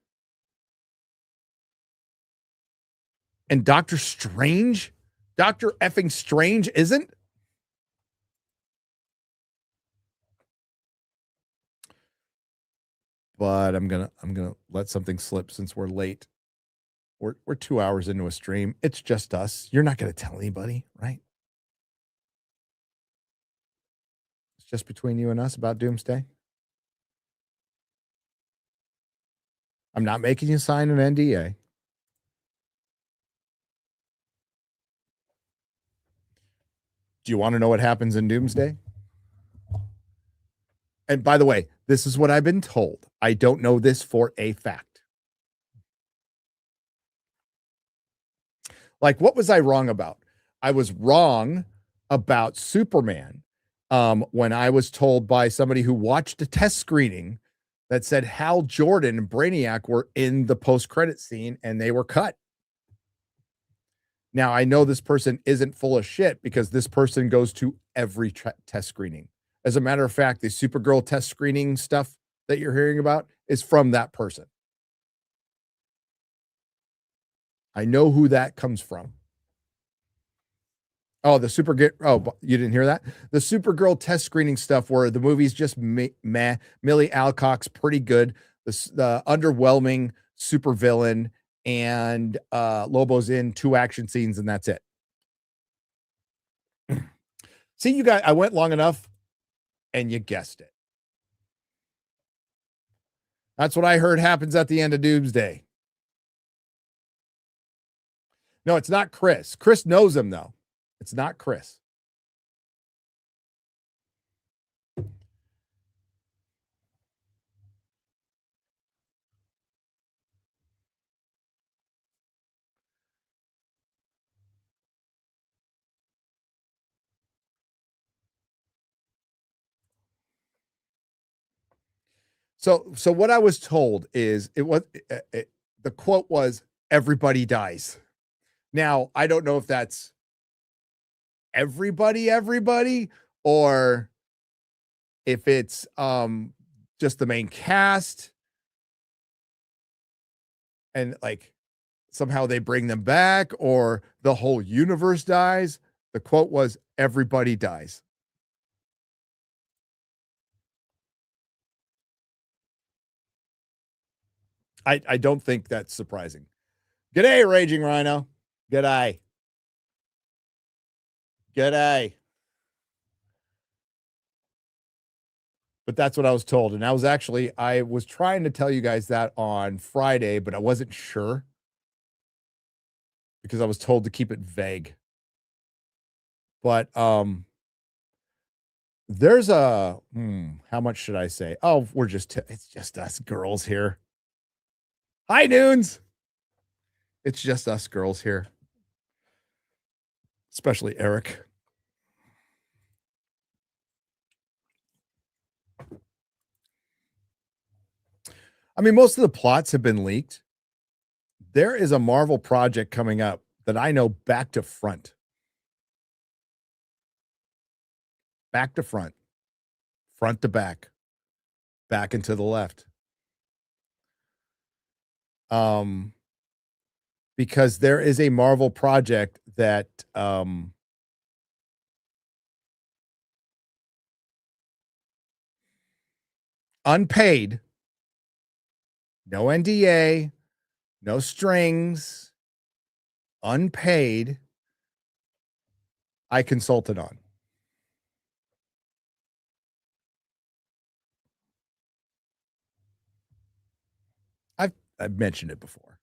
Doctor Strange, Doctor effing Strange isn't? But I'm gonna let something slip since we're late. We're 2 hours into a stream. It's just us. You're not gonna tell anybody, right? It's just between you and us about Doomsday. I'm not making you sign an NDA. Do you want to know what happens in Doomsday? And by the way, this is what I've been told. I don't know this for a fact. Like, what was I wrong about? I was wrong about Superman when I was told by somebody who watched a test screening that said Hal Jordan and Brainiac were in the post-credit scene and they were cut. Now, I know this person isn't full of shit because this person goes to every test screening. As a matter of fact, the Supergirl test screening stuff that you're hearing about is from that person. I know who that comes from. Oh, you didn't hear that? The Supergirl test screening stuff where the movie's just meh. Millie Alcock's pretty good. The underwhelming supervillain and Lobo's in 2 action scenes and that's it. See, you guys, I went long enough and you guessed it. That's what I heard happens at the end of Doomsday. No, it's not Chris. Chris knows him, though. It's not Chris. So what I was told is the quote was everybody dies. Now, I don't know if that's everybody, or if it's just the main cast and like somehow they bring them back or the whole universe dies. The quote was everybody dies. I don't think that's surprising. G'day, Raging Rhino. G'day. G'day. But that's what I was told. And I was trying to tell you guys that on Friday, but I wasn't sure because I was told to keep it vague. But there's how much should I say? Oh, it's just us girls here. Hi, Noons. It's just us girls here. Especially Eric. I mean, most of the plots have been leaked. There is a Marvel project coming up that I know back to front. Back to front. front to back, back and to the left. Because there is a Marvel project that unpaid, no NDA, no strings, unpaid, I consulted on. I've mentioned it before.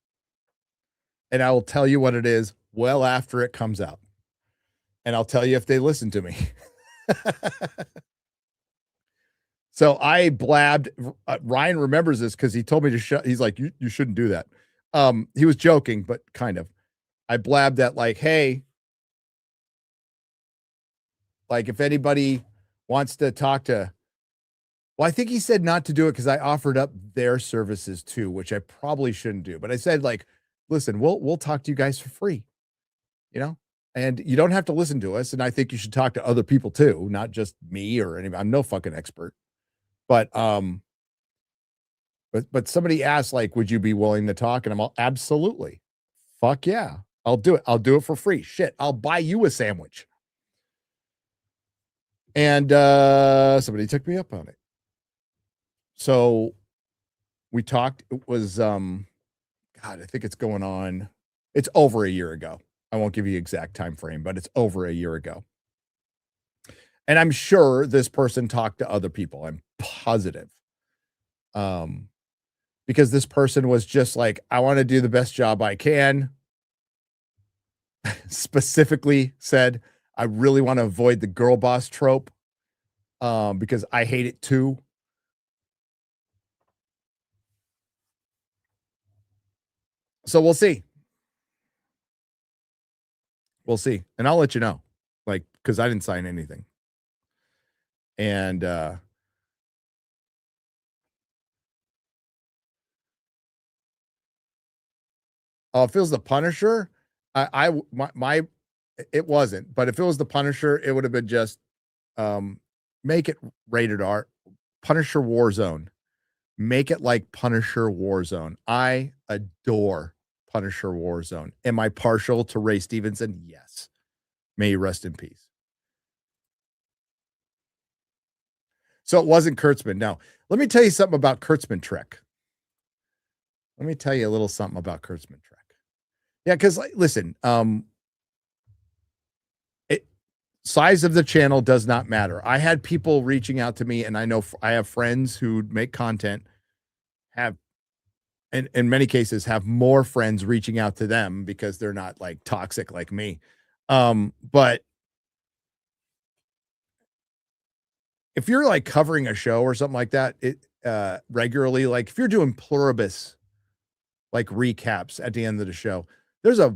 And I will tell you what it is well after it comes out. And I'll tell you if they listen to me. So I blabbed. Ryan remembers this because he told me to shut. He's like, you shouldn't do that. He was joking, but kind of. I blabbed that like, hey, like if anybody wants to talk to, well, I think he said not to do it because I offered up their services too, which I probably shouldn't do. But I said like, listen, we'll talk to you guys for free, you know, and you don't have to listen to us. And I think you should talk to other people too, not just me or anybody. I'm no fucking expert. But somebody asked, like, would you be willing to talk? And I'm all, absolutely. Fuck yeah. I'll do it. I'll do it for free. Shit. I'll buy you a sandwich. And somebody took me up on it. So we talked. It was God, I think it's going on. It's over a year ago. I won't give you exact time frame, but it's over a year ago. And I'm sure this person talked to other people. I'm positive. Because this person was just like, I want to do the best job I can. Specifically said, I really want to avoid the girl boss trope because I hate it too. So we'll see. We'll see. And I'll let you know, like, because I didn't sign anything. And oh, if it was the Punisher, it wasn't. But if it was the Punisher, it would have been just make it rated R. Punisher Warzone. Make it like Punisher Warzone. I adore Punisher Warzone. Am I partial to Ray Stevenson? Yes. May he rest in peace. So it wasn't Kurtzman. Now, let me tell you something about Kurtzman Trek. Let me tell you a little something about Kurtzman Trek. Yeah, because listen, size of the channel does not matter. I had people reaching out to me, and I know I have friends who make content, have, and in many cases, have more friends reaching out to them because they're not like toxic like me. But if you're like covering a show or something like that, regularly, like if you're doing pluribus, like recaps at the end of the show, there's a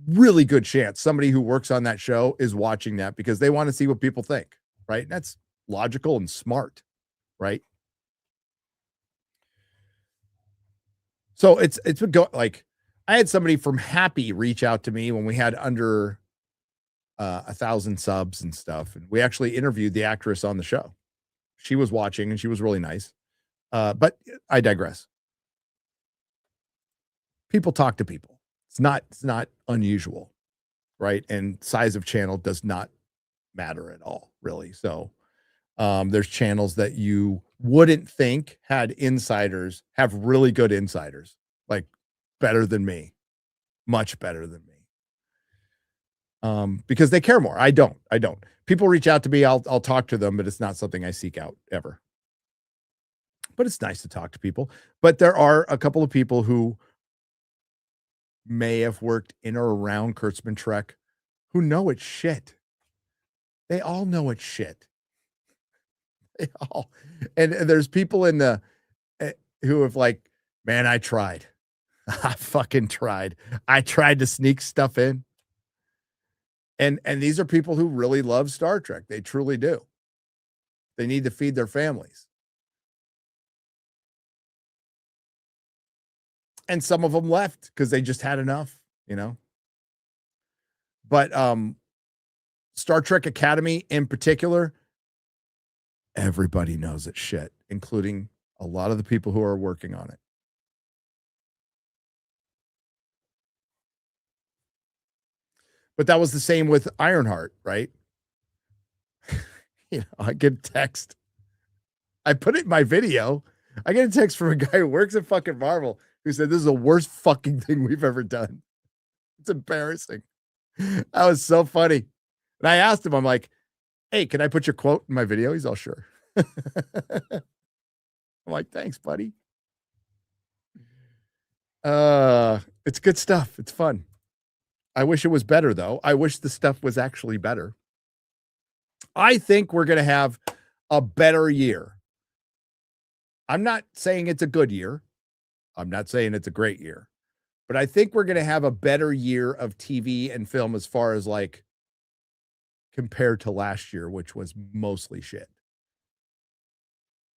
really good chance somebody who works on that show is watching that because they want to see what people think, right? And that's logical and smart, right? So it's been going, like, I had somebody from Happy reach out to me when we had under 1,000 subs and stuff, and we actually interviewed the actress on the show. She was watching and she was really nice. But I digress. People talk to people. It's not unusual, right? And size of channel does not matter at all, really. So there's channels that you wouldn't think had insiders, have really good insiders, like better than me, much better than me. Because they care more. I don't. People reach out to me, I'll talk to them, but it's not something I seek out ever. But it's nice to talk to people. But there are a couple of people who may have worked in or around Kurtzman Trek who know it's shit. They all know it's shit. They all. And there's people in the who have like, man, I tried. I fucking tried. I tried to sneak stuff in. And these are people who really love Star Trek. They truly do. They need to feed their families. And some of them left because they just had enough, you know. But Star Trek Academy in particular, everybody knows it's shit, including a lot of the people who are working on it. But that was the same with Ironheart, right? I get a text. I put it in my video. I get a text from a guy who works at fucking Marvel who said, this is the worst fucking thing we've ever done. It's embarrassing. That was so funny. And I asked him, I'm like, hey, can I put your quote in my video? He's all sure. I'm like, thanks, buddy. It's good stuff. It's fun. I wish it was better, though. I wish the stuff was actually better. I think we're going to have a better year. I'm not saying it's a good year. I'm not saying it's a great year. But I think we're going to have a better year of TV and film as far as like compared to last year, which was mostly shit.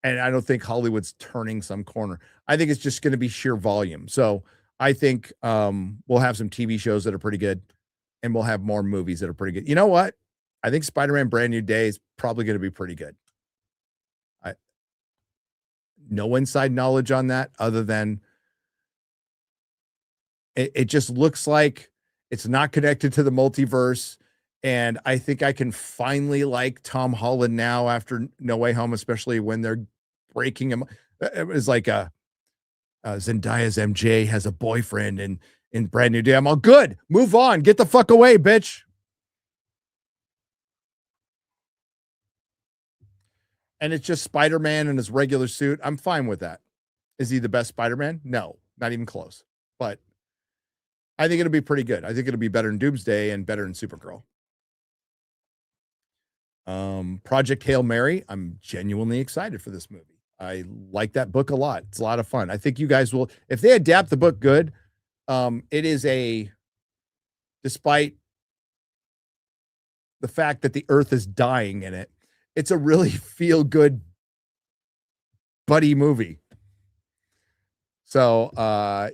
And I don't think Hollywood's turning some corner. I think it's just going to be sheer volume. So I think we'll have some TV shows that are pretty good, and we'll have more movies that are pretty good. You know what? I think Spider-Man Brand New Day is probably going to be pretty good. No inside knowledge on that other than it just looks like it's not connected to the multiverse. And I think I can finally like Tom Holland now after No Way Home, especially when they're breaking him. It was like Zendaya's MJ has a boyfriend in Brand New Day. I'm all good. Move on. Get the fuck away, bitch. And it's just Spider-Man in his regular suit. I'm fine with that. Is he the best Spider-Man? No, not even close. But I think it'll be pretty good. I think it'll be better than Doomsday and better than Supergirl. Project Hail Mary. I'm genuinely excited for this movie. I like that book a lot. It's a lot of fun. I think you guys will, if they adapt the book good, it is despite the fact that the earth is dying in it, it's a really feel-good buddy movie. So,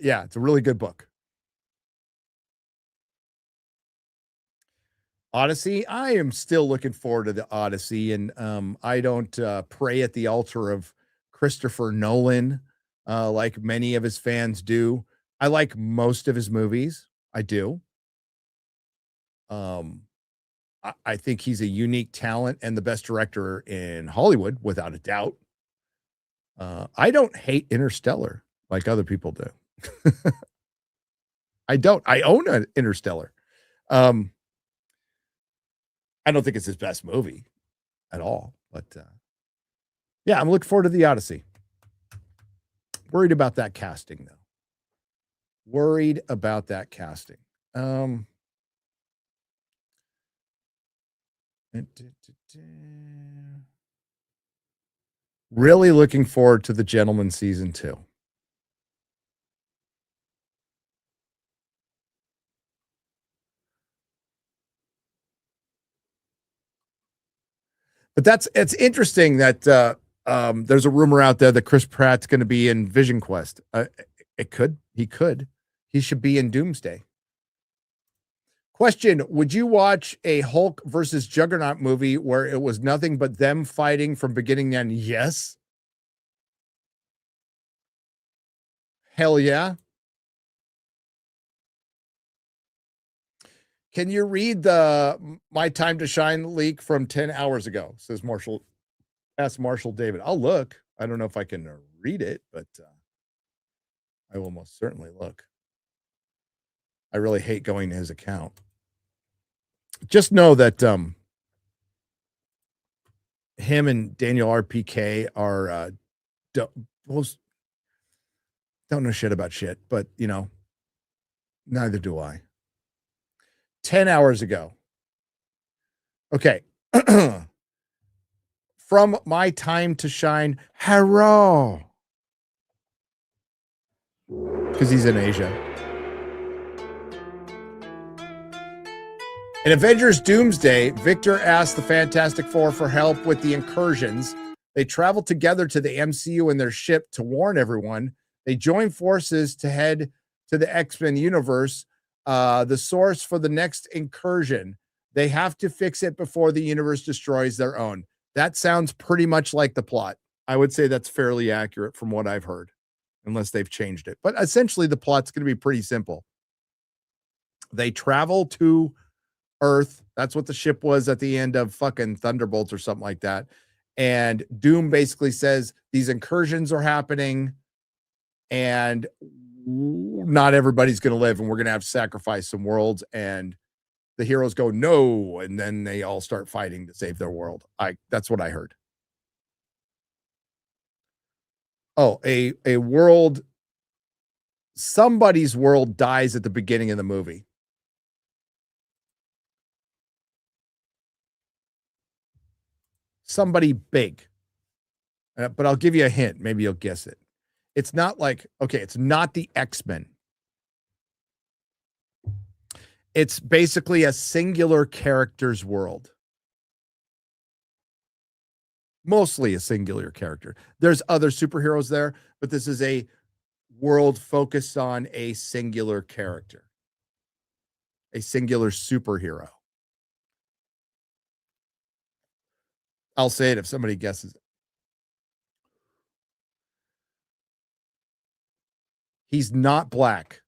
yeah, it's a really good book. Odyssey, I am still looking forward to the Odyssey, and I don't pray at the altar of Christopher Nolan like many of his fans do. I like most of his movies. I do. I think he's a unique talent and the best director in Hollywood, without a doubt. I don't hate Interstellar like other people do. I don't. I own an Interstellar. I don't think it's his best movie at all, but yeah, I'm looking forward to the Odyssey. Worried about that casting, though. Worried about that casting. Really looking forward to The Gentleman season 2. But it's interesting that there's a rumor out there that Chris Pratt's going to be in Vision Quest. He should be in Doomsday. Question, would you watch a Hulk versus Juggernaut movie where it was nothing but them fighting from beginning to end? Yes. Hell yeah. Can you read the My Time to Shine leak from 10 hours ago? Says Marshall. Ask Marshall David. I'll look. I don't know if I can read it, but I will most certainly look. I really hate going to his account. Just know that him and Daniel RPK are don't know shit about shit, but you know, neither do I. 10 hours ago. Okay. From My Time to Shine, hello. Because he's in Asia. In Avengers Doomsday, Victor asks the Fantastic Four for help with the incursions. They travel together to the MCU in their ship to warn everyone. They join forces to head to the X-Men universe, the source for the next incursion. They have to fix it before the universe destroys their own. That sounds pretty much like the plot. I would say that's fairly accurate from what I've heard, unless they've changed it. But essentially, the plot's going to be pretty simple. They travel to Earth. That's what the ship was at the end of fucking Thunderbolts or something like that. And Doom basically says these incursions are happening and not everybody's going to live, and we're going to have to sacrifice some worlds. And the heroes go, no. And then they all start fighting to save their world. That's what I heard. Oh, a world, somebody's world dies at the beginning of the movie. Somebody big. But I'll give you a hint. Maybe you'll guess it. It's not like, okay, it's not the X-Men. It's basically a singular character's world. Mostly a singular character. There's other superheroes there, but this is a world focused on a singular character, a singular superhero. I'll say it if somebody guesses it. He's not black.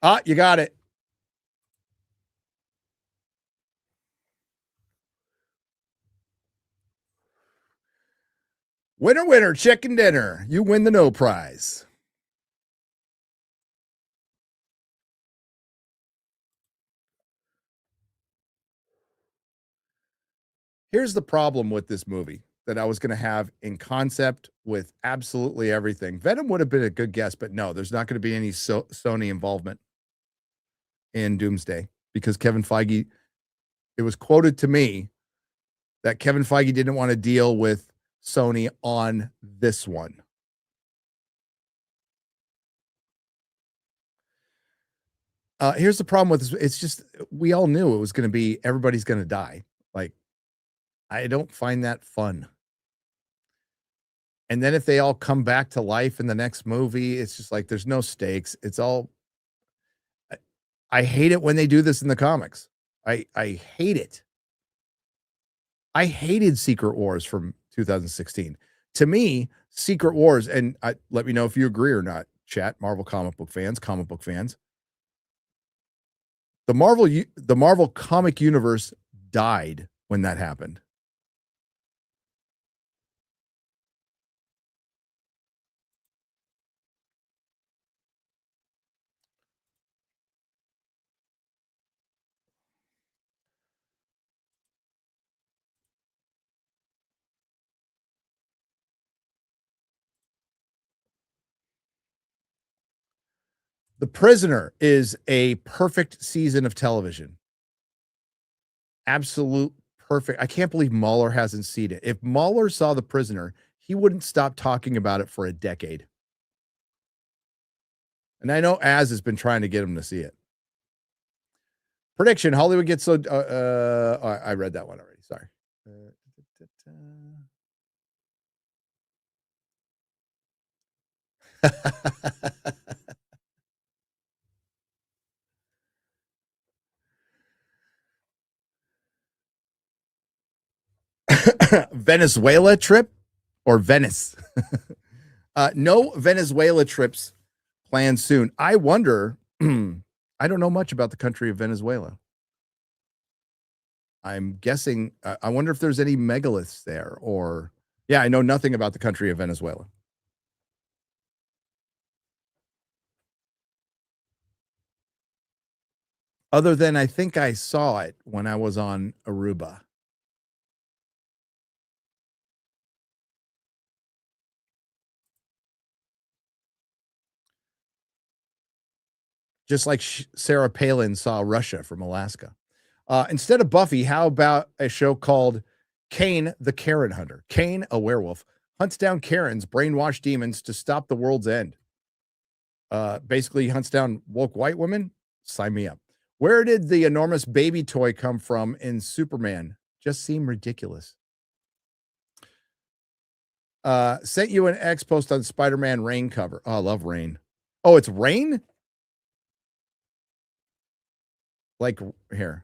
Ah, you got it. Winner, winner, chicken dinner. You win the no prize. Here's the problem with this movie that I was going to have in concept with absolutely everything. Venom would have been a good guess, but no, there's not going to be any Sony involvement in Doomsday because Kevin Feige, it was quoted to me that Kevin Feige didn't want to deal with Sony on this one. Here's the problem with this. It's just, we all knew it was going to be, everybody's going to die. Like, I don't find that fun. And then if they all come back to life in the next movie, it's just like, there's no stakes. It's all, I hate it when they do this in the comics. I hate it. I hated Secret Wars from 2016. To me, Secret Wars, and let me know if you agree or not, chat, Marvel comic book fans. The Marvel comic universe died when that happened. The Prisoner is a perfect season of television. Absolute perfect. I can't believe Mahler hasn't seen it. If Mahler saw The Prisoner, he wouldn't stop talking about it for a decade. And I know Az has been trying to get him to see it. Prediction: Hollywood gets so. I read that one already. Sorry. Venezuela trip or Venice? No Venezuela trips planned soon. I wonder. I don't know much about the country of Venezuela. I'm guessing. I wonder if there's any megaliths there, or yeah, I know nothing about the country of Venezuela. Other than I think I saw it when I was on Aruba. Just like Sarah Palin saw Russia from Alaska. Instead of Buffy, how about a show called Kane the Karen Hunter? Kane, a werewolf, hunts down Karens, brainwashed demons to stop the world's end. Basically hunts down woke white women. Sign me up. Where did the enormous baby toy come from in Superman? Just seemed ridiculous. Sent you an X post on Spider-Man Rain cover. Oh, I love Rain. Oh, it's Rain? Like here.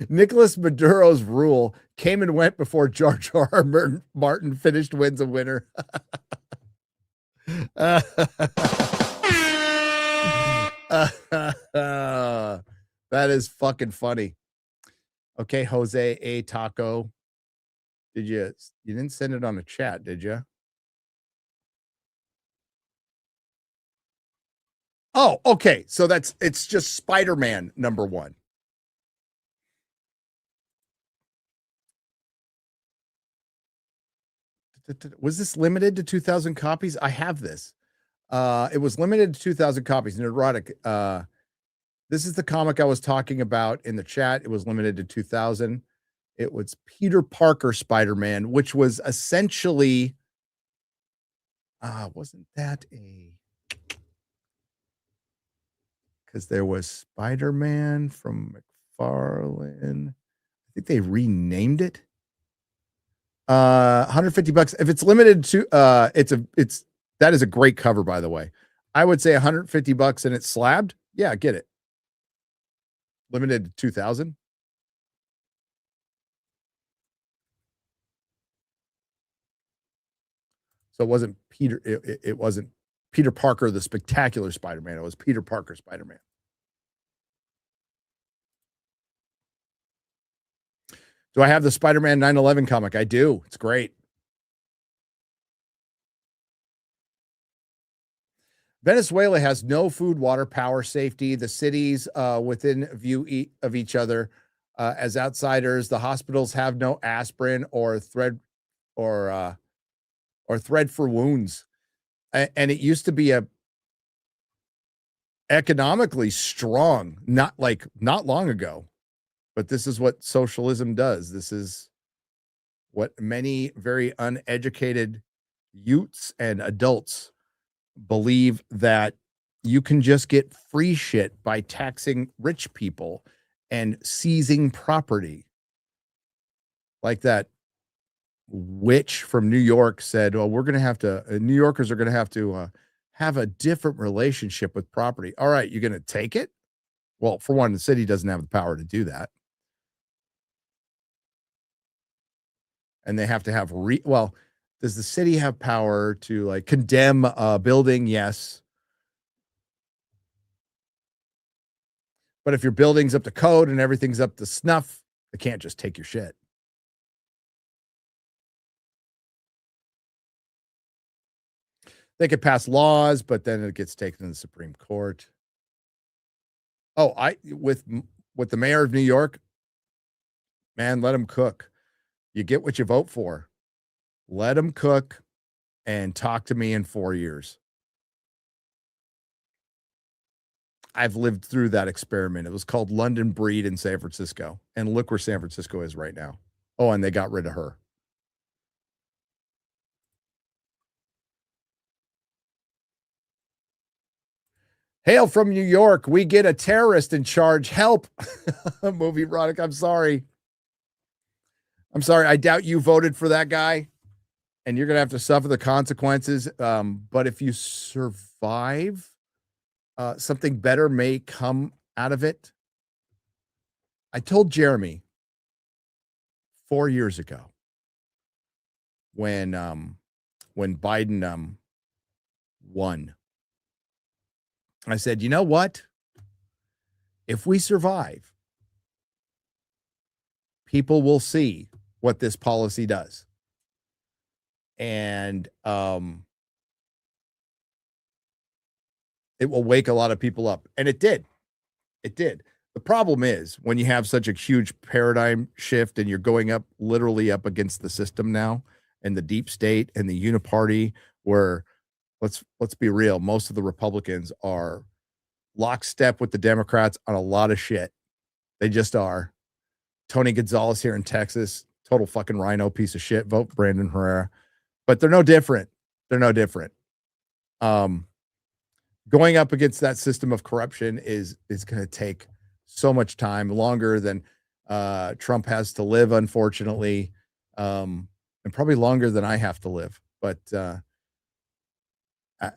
Nicholas Maduro's rule came and went before George R. Martin finished wins a winner. That is fucking funny. Okay, Jose A. Taco. You didn't send it on a chat, did you? Oh, okay. So it's just Spider-Man #1. Was this limited to 2,000 copies? I have this. It was limited to 2,000 copies. Nerdrotic. This is the comic I was talking about in the chat. It was limited to 2,000. It was Peter Parker Spider-Man, which was essentially, wasn't that because there was Spider-Man from McFarlane. I think they renamed it. $150. If it's limited to, that is a great cover, by the way. I would say $150 and it's slabbed. Yeah, get it. Limited to 2,000. So it wasn't Peter. It wasn't Peter Parker, the Spectacular Spider-Man. It was Peter Parker Spider-Man. Do I have the Spider-Man 9/11 comic? I do. It's great. Venezuela has no food, water, power, safety. The cities within view of each other as outsiders. The hospitals have no aspirin or thread for wounds. And it used to be a economically strong, not long ago. But this is what socialism does. This is what many very uneducated youths and adults believe, that you can just get free shit by taxing rich people and seizing property. Like that witch from New York said, well, we're going to have to, New Yorkers are going to have a different relationship with property. All right, you're going to take it? Well, for one, the city doesn't have the power to do that. And they have to have does the city have power to condemn a building? Yes. But if your building's up to code and everything's up to snuff, they can't just take your shit. They could pass laws, but then it gets taken to the Supreme Court. Oh, with the mayor of New York, man, let him cook. You get what you vote for. Let him cook and talk to me in 4 years. I've lived through that experiment. It was called London Breed in San Francisco. And look where San Francisco is right now. Oh, and they got rid of her. Hail from New York. We get a terrorist in charge. Help. Movie erotic. I'm sorry. I doubt you voted for that guy, and you're going to have to suffer the consequences. But if you survive, something better may come out of it. I told Jeremy 4 years ago when Biden won. I said, you know what? If we survive, people will see what this policy does. And it will wake a lot of people up. And it did. It did. The problem is when you have such a huge paradigm shift and you're going up literally up against the system now and the deep state and the uniparty, where let's be real, most of the Republicans are lockstep with the Democrats on a lot of shit. They just are. Tony Gonzalez here in Texas, total fucking rhino piece of shit. Vote Brandon Herrera. But they're no different. going up against that system of corruption is going to take so much time, longer than Trump has to live, unfortunately, and probably longer than I have to live. But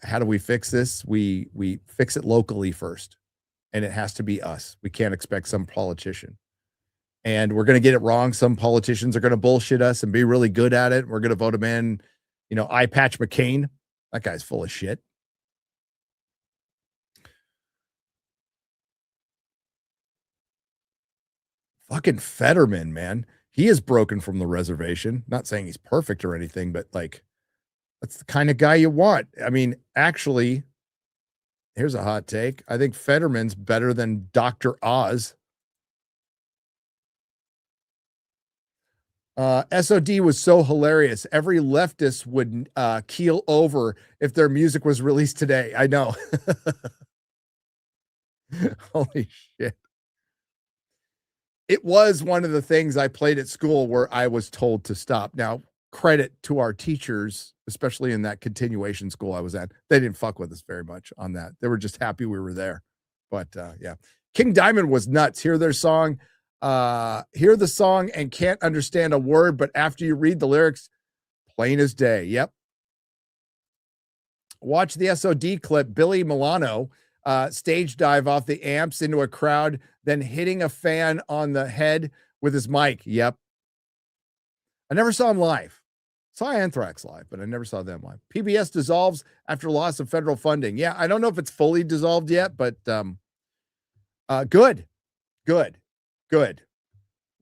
how do we fix this? We fix it locally first, and it has to be us. We can't expect some politician. And we're going to get it wrong. Some politicians are going to bullshit us and be really good at it. We're going to vote him in. You know, Eye Patch McCain, that guy's full of shit. Fucking Fetterman, man. He is broken from the reservation. Not saying he's perfect or anything, but like, that's the kind of guy you want. I mean, actually, here's a hot take. I think Fetterman's better than Dr. Oz. SOD was so hilarious. Every leftist would keel over if their music was released today. I know. Holy shit. It was one of the things I played at school where I was told to stop. Now, credit to our teachers, especially in that continuation school I was at. They didn't fuck with us very much on that. They were just happy we were there. But yeah, King Diamond was nuts. Hear their song. Hear the song and can't understand a word, but after you read the lyrics, plain as day. Yep. Watch the SOD clip. Billy Milano stage dive off the amps into a crowd, then hitting a fan on the head with his mic. Yep. I never saw him live. Saw Anthrax live, but I never saw them live. PBS dissolves after loss of federal funding. Yeah, I don't know if it's fully dissolved yet, but good.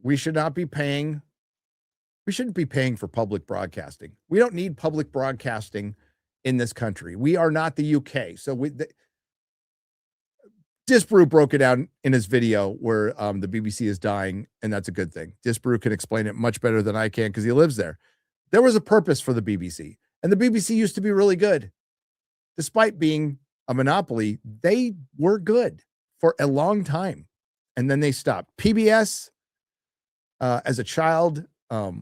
We should not be paying. We shouldn't be paying for public broadcasting. We don't need public broadcasting in this country. We are not the UK. So Disbrew broke it down in his video where the BBC is dying, and that's a good thing. Disbrew can explain it much better than I can because he lives there. There was a purpose for the BBC, and the BBC used to be really good. Despite being a monopoly, they were good for a long time, and then they stopped. PBS, as a child, that's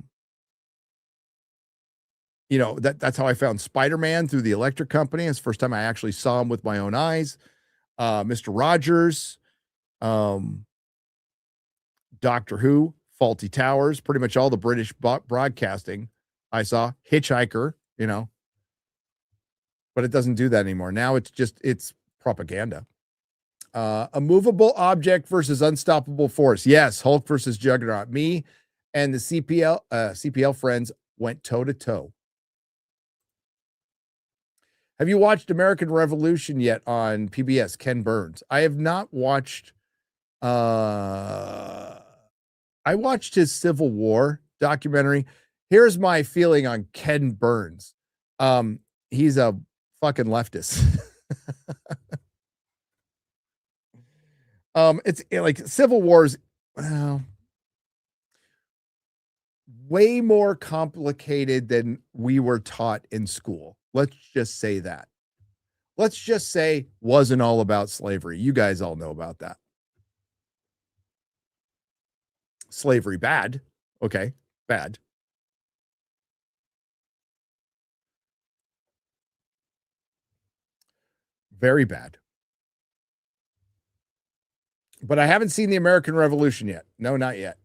how I found Spider-Man, through the Electric Company. It's the first time I actually saw him with my own eyes. Mr. Rogers, Doctor Who, Faulty Towers, pretty much all the British broadcasting I saw. Hitchhiker, but it doesn't do that anymore. Now it's propaganda. A movable object versus unstoppable force. Yes, Hulk versus Juggernaut. Me and the CPL friends went toe to toe. Have you watched American Revolution yet on PBS? Ken Burns. I have not watched. I watched his Civil War documentary. Here's my feeling on Ken Burns. He's a fucking leftist. It's like Civil War's way more complicated than we were taught in school. Let's just say that. Let's just say wasn't all about slavery. You guys all know about that. Slavery bad. Okay, bad. Very bad. But I haven't seen the American Revolution yet. No, not yet.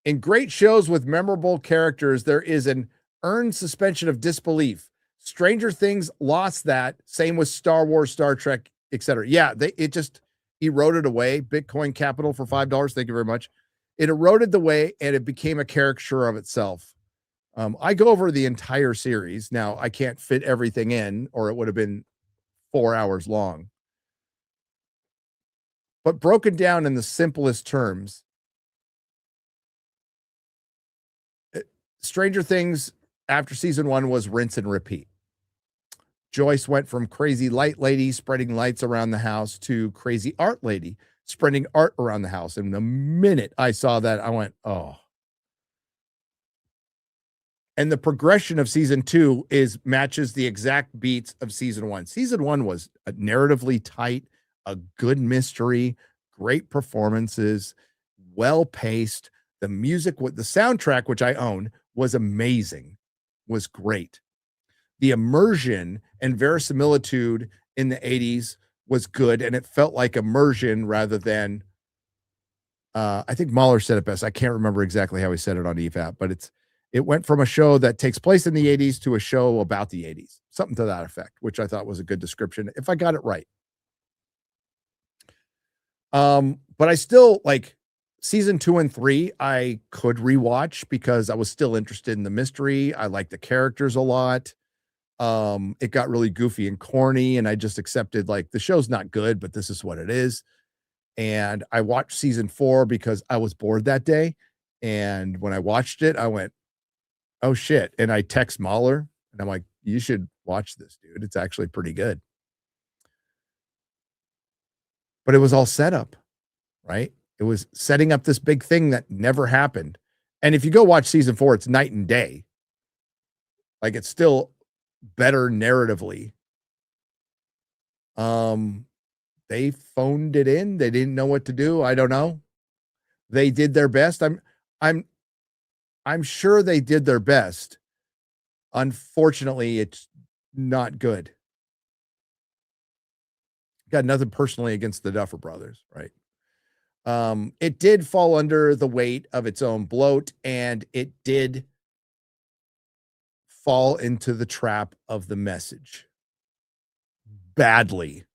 In great shows with memorable characters, there is an earned suspension of disbelief. Stranger Things lost that. Same with Star Wars, Star Trek, etc. Yeah, it just eroded away. Bitcoin Capital for $5. Thank you very much. It eroded the way, and it became a caricature of itself. I go over the entire series. Now, I can't fit everything in, or it would have been 4 hours long. But broken down in the simplest terms, Stranger Things after season 1 was rinse and repeat. Joyce went from crazy light lady spreading lights around the house to crazy art lady spreading art around the house. And the minute I saw that, I went, oh. And the progression of season 2 matches the exact beats of season 1. Season 1 was narratively tight, a good mystery, great performances, well paced. The music, the soundtrack, which I own, was amazing, was great. The immersion and verisimilitude in the 80s was good, and it felt like immersion rather than I think Mahler said it best. I can't remember exactly how he said it on EFAP, but it went from a show that takes place in the 80s to a show about the 80s, something to that effect, which I thought was a good description if I got it right. But I still like season 2 and 3, I could rewatch because I was still interested in the mystery. I like the characters a lot. It got really goofy and corny, and I just accepted like the show's not good, but this is what it is. And I watched season 4 because I was bored that day. And when I watched it, I went, oh shit. And I text Mahler and I'm like, you should watch this, dude. It's actually pretty good. But it was all set up, right? It was setting up this big thing that never happened. And if you go watch season 4, it's night and day. Like it's still better narratively. They phoned it in. They didn't know what to do. I don't know. They did their best. I'm sure they did their best. Unfortunately, it's not good. Got nothing personally against the Duffer Brothers, right? It did fall under the weight of its own bloat, and it did fall into the trap of the message badly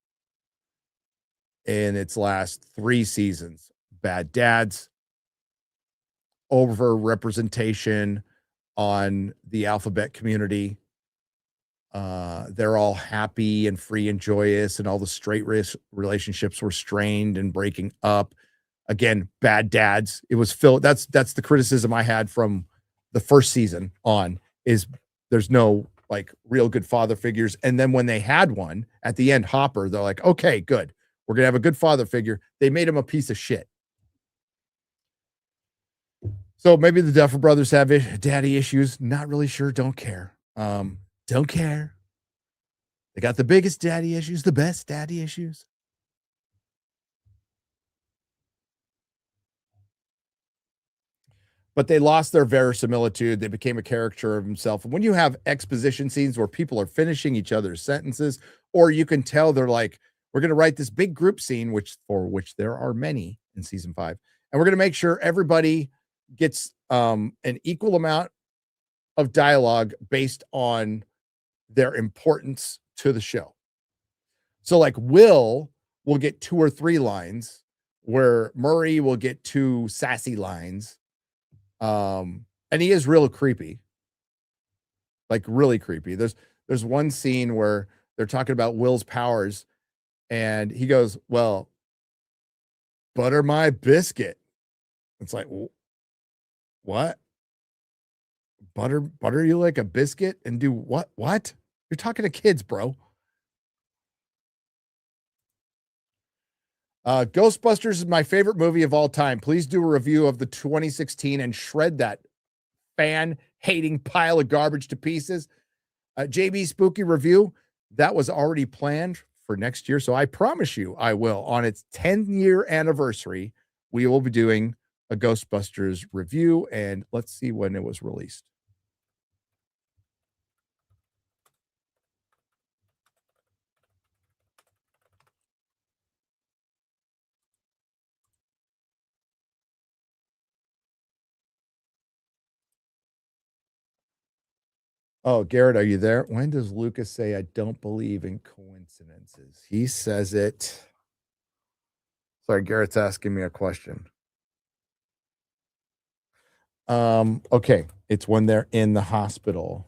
in its last 3 seasons. Bad dads, over representation on the alphabet community. They're all happy and free and joyous, and all the straight relationships were strained and breaking up. Again, bad dads. It was Phil. That's the criticism I had from the first season on, is there's no like real good father figures. And then when they had one at the end, Hopper, they're like, okay, good. We're going to have a good father figure. They made him a piece of shit. So maybe the Duffer Brothers have daddy issues. Not really sure. Don't care. Don't care. They got the biggest daddy issues, the best daddy issues. But they lost their verisimilitude. They became a caricature of himself. And when you have exposition scenes where people are finishing each other's sentences, or you can tell they're like, we're going to write this big group scene, which there are many in season 5, and we're going to make sure everybody gets an equal amount of dialogue based on their importance to the show. So like Will get 2 or 3 lines, where Murray will get 2 sassy lines. And he is real creepy, like really creepy. There's one scene where they're talking about Will's powers, and he goes, well, butter my biscuit. It's like, what? Butter you like a biscuit and do what? What? You're talking to kids, bro. Ghostbusters is my favorite movie of all time. Please do a review of the 2016 and shred that fan-hating pile of garbage to pieces. JB Spooky review, that was already planned for next year, so I promise you I will. On its 10-year anniversary, we will be doing a Ghostbusters review, and let's see when it was released. Oh, Garrett, are you there? When does Lucas say, I don't believe in coincidences? He says it. Sorry, Garrett's asking me a question. Okay. It's when they're in the hospital.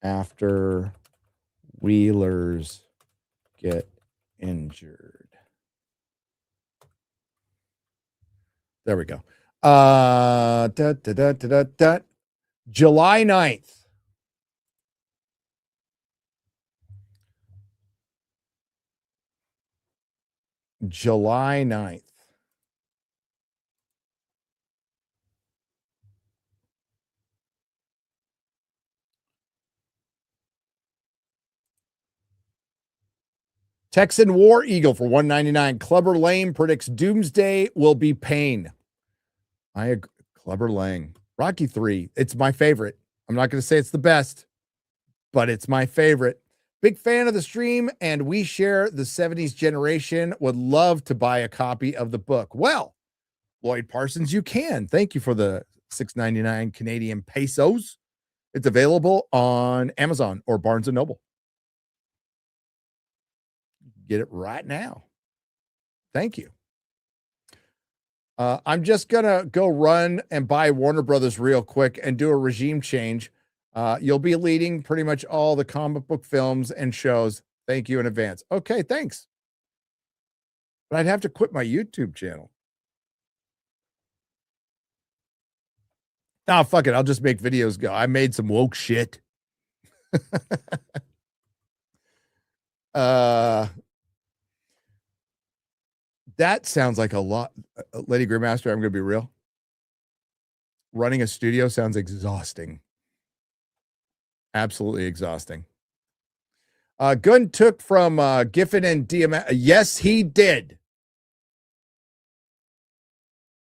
After Wheelers get injured. There we go. July 9th. July 9th. Texan War Eagle for $1.99. Clubber Lane predicts Doomsday will be pain. I agree. Clubber Lang. Rocky 3, it's my favorite. I'm not going to say it's the best, but it's my favorite. Big fan of the stream, and we share the 70s generation. Would love to buy a copy of the book. Well, Lloyd Parsons, you can. Thank you for the $6.99 Canadian pesos. It's available on Amazon or Barnes & Noble. Get it right now. Thank you. I'm just going to go run and buy Warner Brothers real quick and do a regime change. You'll be leading pretty much all the comic book films and shows. Thank you in advance. Okay, thanks. But I'd have to quit my YouTube channel. Oh, fuck it. I'll just make videos go. I made some woke shit. That sounds like a lot. Lady Grandmaster, I'm going to be real. Running a studio sounds exhausting. Absolutely exhausting. Gunn took from Giffen and Diamant. Yes, he did.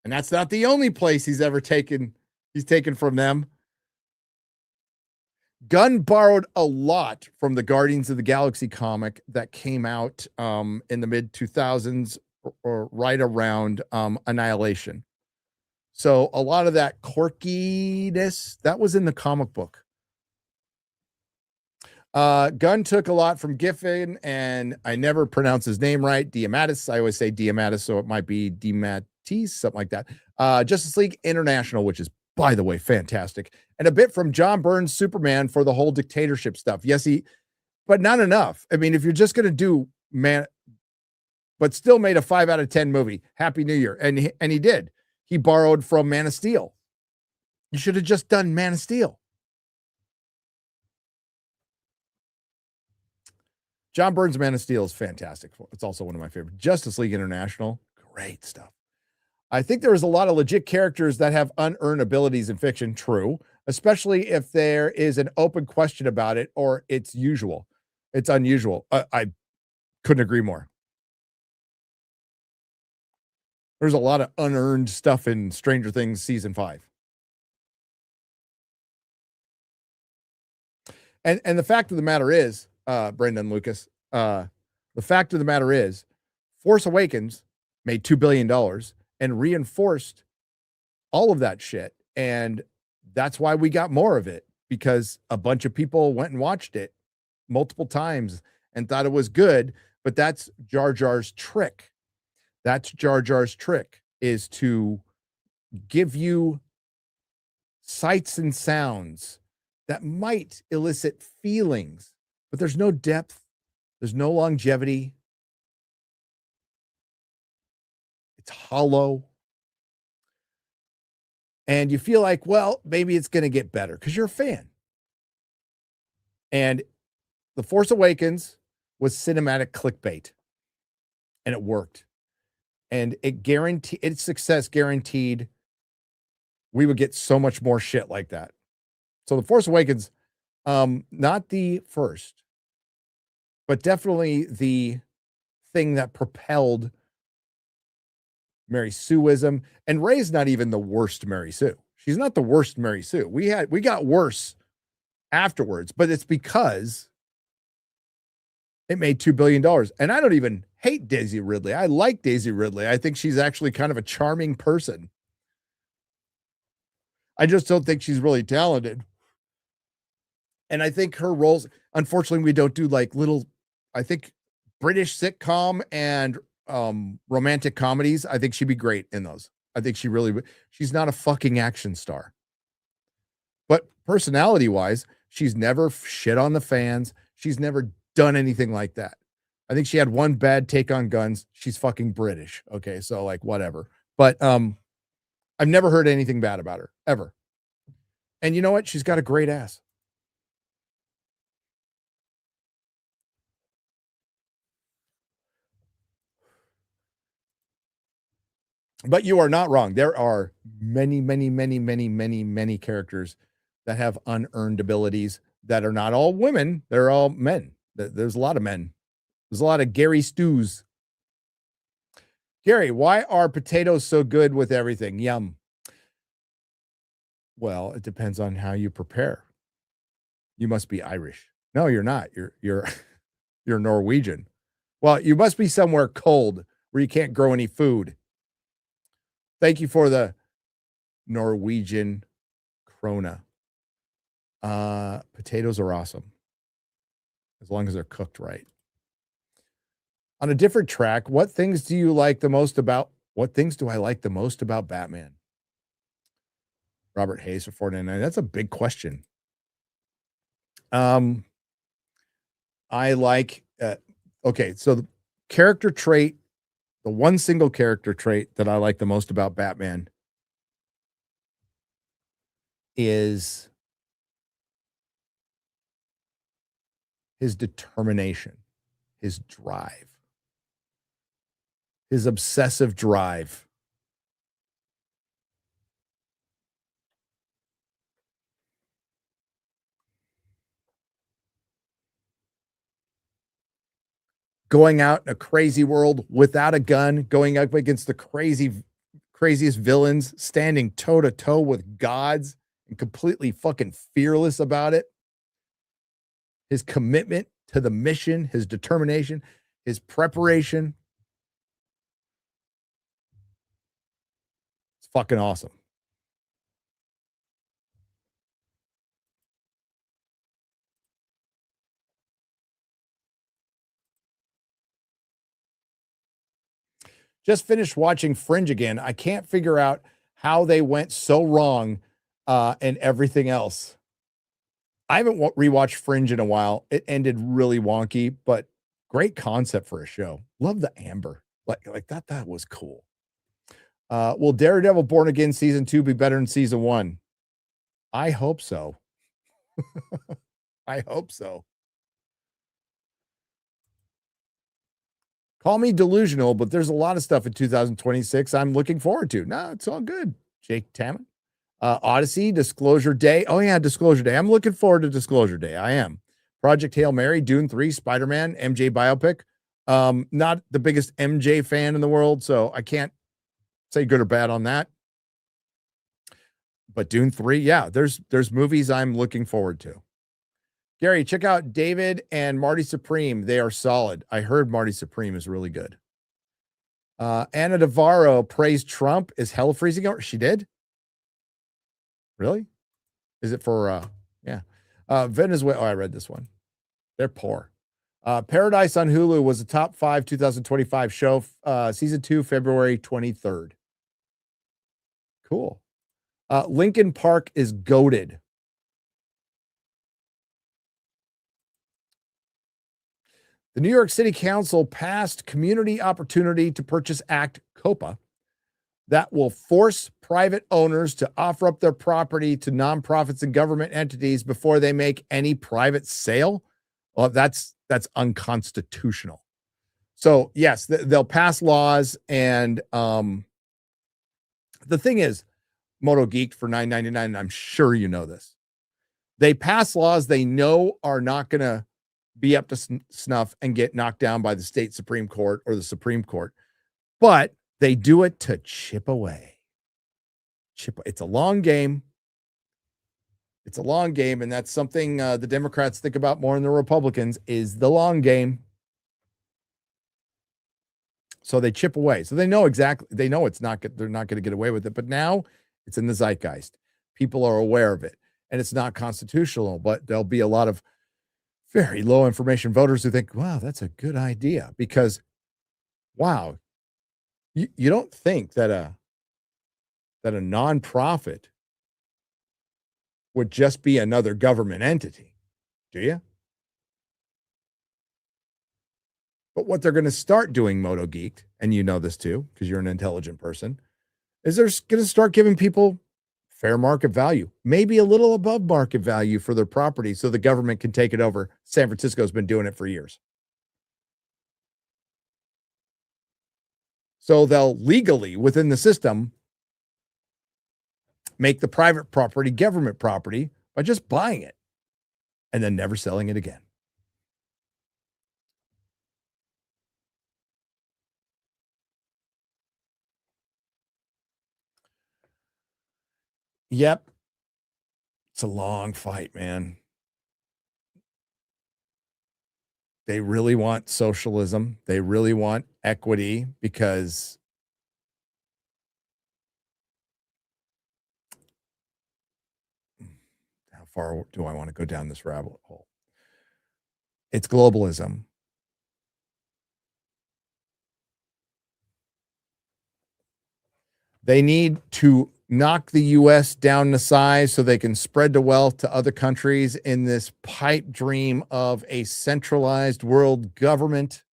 And that's not the only place he's ever taken. He's taken from them. Gunn borrowed a lot from the Guardians of the Galaxy comic that came out in the mid 2000s or right around Annihilation. So a lot of that quirkiness that was in the comic book. Gunn took a lot from Giffen, and I never pronounce his name right. Diamandis. I always say Diamandis, so it might be Diamandis, something like that. Justice League International, which is, by the way, fantastic. And a bit from John Byrne's Superman for the whole dictatorship stuff. Yes, but not enough. I mean, if you're just going to do but still made a 5 out of 10 movie. Happy New Year. And he did. He borrowed from Man of Steel. You should have just done Man of Steel. John Byrne's Man of Steel is fantastic. It's also one of my favorite. Justice League International, great stuff. I think there is a lot of legit characters that have unearned abilities in fiction. True, especially if there is an open question about it or it's unusual. I couldn't agree more. There's a lot of unearned stuff in Stranger Things season 5. And the fact of the matter is, Brendan Lucas, the fact of the matter is, Force Awakens made $2 billion and reinforced all of that shit. And that's why we got more of it, because a bunch of people went and watched it multiple times and thought it was good. But that's Jar Jar's trick. That's Jar Jar's trick, is to give you sights and sounds that might elicit feelings, but there's no depth. There's no longevity. It's hollow. And you feel like, well, maybe it's going to get better because you're a fan. And The Force Awakens was cinematic clickbait, and it worked. And its success guaranteed we would get so much more shit like that. So The Force Awakens, not the first, but definitely the thing that propelled Mary Sueism. And Rey's not even the worst Mary Sue. She's not the worst Mary Sue. We got worse afterwards, but it's because it made $2 billion. And I don't even hate Daisy Ridley. I like Daisy Ridley. I think she's actually kind of a charming person. I just don't think she's really talented. And I think her roles, unfortunately, we don't do like I think British sitcom and romantic comedies. I think she'd be great in those. I think she's not a fucking action star. But personality wise, she's never shit on the fans. She's never done anything like that. I think she had one bad take on guns. She's fucking British. Okay. So like whatever, but I've never heard anything bad about her ever. And you know what? She's got a great ass. But you are not wrong. There are many, many, many, many, many, many characters that have unearned abilities that are not all women. They're all men. There's a lot of men. There's a lot of Gary Stews. Gary, why are potatoes so good with everything? Yum. Well, it depends on how you prepare. You must be Irish. No, you're not. You're you're Norwegian. Well, you must be somewhere cold where you can't grow any food. Thank you for the Norwegian krona. Potatoes are awesome as long as they're cooked right. On a different track, what things do I like the most about Batman? Robert Hayes for 499. That's a big question. I like okay, so the character trait, the one single character trait that I like the most about Batman is his determination, his drive, his obsessive drive. Going out in a crazy world without a gun, going up against the craziest villains, standing toe to toe with gods and completely fucking fearless about it. His commitment to the mission, his determination, his preparation. It's fucking awesome. Just finished watching Fringe again. I can't figure out how they went so wrong and everything else. I haven't rewatched Fringe in a while. It ended really wonky, but great concept for a show. Love the amber. Like that was cool. Will Daredevil Born Again season 2 be better than season 1? I hope so. I hope so. Call me delusional, but there's a lot of stuff in 2026 I'm looking forward to. No, it's all good. Jake Tamman. Odyssey, Disclosure Day. Oh, yeah, Disclosure Day. I'm looking forward to Disclosure Day. I am. Project Hail Mary, Dune 3, Spider-Man, MJ biopic. Not the biggest MJ fan in the world, so I can't say good or bad on that. But Dune 3, yeah, there's movies I'm looking forward to. Gary, check out David and Marty Supreme. They are solid. I heard Marty Supreme is really good. Anna Navarro praised Trump. Is hell freezing over? She did? Really? Is it for, yeah. Venezuela. Oh, I read this one. They're poor. Paradise on Hulu was a top 5 2025 show. Season 2, February 23rd. Cool. Lincoln Park is goated. The New York City Council passed Community Opportunity to Purchase Act, COPA, that will force private owners to offer up their property to nonprofits and government entities before they make any private sale. Well, that's unconstitutional. So, yes, they'll pass laws. And the thing is, Moto Geek for $9.99, and I'm sure you know this. They pass laws they know are not going to be up to snuff and get knocked down by the state Supreme Court or the Supreme Court. But they do it to chip away. It's a long game. It's a long game, and that's something the Democrats think about more than the Republicans is the long game. So they chip away. So they know exactly. They know it's not. They're not going to get away with it. But now it's in the zeitgeist. People are aware of it, and it's not constitutional. But there'll be a lot of very low information voters who think, "Wow, that's a good idea," because, wow, you don't think that a nonprofit would just be another government entity, do you? But what they're going to start doing, Moto Geek, and you know this too, because you're an intelligent person, is they're going to start giving people fair market value, maybe a little above market value for their property so the government can take it over. San Francisco's been doing it for years. So they'll legally, within the system, make the private property government property by just buying it and then never selling it again. Yep. It's a long fight, man. They really want socialism. They really want equity because how far do I want to go down this rabbit hole? It's globalism. They need to knock the U.S. down to size so they can spread the wealth to other countries in this pipe dream of a centralized world government.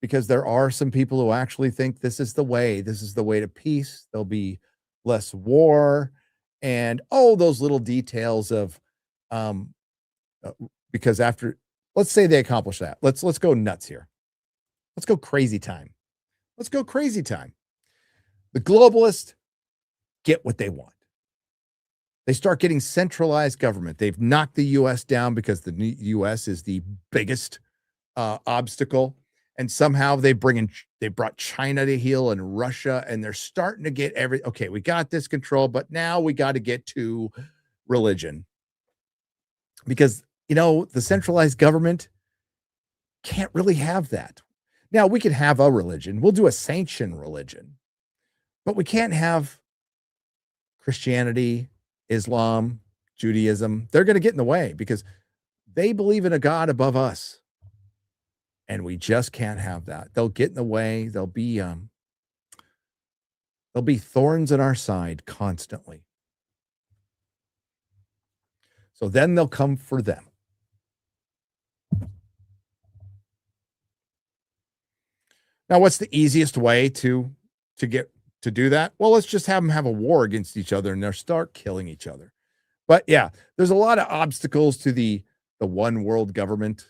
Because there are some people who actually think this is the way to peace. There'll be less war and those little details of because after, let's say they accomplish that. Let's go nuts here. Let's go crazy time. Let's go crazy time. The globalists get what they want. They start getting centralized government. They've knocked the U.S. down because the U.S. is the biggest obstacle. And somehow they brought China to heel and Russia, and they're starting to get okay, we got this control, but now we got to get to religion. Because, the centralized government can't really have that. Now, we could have a religion. We'll do a sanctioned religion. But we can't have Christianity, Islam, Judaism. They're going to get in the way because they believe in a God above us. And we just can't have that. They'll get in the way. There'll be thorns in our side constantly. So then they'll come for them. Now, what's the easiest way to do that? Well, let's just have them have a war against each other and they'll start killing each other. But yeah, there's a lot of obstacles to the one world government.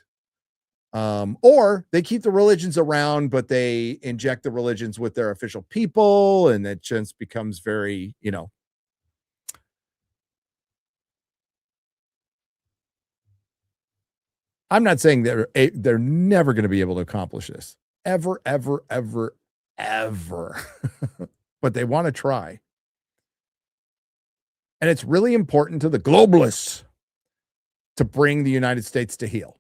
Or they keep the religions around, but they inject the religions with their official people, and it just becomes very, I'm not saying they're never going to be able to accomplish this. Ever. But they want to try. And it's really important to the globalists to bring the United States to heel.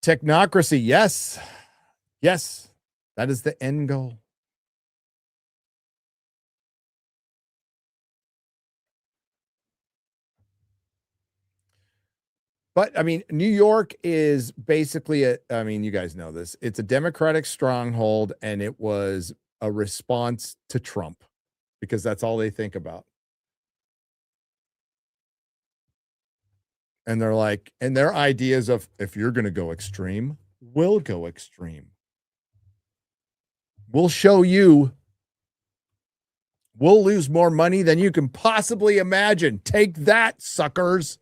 Technocracy, yes. Yes, that is the end goal. But I mean, New York is basically you guys know this. It's a Democratic stronghold, and it was a response to Trump because that's all they think about. And they're like, and their ideas of if you're going to go extreme, we'll go extreme. We'll show you. We'll lose more money than you can possibly imagine. Take that, suckers.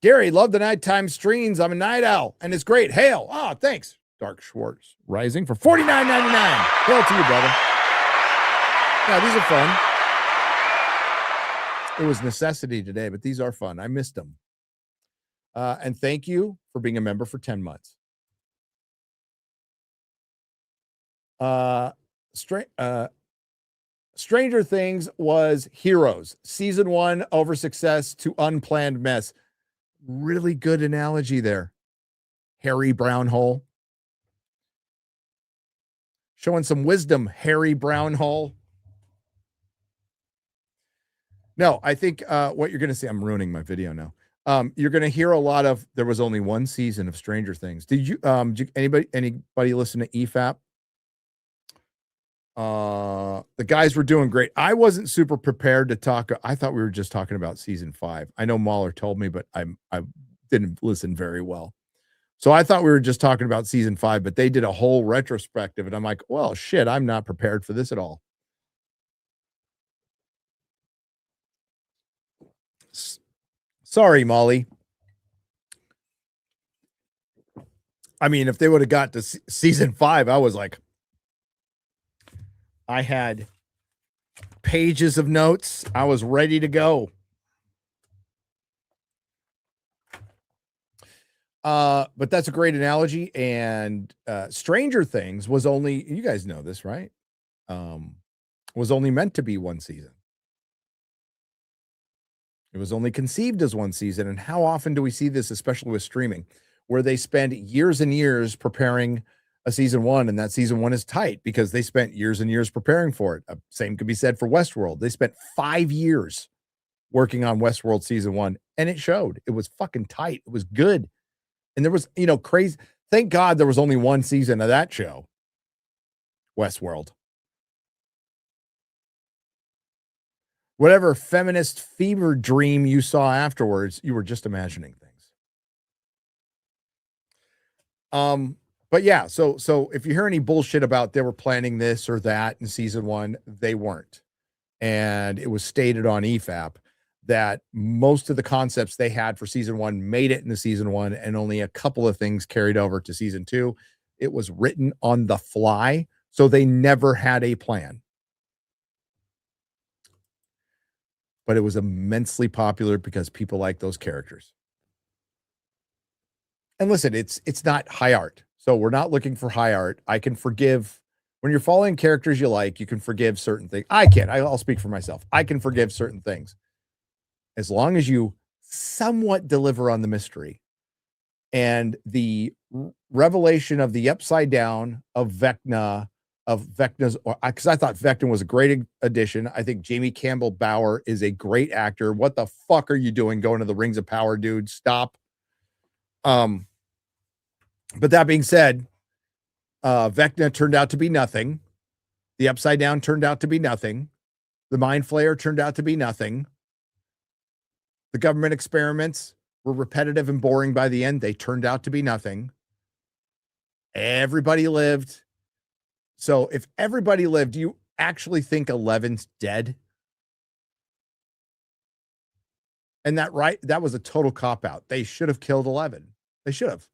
Gary, love the nighttime streams. I'm a night owl, and it's great. Hail. Oh, thanks. Dark Schwartz rising for $49.99. Hail to you, brother. Yeah, these are fun. It was necessity today, but these are fun. I missed them. And thank you for being a member for 10 months. Stranger Things was Heroes. Season 1 over success to unplanned mess. Really good analogy there. Harry Brownhole. Showing some wisdom, Harry Brownhole. No, I think what you're going to see, I'm ruining my video now. You're going to hear a lot of, there was only one season of Stranger Things. Did anybody listen to EFAP? The guys were doing great. I wasn't super prepared to talk. I thought we were just talking about season 5. I know Mahler told me, but I didn't listen very well. So I thought we were just talking about season 5, but they did a whole retrospective, and I'm like, well, shit, I'm not prepared for this at all. Sorry, Molly. I mean, if they would have got to season 5, I was like, I had pages of notes. I was ready to go. But that's a great analogy. And Stranger Things was only, you guys know this, right? Was only meant to be one season. It was only conceived as one season. And how often do we see this, especially with streaming, where they spend years and years preparing a season 1, and that season 1 is tight because they spent years and years preparing for it. Same could be said for Westworld. They spent 5 years working on Westworld season 1, and it showed. It was fucking tight. It was good. And there was, crazy. Thank God there was only one season of that show, Westworld. Whatever feminist fever dream you saw afterwards, you were just imagining things. But yeah, so if you hear any bullshit about they were planning this or that in season 1, they weren't. And it was stated on EFAP that most of the concepts they had for season 1 made it into season 1, and only a couple of things carried over to season 2. It was written on the fly, so they never had a plan. But it was immensely popular because people like those characters. And listen, it's not high art. So we're not looking for high art. I can forgive when you're following characters you like, you can forgive certain things. I'll speak for myself. I can forgive certain things as long as you somewhat deliver on the mystery. And the revelation of the upside down of Vecna's, because I thought Vecna was a great addition. I think Jamie Campbell Bower is a great actor. What the fuck are you doing going to the Rings of Power, dude? Stop. But that being said, Vecna turned out to be nothing. The upside down turned out to be nothing. The mind flayer turned out to be nothing. The government experiments were repetitive and boring by the end. They turned out to be nothing. Everybody lived. So if everybody lived, do you actually think 11's dead? And that was a total cop-out. They should have killed 11. They should have.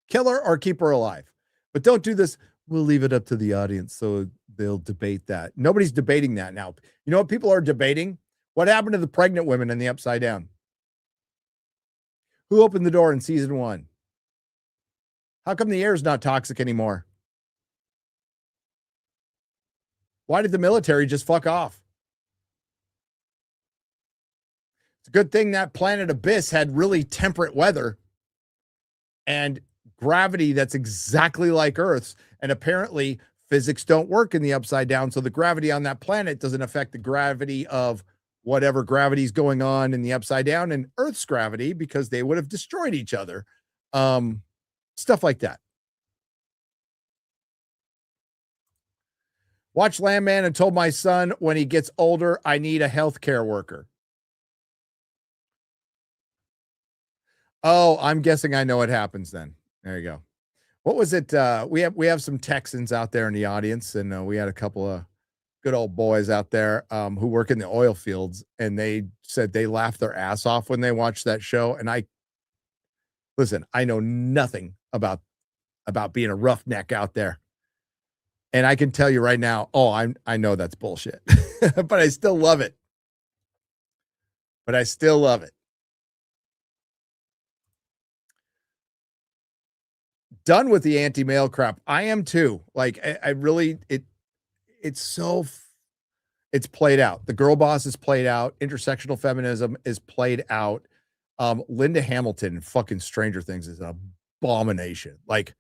Kill her or keep her alive. But don't do this. We'll leave it up to the audience so they'll debate that. Nobody's debating that now. You know what people are debating? What happened to the pregnant women in the upside down? Who opened the door in season 1? How come the air is not toxic anymore? Why did the military just fuck off? It's a good thing that planet Abyss had really temperate weather and gravity that's exactly like Earth's. And apparently physics don't work in the upside down. So the gravity on that planet doesn't affect the gravity of whatever gravity is going on in the upside down and Earth's gravity, because they would have destroyed each other. Stuff like that. Watch Landman and told my son when he gets older, I need a healthcare worker. Oh, I'm guessing I know what happens then. There you go. What was it? We have some Texans out there in the audience, and we had a couple of good old boys out there who work in the oil fields, and they said they laughed their ass off when they watched that show. And I know nothing about being a roughneck out there. And I can tell you right now, I know that's bullshit, but I still love it. Done with the anti-male crap. I am too. Like I really, it's played out. The girl boss is played out. Intersectional feminism is played out. Linda Hamilton in fucking Stranger Things is an abomination. Like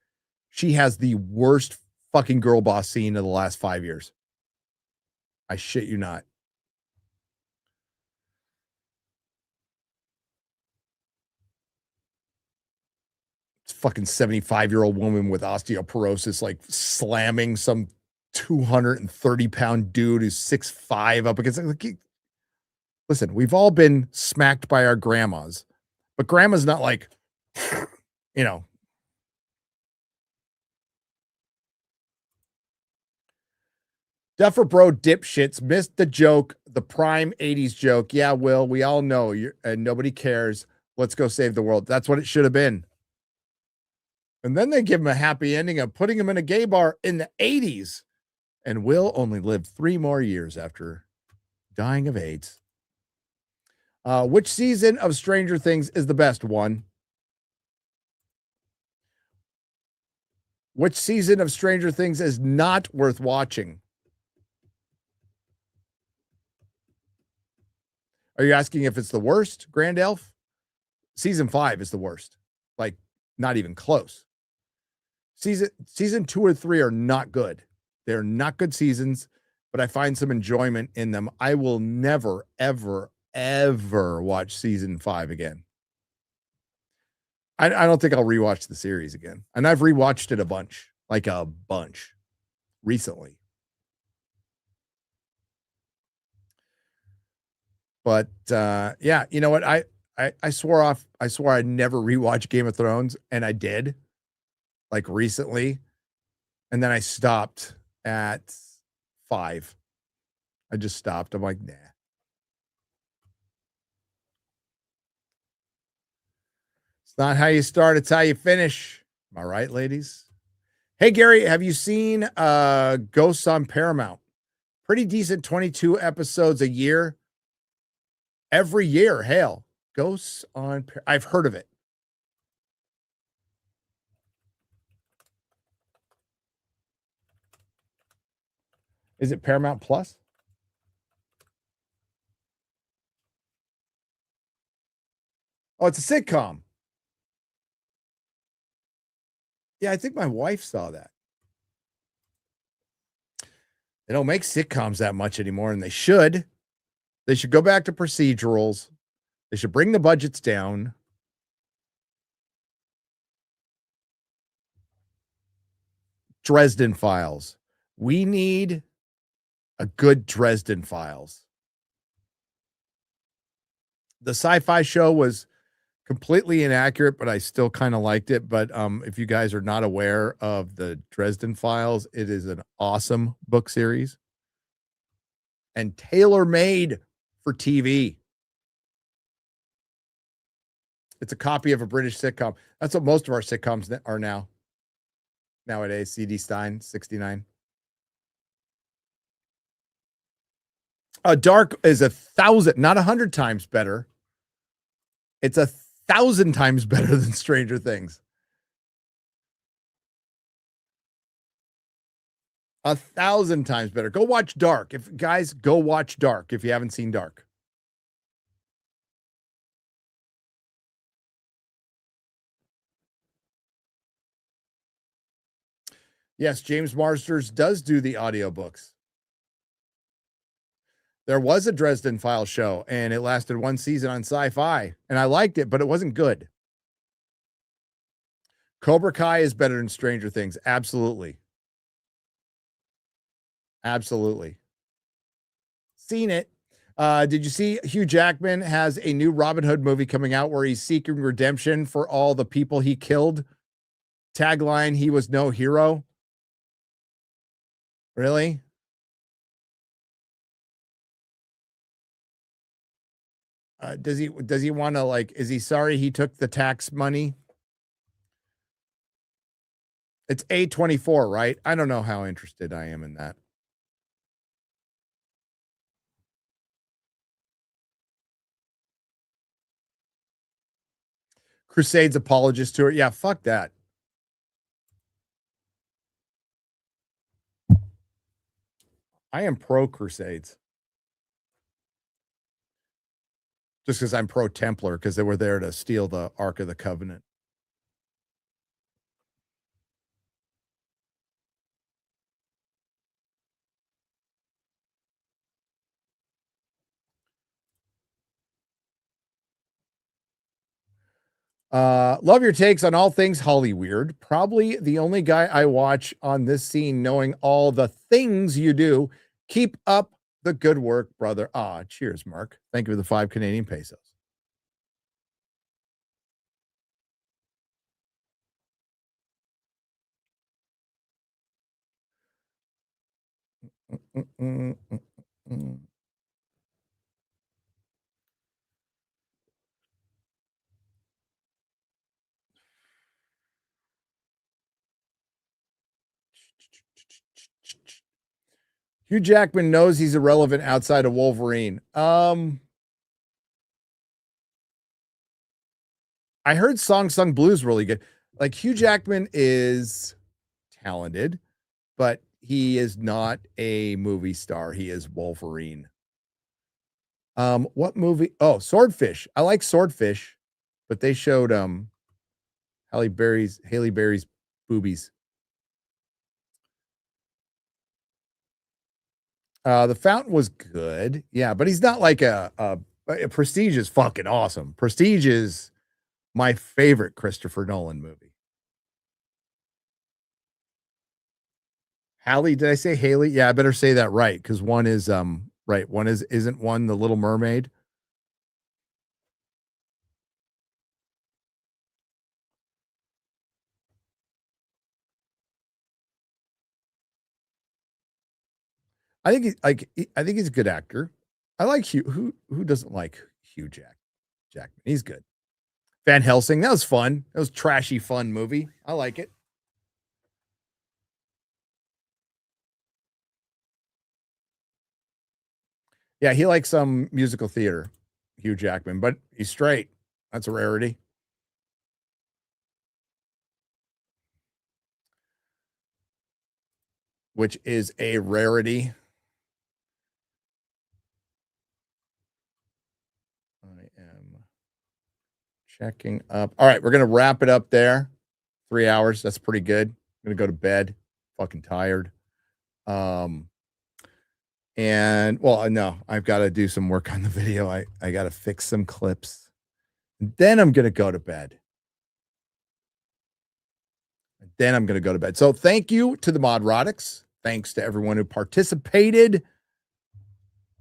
she has the worst fucking girl boss scene of the last 5 years. I shit you not. Fucking 75-year-old woman with osteoporosis, like slamming some 230-pound dude who's 6'5" up against. Listen, we've all been smacked by our grandmas, but grandma's not like, Duffer Bro dipshits missed the joke, the prime 80s joke. Yeah, Will, we all know and nobody cares. Let's go save the world. That's what it should have been. And then they give him a happy ending of putting him in a gay bar in the 80s. And Will only lived 3 more years after dying of AIDS. Which season of Stranger Things is the best one? Which season of Stranger Things is not worth watching? Are you asking if it's the worst, Grand Elf? Season 5 is the worst. Like, not even close. Season 2 or 3 are not good. They're not good seasons, but I find some enjoyment in them. I will never, ever, ever watch season 5 again. I don't think I'll rewatch the series again. And I've rewatched it a bunch recently. But yeah, you know what? I swore I'd never rewatch Game of Thrones, and I did, like, recently. And then I stopped at 5. I just stopped. I'm like, nah. It's not how you start, it's how you finish. Am I right, ladies? Hey, Gary, have you seen Ghosts on Paramount? Pretty decent, 22 episodes a year. Every year, hail. Ghosts on I've heard of it. Is it Paramount Plus? Oh, it's a sitcom. Yeah, I think my wife saw that. They don't make sitcoms that much anymore, and they should. They should go back to procedurals. They should bring the budgets down. Dresden Files. We need a good Dresden Files. The Sci-Fi Show was completely inaccurate, but I still kind of liked it. But if you guys are not aware of the Dresden Files, it is an awesome book series and tailor-made for TV. It's a copy of a British sitcom. That's what most of our sitcoms are nowadays. C.D. Stein, 69. Dark is 1,000, not 100 times better. It's 1,000 times better than Stranger Things. 1,000 times better. Go watch Dark. Go watch Dark if you haven't seen Dark. Yes, James Marsters does do the audiobooks. There was a Dresden Files show, and it lasted 1 season on Sci-Fi, and I liked it, but it wasn't good. Cobra Kai is better than Stranger Things. Absolutely. Absolutely. Seen it. Did you see Hugh Jackman has a new Robin Hood movie coming out where he's seeking redemption for all the people he killed? Tagline, he was no hero. Really? Does he want to, like, is he sorry he took the tax money? It's A24, right? I don't know how interested I am in that. Crusades apologist tour. Yeah, fuck that. I am pro Crusades. Just because I'm pro Templar, because they were there to steal the Ark of the Covenant. Love your takes on all things Hollyweird. Probably the only guy I watch on this scene knowing all the things you do. Keep up the good work, brother. Cheers, Mark. Thank you for the 5 Canadian pesos. Hugh Jackman knows he's irrelevant outside of Wolverine. I heard Song Sung Blues really good. Like Hugh Jackman is talented, but he is not a movie star. He is Wolverine. What movie? Oh, Swordfish. I like Swordfish, but they showed Halle Berry's boobies. The Fountain was good. Yeah, but he's not like a Prestige is fucking awesome. Prestige is my favorite Christopher Nolan movie. Hallie, did I say Haley? Yeah, I better say that right because one is right. One isn't one the Little Mermaid. I think he's a good actor. I like Hugh. Who doesn't like Hugh Jackman? He's good. Van Helsing, that was fun. That was trashy fun movie. I like it. Yeah, he likes some musical theater, Hugh Jackman, but he's straight. That's a rarity. Which is a rarity. I am checking up. All right, we're going to wrap it up there. 3 hours. That's pretty good. I'm going to go to bed. Fucking tired. And well, no, I've got to do some work on the video. I got to fix some clips. Then I'm going to go to bed. So thank you to the Modrotics. Thanks to everyone who participated.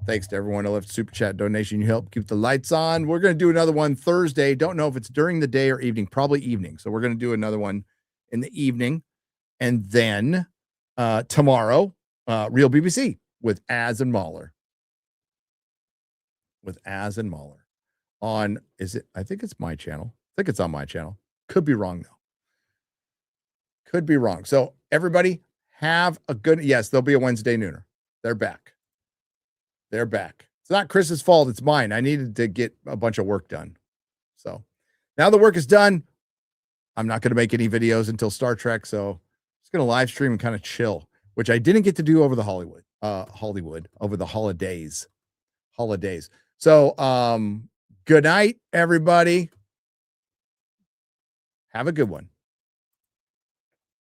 Thanks to everyone who left super chat donation. You help keep the lights on. We're going to do another one Thursday. Don't know if it's during the day or evening. Probably evening. So we're going to do another one in the evening. And then tomorrow, Real BBC with Az and Mahler. On, is it? I think it's my channel. I think it's on my channel. Could be wrong, though. Could be wrong. So everybody have a good, yes, there'll be a Wednesday nooner. They're back. It's not Chris's fault. It's mine. I needed to get a bunch of work done. So now the work is done. I'm not going to make any videos until Star Trek. So I'm just going to live stream and kind of chill, which I didn't get to do over the Hollywood, over the holidays. So, good night, everybody. Have a good one.